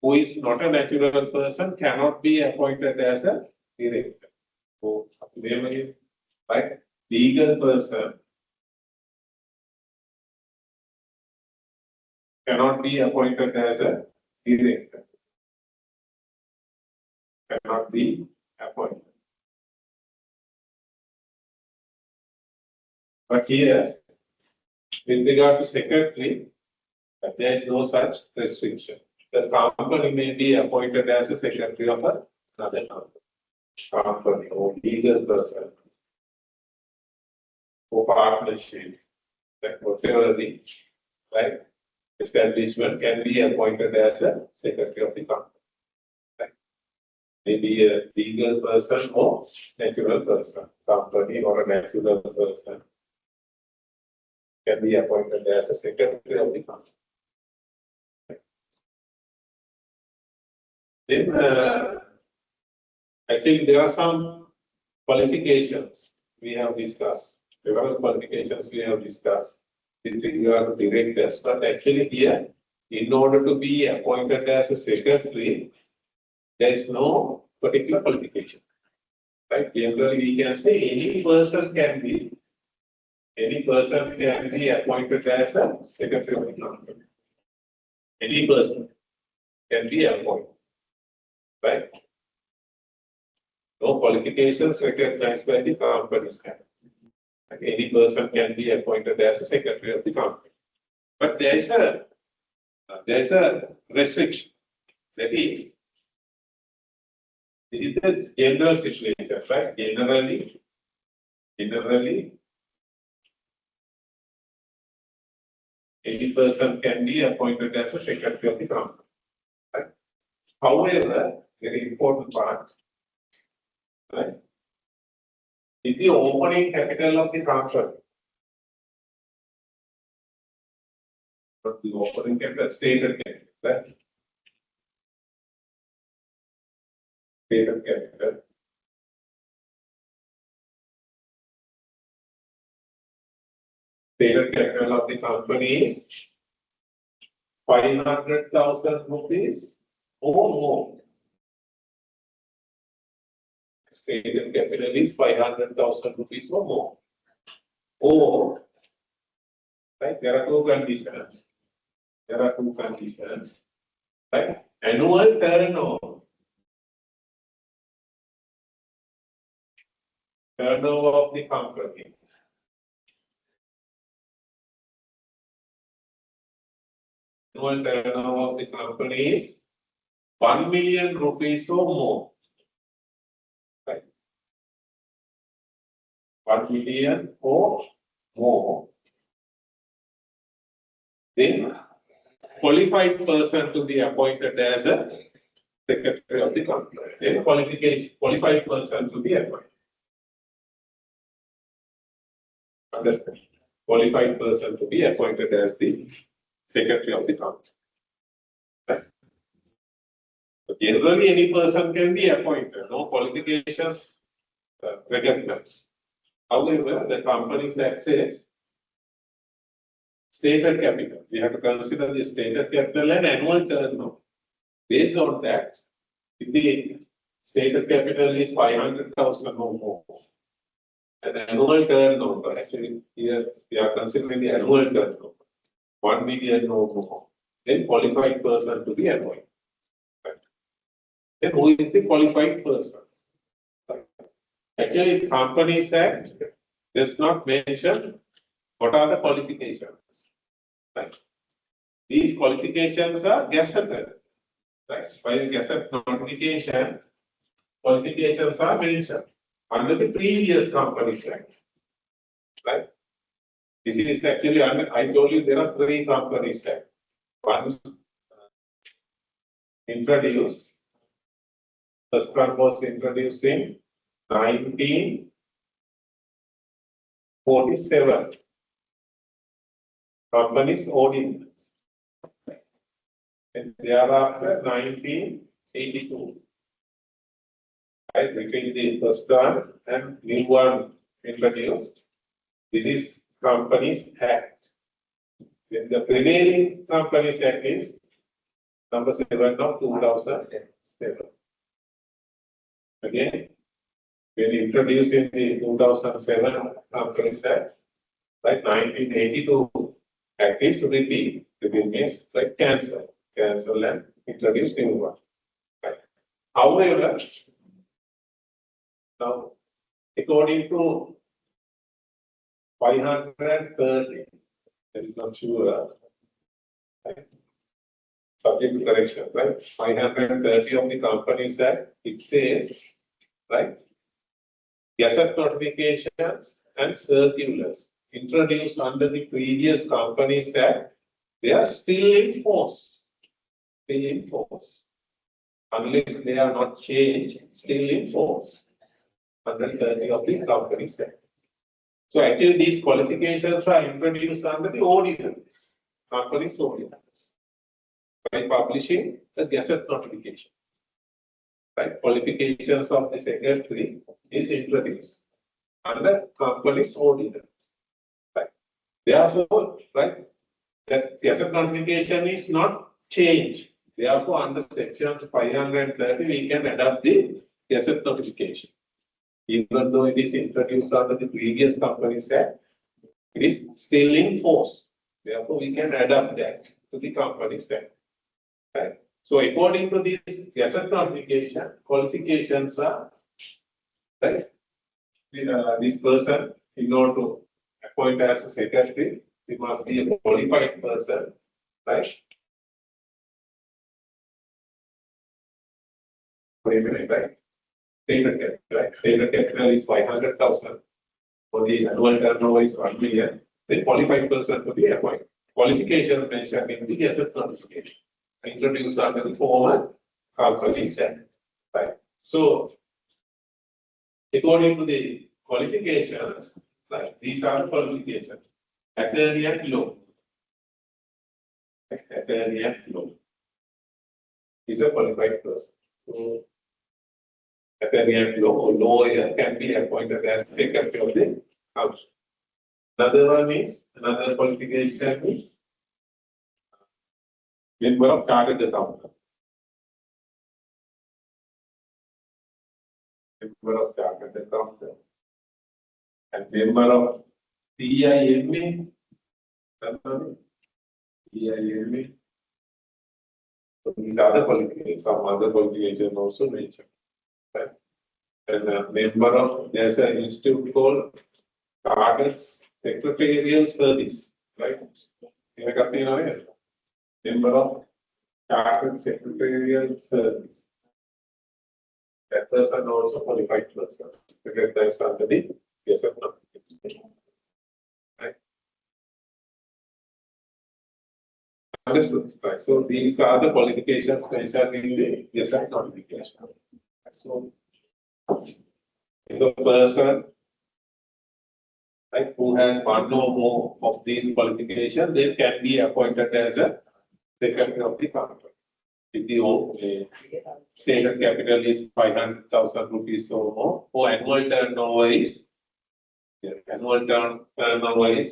who is not a natural person cannot be appointed as a director. So, right? Legal person cannot be appointed as a director. Cannot be appointed. But here, with regard to secretary, there is no such restriction. The company may be appointed as a secretary of another company or legal person or partnership, like whatever the right establishment can be appointed as a secretary of the company. Right? Maybe a legal person or natural person, company or a natural person can be appointed as a secretary of the company. Then I think there are some qualifications we have discussed. There are qualifications we have discussed with regard to directors, but actually here, in order to be appointed as a secretary, there is no particular qualification. Right? Generally, we can say any person can be appointed as a secretary of the company. Any person can be appointed. Right? No qualifications recognized by the company's act. Any person can be appointed as a secretary of the company. But there is a restriction. That is, this is the general situation, right? Generally, any person can be appointed as a secretary of the company. Right? However, very important part, right? If the opening capital of the company, not the opening capital, stated capital, right? Stated capital. Stated capital of the company is 500,000 rupees or more. Stated capital is 500,000 rupees or more. Or, right, there are two conditions. Right? Annual turnover of the company. Annual turnover of the company is 1 million rupees or more. Right? 1 million or more. Then qualified person to be appointed as a secretary of the company. Then qualified person to be appointed. Understand? Qualified person to be appointed as the secretary of the company. Right? So generally, any person can be appointed, no qualifications recognized. However, the Companies Act says stated capital. We have to consider the stated capital and annual turnover. Based on that, if the stated capital is 500,000 or more, and annual turnover, actually here we are considering the annual turnover, 1 million or more, then qualified person to be appointed. Right. Then who is the qualified person? Right. Actually, Companies Act does not mention what are the qualifications. Right. These qualifications are gazetted. Right. By gazette notification, qualifications are mentioned under the previous Companies Act. Right. This is actually under, I told you there are 3 Companies Act. One introduced, first one was introduced in 1947. Companies Ordinance. And thereafter 1982. Right, between the first one and new one introduced. This is Companies Act. Then the prevailing Companies Act is number 7 of 2007. Again, when introduced in the 2007 Companies Act, like 1982 Act is repeat. Repeat means like cancel and introduce new one. Right. However, now according to 530, that is not sure, right? Subject to correction, right? 530 of the Companies Act, it says, right? Gazette notifications and circulars introduced under the previous Companies Act, they are still in force. Still in force. Unless they are not changed, still in force. 130 of the Companies Act. So actually these qualifications are introduced under the ordinance, Companies Ordinance, by publishing the Gazette notification. Right? Qualifications of the secretary is introduced under Companies Ordinance. Right? Therefore, right, that Gazette notification is not changed. Therefore, under section 530, we can adopt the Gazette notification. Even though it is introduced under the previous Companies Act, it is still in force. Therefore, we can adapt that to the Companies Act. Right? So, according to this Gazette notification, qualifications are, right? This person, in order to appoint as a secretary, he must be a qualified person, right? Wait a minute, right? Stated capital, right? Stated capital is 500,000. For the annual turnover is 1 million. The qualified person to be appointed. Qualification mentioned in the Gazette notification. Introduced under the former Companies Act. Right. So, according to the qualifications, right, these are the qualifications. Attorney at law. Attorney at law is a qualified person. So, attorney at law or lawyer can be appointed as secretary of the house. Another one is, another qualification is member of chartered accountant. Member of chartered accountant. And member of CIMA. CIMA. So these are the qualifications. Some other qualifications also mentioned. Right? And a member of, there's an institute called Chartered Secretarial Service. Right? Member of Chartered Secretarial Service. That person also qualified person. Recognized under the Gazette notification. Right? Understood. Right. So these are the qualifications mentioned in the Gazette notification. So if a person right, who has one or more of these qualifications, they can be appointed as a secretary of the company. If the stated capital is 500,000 rupees or more, or annual turnover is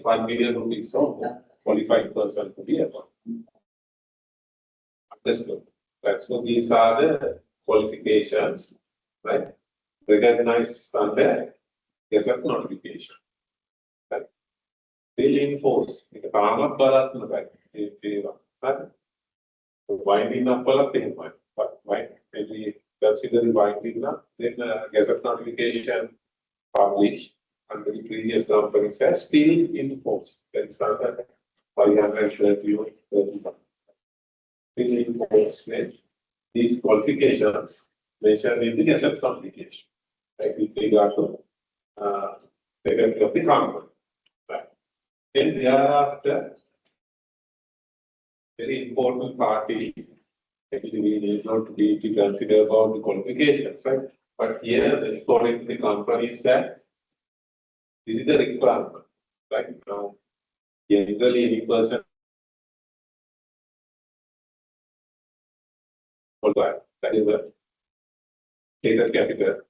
1 million rupees or more, qualified person to be appointed. Understood. Right. So these are the qualifications, right? Recognized under Gazette notification. Right. Still in force. It කාමත් බලත්මකයි. Right. Winding up but when we consider the winding up, then Gazette notification published under the previous companies as still in force. That is under 531. Still in force. These qualifications mentioned in the Gazette notification, like with regard to secretary of the company. Right. Then thereafter, very important part is actually we need not to be to consider about the qualifications, right? But here, according to the company said, this is the requirement, right? Now, generally, any person that is a stated capital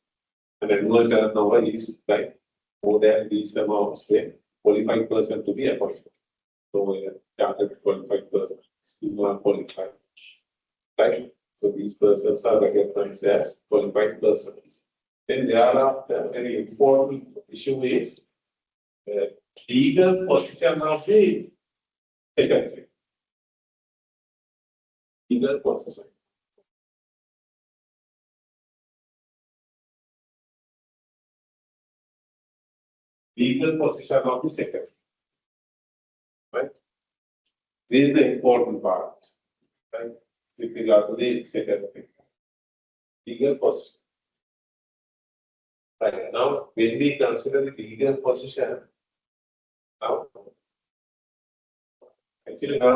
and annual turnover is like more than these amounts, then qualified person to be appointed. So, chartered qualified person, still qualified. Right? So these persons are recognized as qualified persons. Then thereafter, very important issue is legal position of the secretary. Legal position. Legal position of the secretary. Right? This is the important part. Right? With regard to the secretary. Legal position. Right. Now, when we consider the legal position, now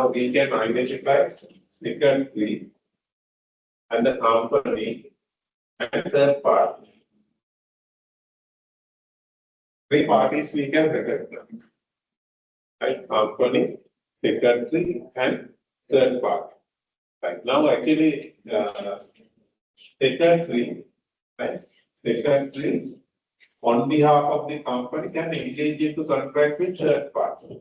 we can identify secretary and the company and third party. Three parties we can recognize. Right? Company, secretary, and third party. Right. Now, actually, secretary, right? Secretary on behalf of the company can engage into contract with third party.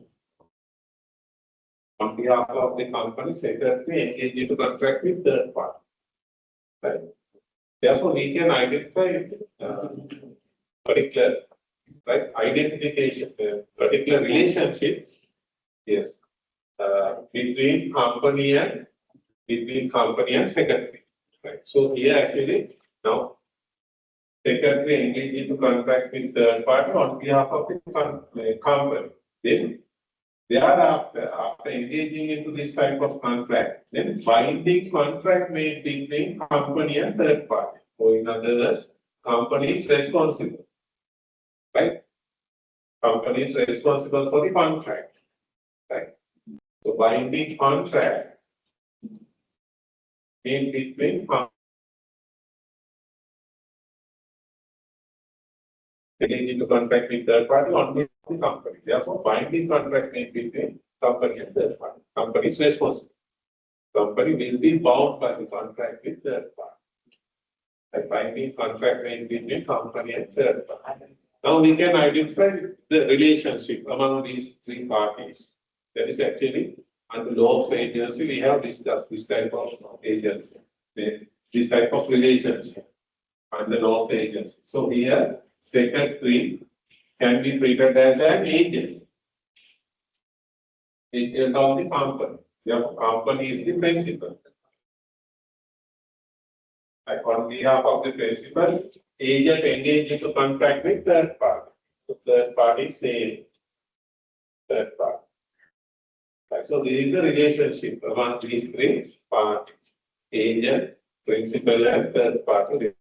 On behalf of the company, secretary engage into contract with third party. Right. Therefore, we can identify particular, right, identification, particular relationship, yes, between company and secretary. Right. So here actually now secretary engage into contract with third party on behalf of the company. Then thereafter, after engaging into this type of contract, then binding contract made between company and third party. Or in other words, company is responsible. Right? Company is responsible for the contract. Right? So binding contract made between engage into contract with third party on behalf of the company. Therefore, binding contract made between company and third party. Company is responsible. Company will be bound by the contract with third party. A binding contract made between company and third party. Now we can identify the relationship among these three parties. That is actually under law of agency, we have discussed this type of agency, this type of relationship under law of agency. So here, secretary can be treated as an agent of the company. The company is the principal. Like on behalf of the principal, agent engage into contract with third party. So third party same third party. Right. So this is the relationship among these three parties: agent, principal, and third party.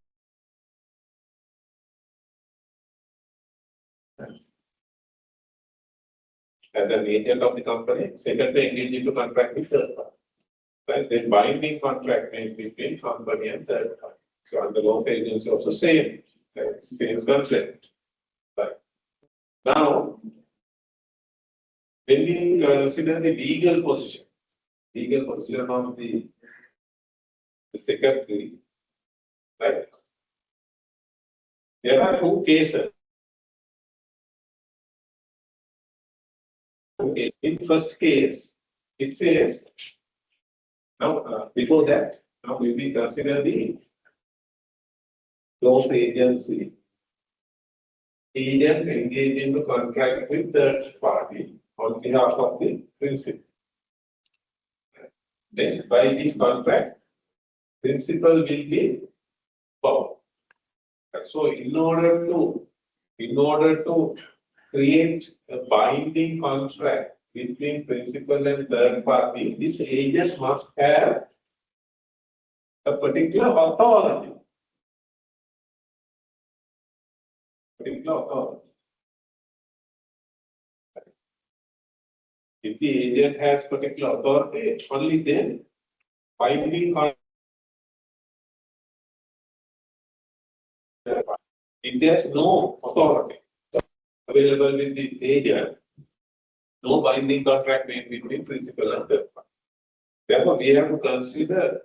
As an agent of the company, secretary engage into contract with third party. Right? Then binding contract made between company and third party. So under law of agency also same, right? Same concept. Right. Now when we consider the legal position of the secretary, right? There are two cases. In first case, it says, now before that, now we will consider the loan agency. Agent engaged in the contract with third party on behalf of the principal. Then by this contract, principal will be bound. So in order to create a binding contract between principal and third party, this agent must have a particular authority. If the agent has particular authority, only then binding contract. If there is no authority available with the agent, no binding contract made between principal and third party. Therefore, we have to consider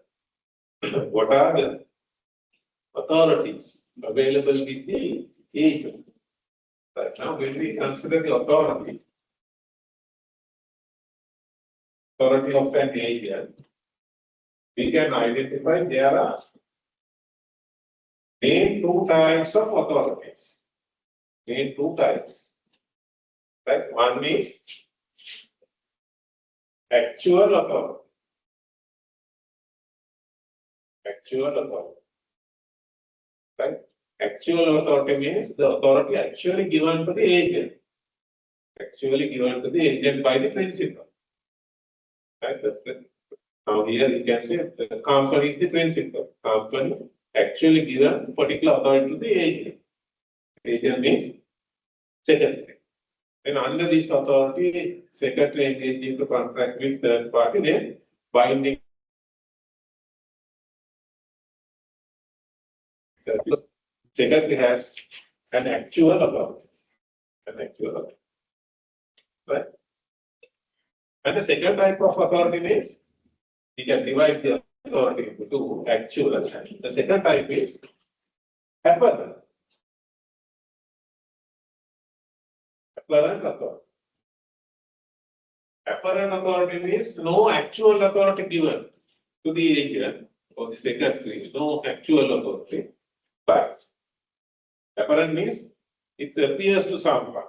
what are the authorities available with the agent. Right now, when we consider the authority of an agent, we can identify there are main two types of authorities. Main two types. Right? One is actual authority. Actual authority. Right? Actual authority means the authority actually given to the agent. Actually given to the agent by the principal. Right? Now here you can say the company is the principal. Company actually given particular authority to the agent. Agent means secretary. And under this authority, secretary engaged into contract with third party, then binding. Secretary has an actual authority. Right? And the second type of authority means we can divide the authority into two, actual and actual. The second type is apparent. Apparent authority. Apparent authority means no actual authority given to the agent or the secretary, no actual authority, but apparent means it appears to someone.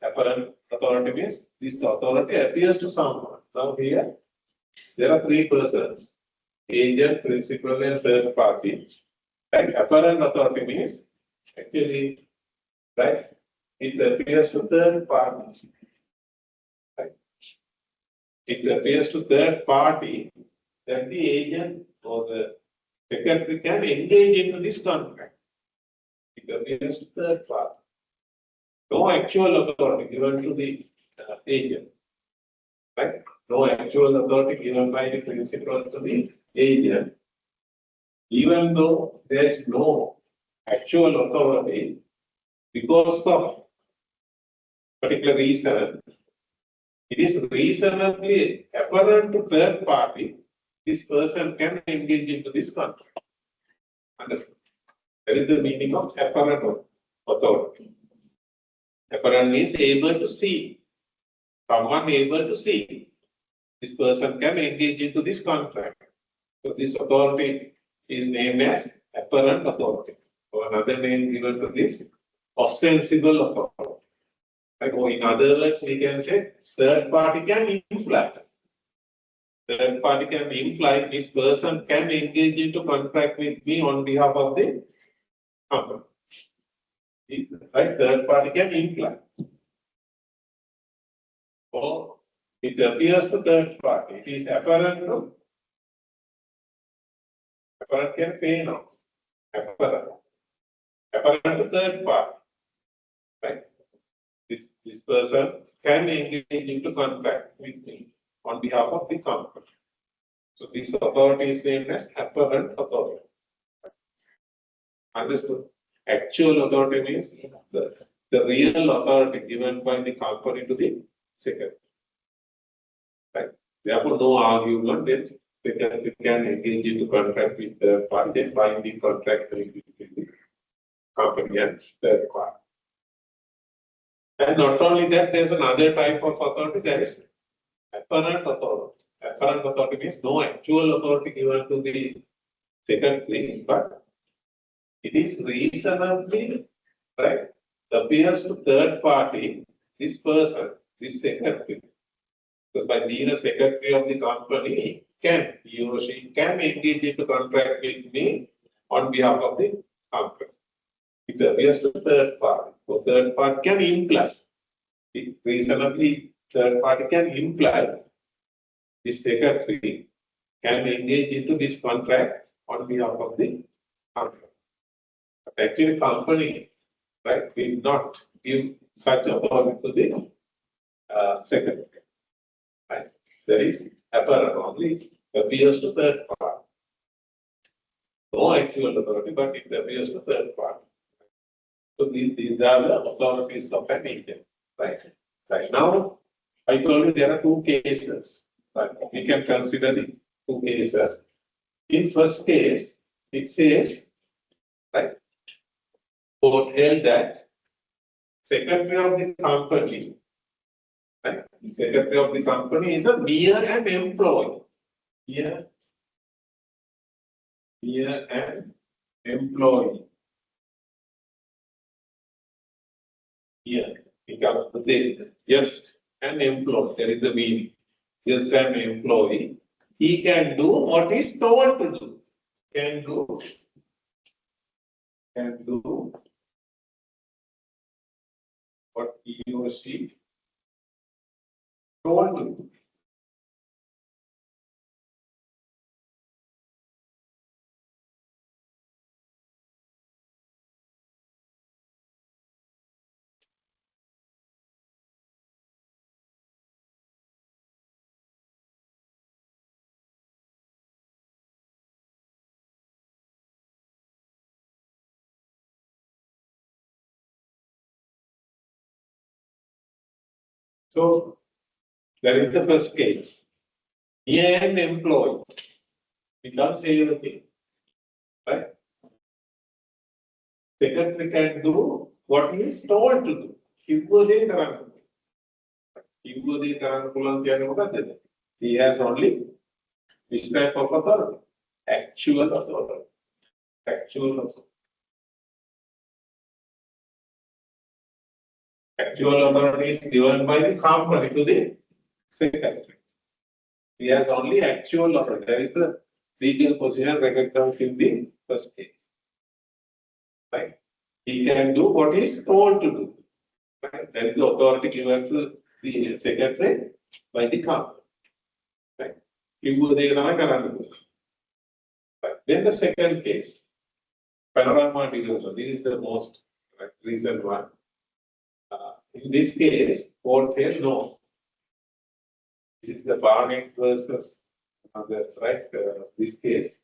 Apparent authority means this authority appears to someone. Now here, there are three persons, agent, principal and third party. And apparent authority means actually, right, it appears to third party. Right? It appears to third party that the agent or the secretary can engage into this contract. It appears to third party. No actual authority given to the agent. Right? No actual authority given by the principal to the agent. Even though there is no actual authority, because of particular reason, it is reasonably apparent to third party, this person can engage into this contract. Understand? That is the meaning of apparent authority. Apparent means able to see. Someone able to see. This person can engage into this contract. So this authority is named as apparent authority. Or another name given to this, ostensible authority. Right? Or in other words, we can say third party can imply. Third party can imply this person can engage into contract with me on behalf of the company. Right? Third party can imply. Or it appears to third party. It is apparent to. Apparent can pay now. Apparent to third party. Right? This person can engage into contract with me on behalf of the company. So this authority is named as apparent authority. Understood? Actual authority means the real authority given by the company to the secretary. Right? Therefore, no argument that secretary can engage into contract with third party and bind the contract with the company and third party. And not only that, there's another type of authority that is apparent authority. Apparent authority means no actual authority given to the secretary, but it is reasonably, right, appears to third party, this person, this secretary. Because by being a secretary of the company, he or she can engage into contract with me on behalf of the company. It appears to third party. So third party can imply. Reasonably, third party can imply this secretary can engage into this contract on behalf of the company. But actually, company, right, will not give such authority to the secretary. Right? There is apparent only appears to third party. No actual authority, but it appears to third party. So these are the authorities of an agent. Right. Right now, I told you there are two cases. Right. We can consider the two cases. In first case, it says, right, court held that secretary of the company, right, secretary of the company is a mere an employee. Mere an employee. Here, because they just an employee, there is the meaning. Just an employee, he can do what he is told to do. Can do what he or she told to do. So that is the first case. Here an employee, we can't say anything, right? Secretary can do what he is told to do. He has only which type of authority? Actual authority. Actual authority. Actual authority is given by the company to the secretary. He has only actual authority. That is the legal position recognized in the first case. Right? He can do what he is told to do. Right? That is the authority given to the secretary by the company. Right? Right? Then the second case, panorama division. This is the most recent one. In this case, court held no. This is the Barnett versus right? This case,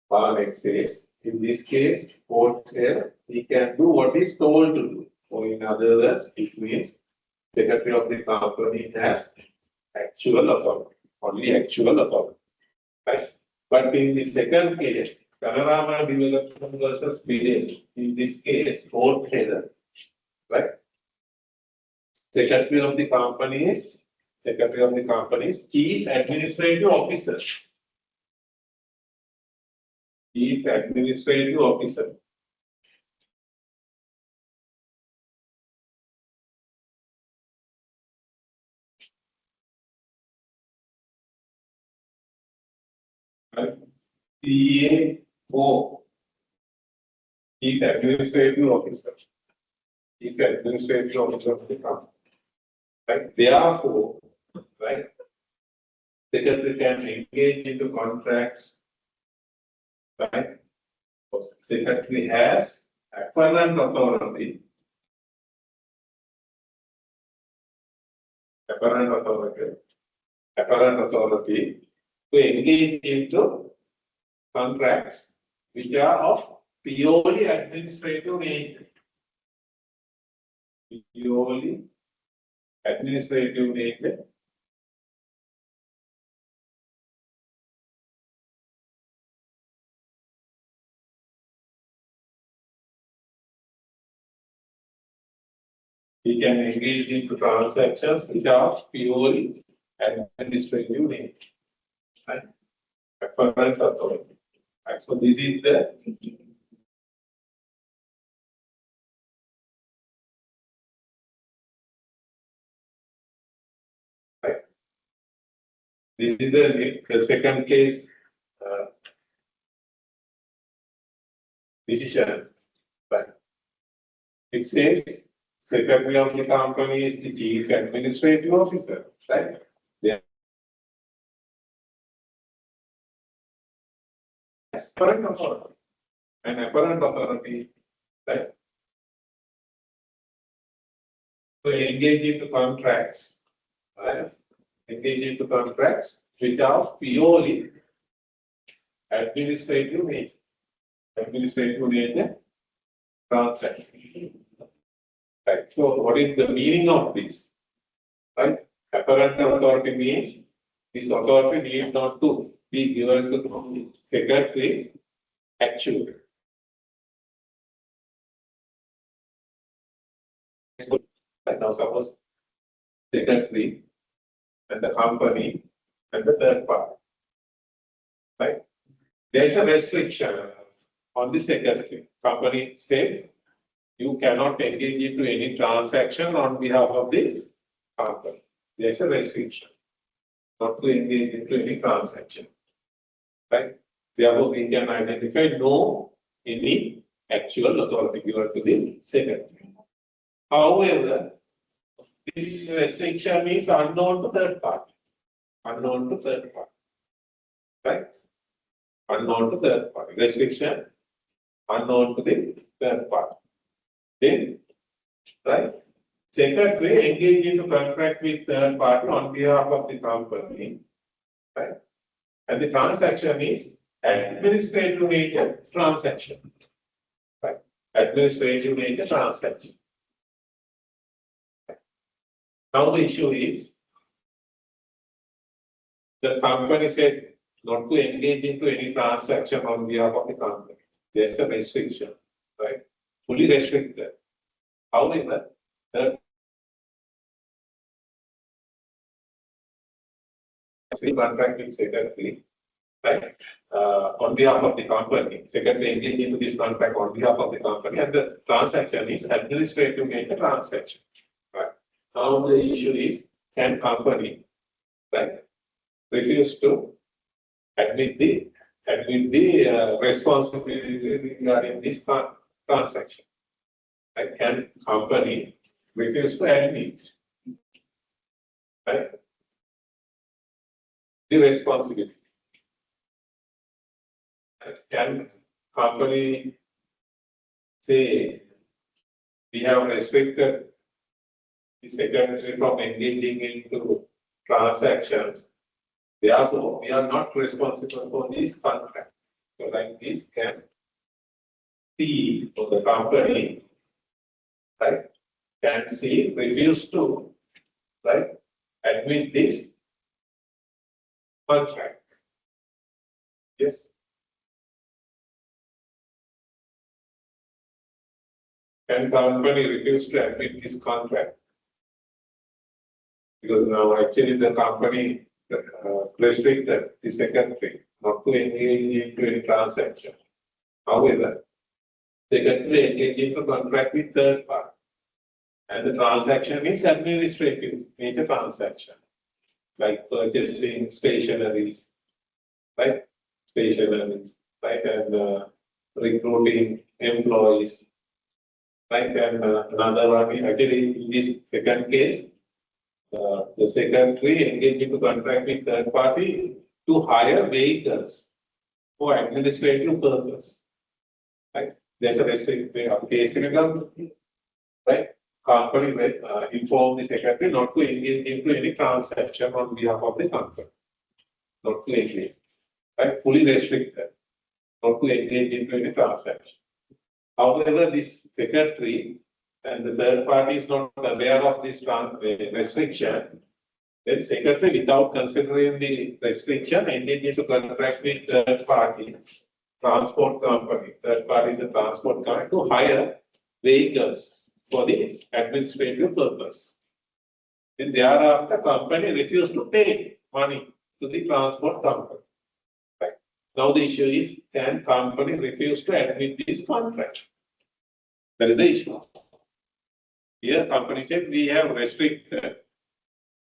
Barnett case. In this case, court held he can do what he is told to do. Or in other words, it means secretary of the company has actual authority, only actual authority. Right? But in the second case, Panorama Development versus Bidel, in this case, court held, right? Secretary of the company is chief administrative officer. Chief administrative officer. Right? CEO, chief administrative officer. Chief administrative officer of the company. Right? Therefore, right, secretary can engage into contracts. Right? Secretary has apparent authority. Apparent authority to engage into contracts which are of purely administrative nature. Purely administrative nature. He can engage into transactions which are purely administrative nature. Right? Apparent authority. Right? So this is the right. This is the second case decision. Right. It says secretary of the company is the chief administrative officer. Right. They apparent authority. An apparent authority, right, to engage into contracts, right, engage into contracts which are purely administrative nature transaction. Right. So what is the meaning of this? Right? Apparent authority means this authority need not to be given to the secretary actually. Right now, suppose secretary and the company and the third party. Right? There is a restriction on the secretary. Company said you cannot engage into any transaction on behalf of the company. There is a restriction not to engage into any transaction. Right? Therefore, we can identify no any actual authority given to the secretary. However, this restriction is unknown to third party. Unknown to third party. Right? Unknown to third party. Restriction unknown to the third party. Then, right? Secretary engage into contract with third party on behalf of the company. Right? And the transaction is administrative nature transaction. Right? Administrative nature transaction. Now the issue is the company said not to engage into any transaction on behalf of the company. There's a restriction, right? Fully restricted. However, the contract with secretary, right? On behalf of the company, secretary engage into this contract on behalf of the company, and the transaction is administrative nature transaction. Right? Now the issue is, can company, right, refuse to admit the responsibility regarding this transaction? Right? Can company refuse to admit, right, the responsibility? Can company say we have restricted the secretary from engaging into transactions, therefore we are not responsible for this contract? So like this can see for the company, right, can see refuse to, right, admit this contract. Yes. Can company refuse to admit this contract? Because now actually the company restricted the secretary not to engage into any transaction. However, secretary engage into contract with third party, and the transaction is administrative nature transaction, like purchasing stationaries, right? Stationaries, right? And recruiting employees, right? And another one, actually in this second case, the secretary engaged into contract with third party to hire vehicles for administrative purpose. Right? There's a restricted case in a government, right? Company will inform the secretary not to engage into any transaction on behalf of the company. Not to engage, right? Fully restricted, not to engage into any transaction. However, this secretary and the third party is not aware of this restriction, then secretary, without considering the restriction, engage into contract with third party transport company. Third party is a transport company to hire vehicles for the administrative purpose. Then thereafter, company refused to pay money to the transport company. Right. Now the issue is, can company refuse to admit this contract? That is the issue. Here, company said we have restricted.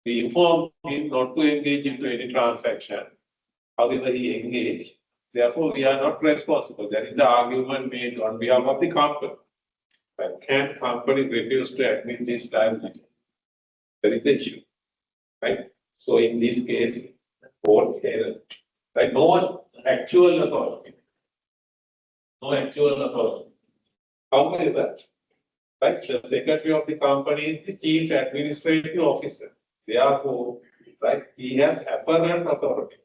We informed him not to engage into any transaction. However, he engaged. Therefore, we are not responsible. That is the argument made on behalf of the company. But can company refuse to admit this liability? That is the issue. Right? So in this case, court held, right? No actual authority. No actual authority. However, right, the secretary of the company is the chief administrative officer. Therefore, right, he has apparent authority.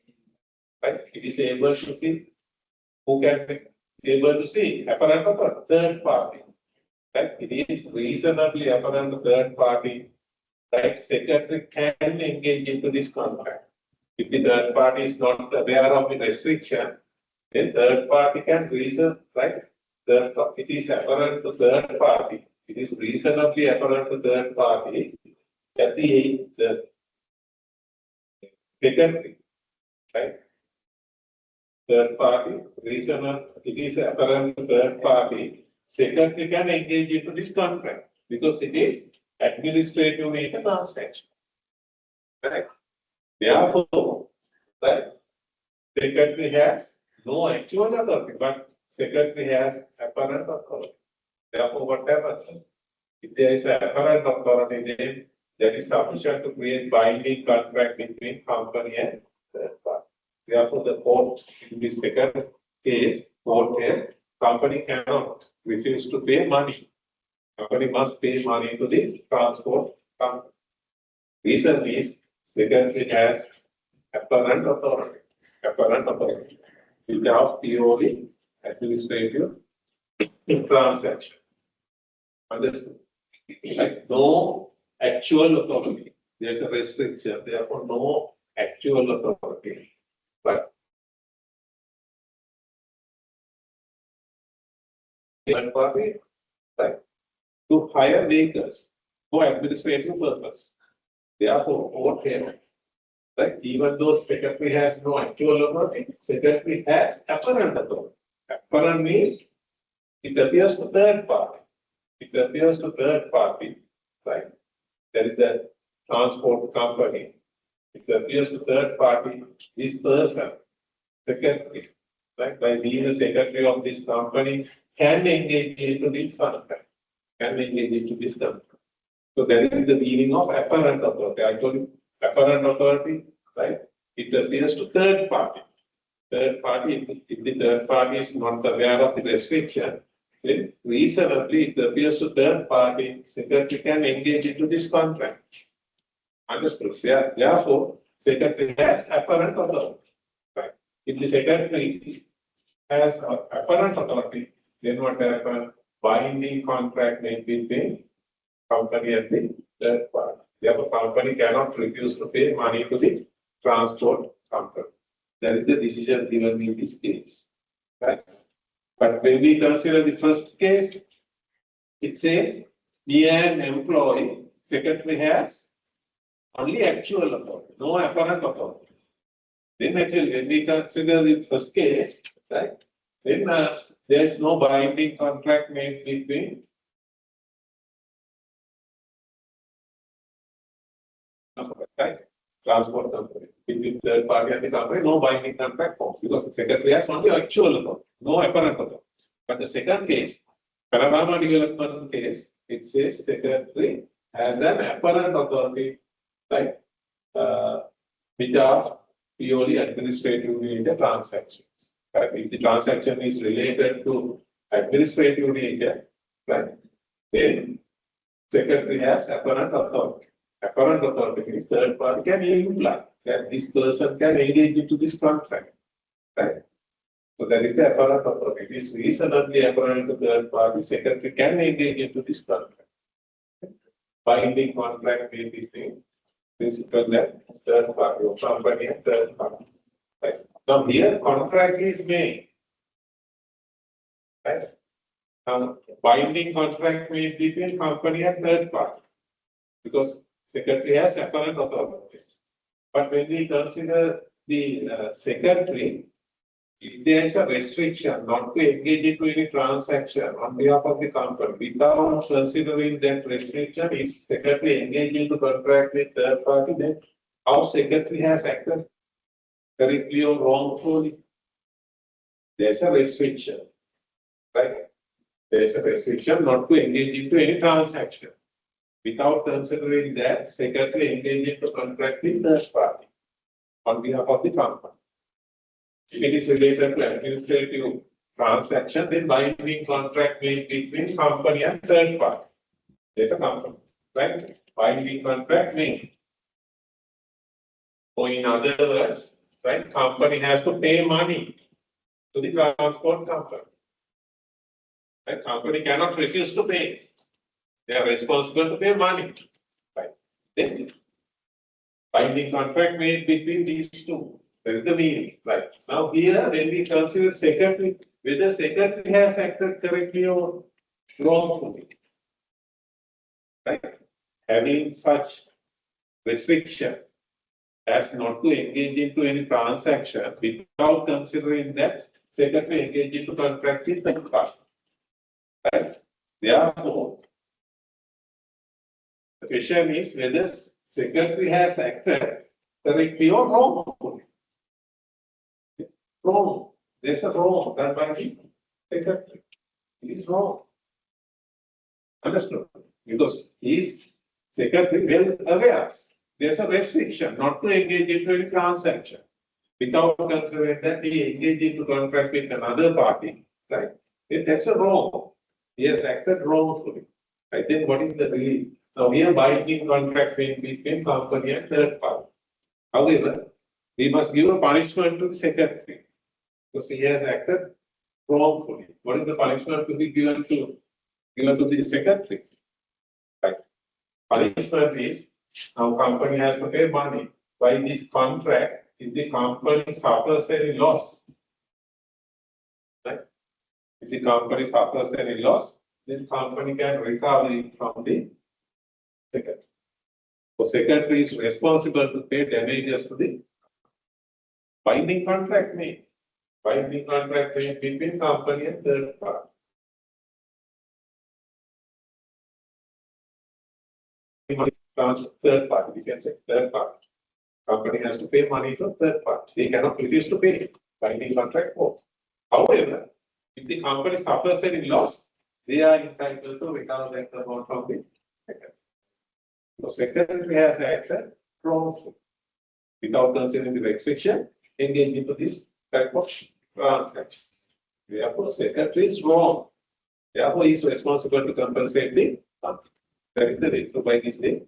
Right? It is able to see who can be able to see apparent authority, third party. Right? It is reasonably apparent to third party. Right? Secretary can engage into this contract. If the third party is not aware of the restriction, then third party can reason, right? It is apparent to third party. It is reasonably apparent to third party that the secretary, right? Third party, it is apparent to third party, secretary can engage into this contract because it is administrative nature transaction. Right? Therefore, right, secretary has no actual authority, but secretary has apparent authority. Therefore, whatever, if there is an apparent authority, then that is sufficient to create binding contract between company and third party. Therefore, the court in this second case, court here, company cannot refuse to pay money. Company must pay money to the transport company. Reason is, secretary has apparent authority, which are purely administrative transaction. Understood? Like no actual authority. There is a restriction, therefore no actual authority. But third party, right, to hire vehicles for administrative purpose. Therefore, court here, right, even though secretary has no actual authority, secretary has apparent authority. Apparent means it appears to third party. It appears to third party, right? That is the transport company. It appears to third party, this person, secretary, right? By being a secretary of this company, can engage into this contract, can engage into this contract. So that is the meaning of apparent authority. I told you, apparent authority, right? It appears to third party. Third party, if the third party is not aware of the restriction, then reasonably it appears to third party, secretary can engage into this contract. Understood? Therefore, secretary has apparent authority. Right? If the secretary has apparent authority, then what happens? Binding contract may be between company and the third party. Therefore, company cannot refuse to pay money to the transport company. That is the decision given in this case. Right? But when we consider the first case, it says, be an employee, secretary has only actual authority, no apparent authority. Then actually, when we consider the first case, right, then there is no binding contract made between right, transport company, between third party and the company, no binding contract forms because the secretary has only actual authority, no apparent authority. But the second case, Panorama development case, it says secretary has an apparent authority, right, which are purely administrative nature transactions. Right? If the transaction is related to administrative nature, right, then secretary has apparent authority. Apparent authority means third party can imply that this person can engage into this contract. Right? So that is the apparent authority. It is reasonably apparent to third party, secretary can engage into this contract. binding contract made between principal and third party, or company and third party. Right? Now here contract is made. Right? Binding contract made between company and third party, because secretary has apparent authority. But when we consider the secretary, if there is a restriction not to engage into any transaction on behalf of the company, without considering that restriction, if secretary engage into contract with third party, then our secretary has acted correctly or wrongfully. There is a restriction, right? There is a restriction not to engage into any transaction. Without considering that, secretary engage into contract with third party on behalf of the company. If it is related to administrative transaction, then binding contract made between company and third party. There's a company, right? Binding contract made. Or in other words, right, company has to pay money to the transport company. Right? Company cannot refuse to pay. They are responsible to pay money. Right? Then binding contract made between these two. That is the meaning. Right. Now here, when we consider secretary, whether secretary has acted correctly or wrongfully. Right. Having such restriction as not to engage into any transaction without considering that secretary engage into contract with the party. Right. Therefore, the question is whether secretary has acted correctly or wrongfully. Wrong. There's a wrong done by the secretary. It is wrong. Understood? Because he is secretary well aware. There's a restriction not to engage into any transaction without considering that he engaged into contract with another party. Right? That's a wrong. He has acted wrongfully. I think what is the relief? Now we are binding contract between company and third party. However, we must give a punishment to the secretary because he has acted wrongfully. What is the punishment to be given to the secretary? Right. Punishment is now company has to pay money. By this contract, if the company suffers any loss, right? If the company suffers any loss, then company can recover it from the secretary. So secretary is responsible to pay damages to the binding contract made. Binding contract made between company and third party. Third party, we can say third party. Company has to pay money to third party. They cannot refuse to pay binding contract for. However, if the company suffers any loss, they are entitled to recover that amount from the secretary. So secretary has acted wrongfully without considering the restriction, engage into this type of transaction. Therefore, secretary is wrong. Therefore, he is responsible to compensate the company. That is the reason. So by this thing,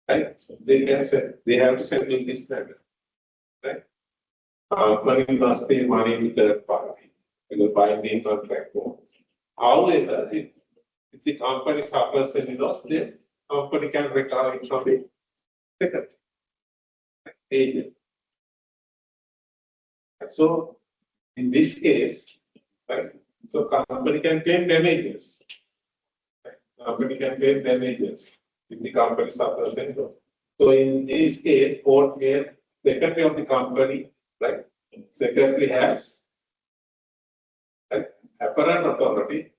right? So they can say they have to settle this matter. Right? Company must pay money to third party because binding contract. However, if the company suffers any loss, then company can recover it from the secretary. Agent. So in this case, right, so company can claim damages. Right? Company can claim damages if the company suffers any loss. So in this case, court here, secretary of the company, right? Secretary has apparent authority,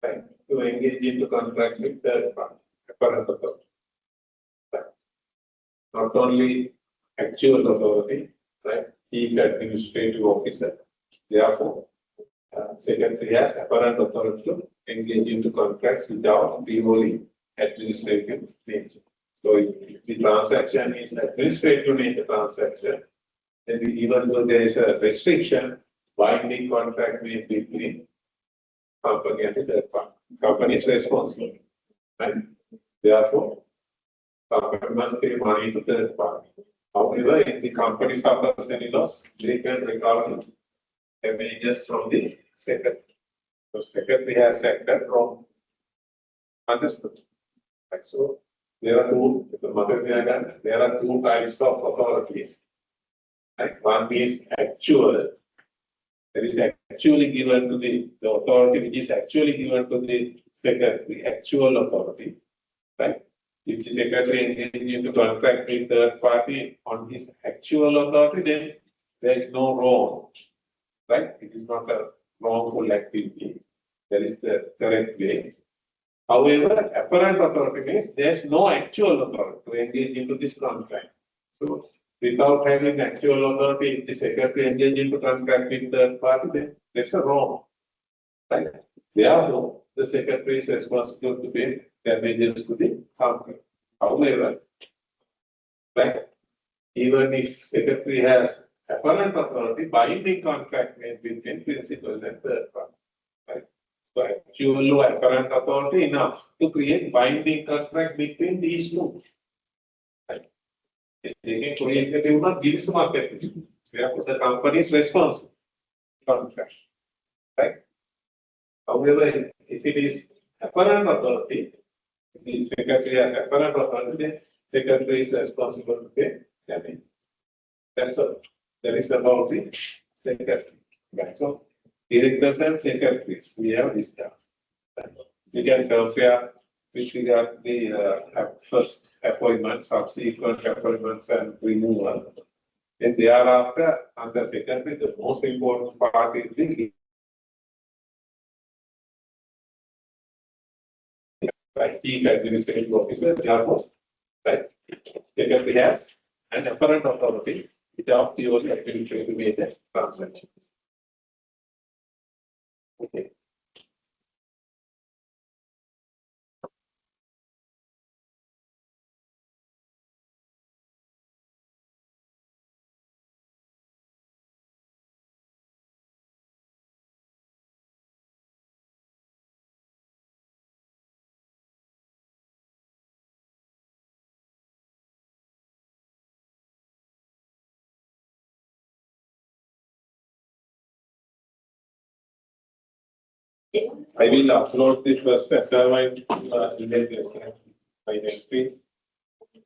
right, to engage into contracts with third party. Apparent authority. Right? Not only actual authority, right? Chief administrative officer. Therefore, secretary has apparent authority to engage into contracts without purely administrative nature. So if the transaction is administrative nature transaction, then even though there is a restriction, binding contract made between company and the third party. Company is responsible, right? Therefore, company must pay money to third party. However, if the company suffers any loss, they can recover damages from the secretary. So secretary has acted wrong. Understood? Right. So there are two types of authorities. Like one is actual, that is actually given to the authority which is actually given to the secretary, actual authority, right? If the secretary engages into contract with third party on his actual authority, then there is no wrong, right? It is not a wrongful activity. That is the correct way. However, apparent authority means there is no actual authority to engage into this contract. So, without having actual authority, if the secretary engages into contract with third party, then that's a wrong, right? Therefore, the secretary is responsible to pay damages to the company. However, right, even if secretary has apparent authority, binding contract made between principal and third party, right? So actual or apparent authority enough to create binding contract between these two. Right? They can create, they will not give some market. Therefore, the company is responsible contract. Right? However, if it is apparent authority, the secretary has apparent authority, then secretary is responsible to pay damage. That's all. That is about the secretary. Right. So, directors and secretaries, we have discussed. We can compare with regard the first appointment, subsequent appointments, and removal. Then thereafter, under secretary, the most important part is the right, chief administrative officer, therefore, right, secretary has an apparent authority without the administrator to make the transaction. Okay. I will upload the first assignment email by next week.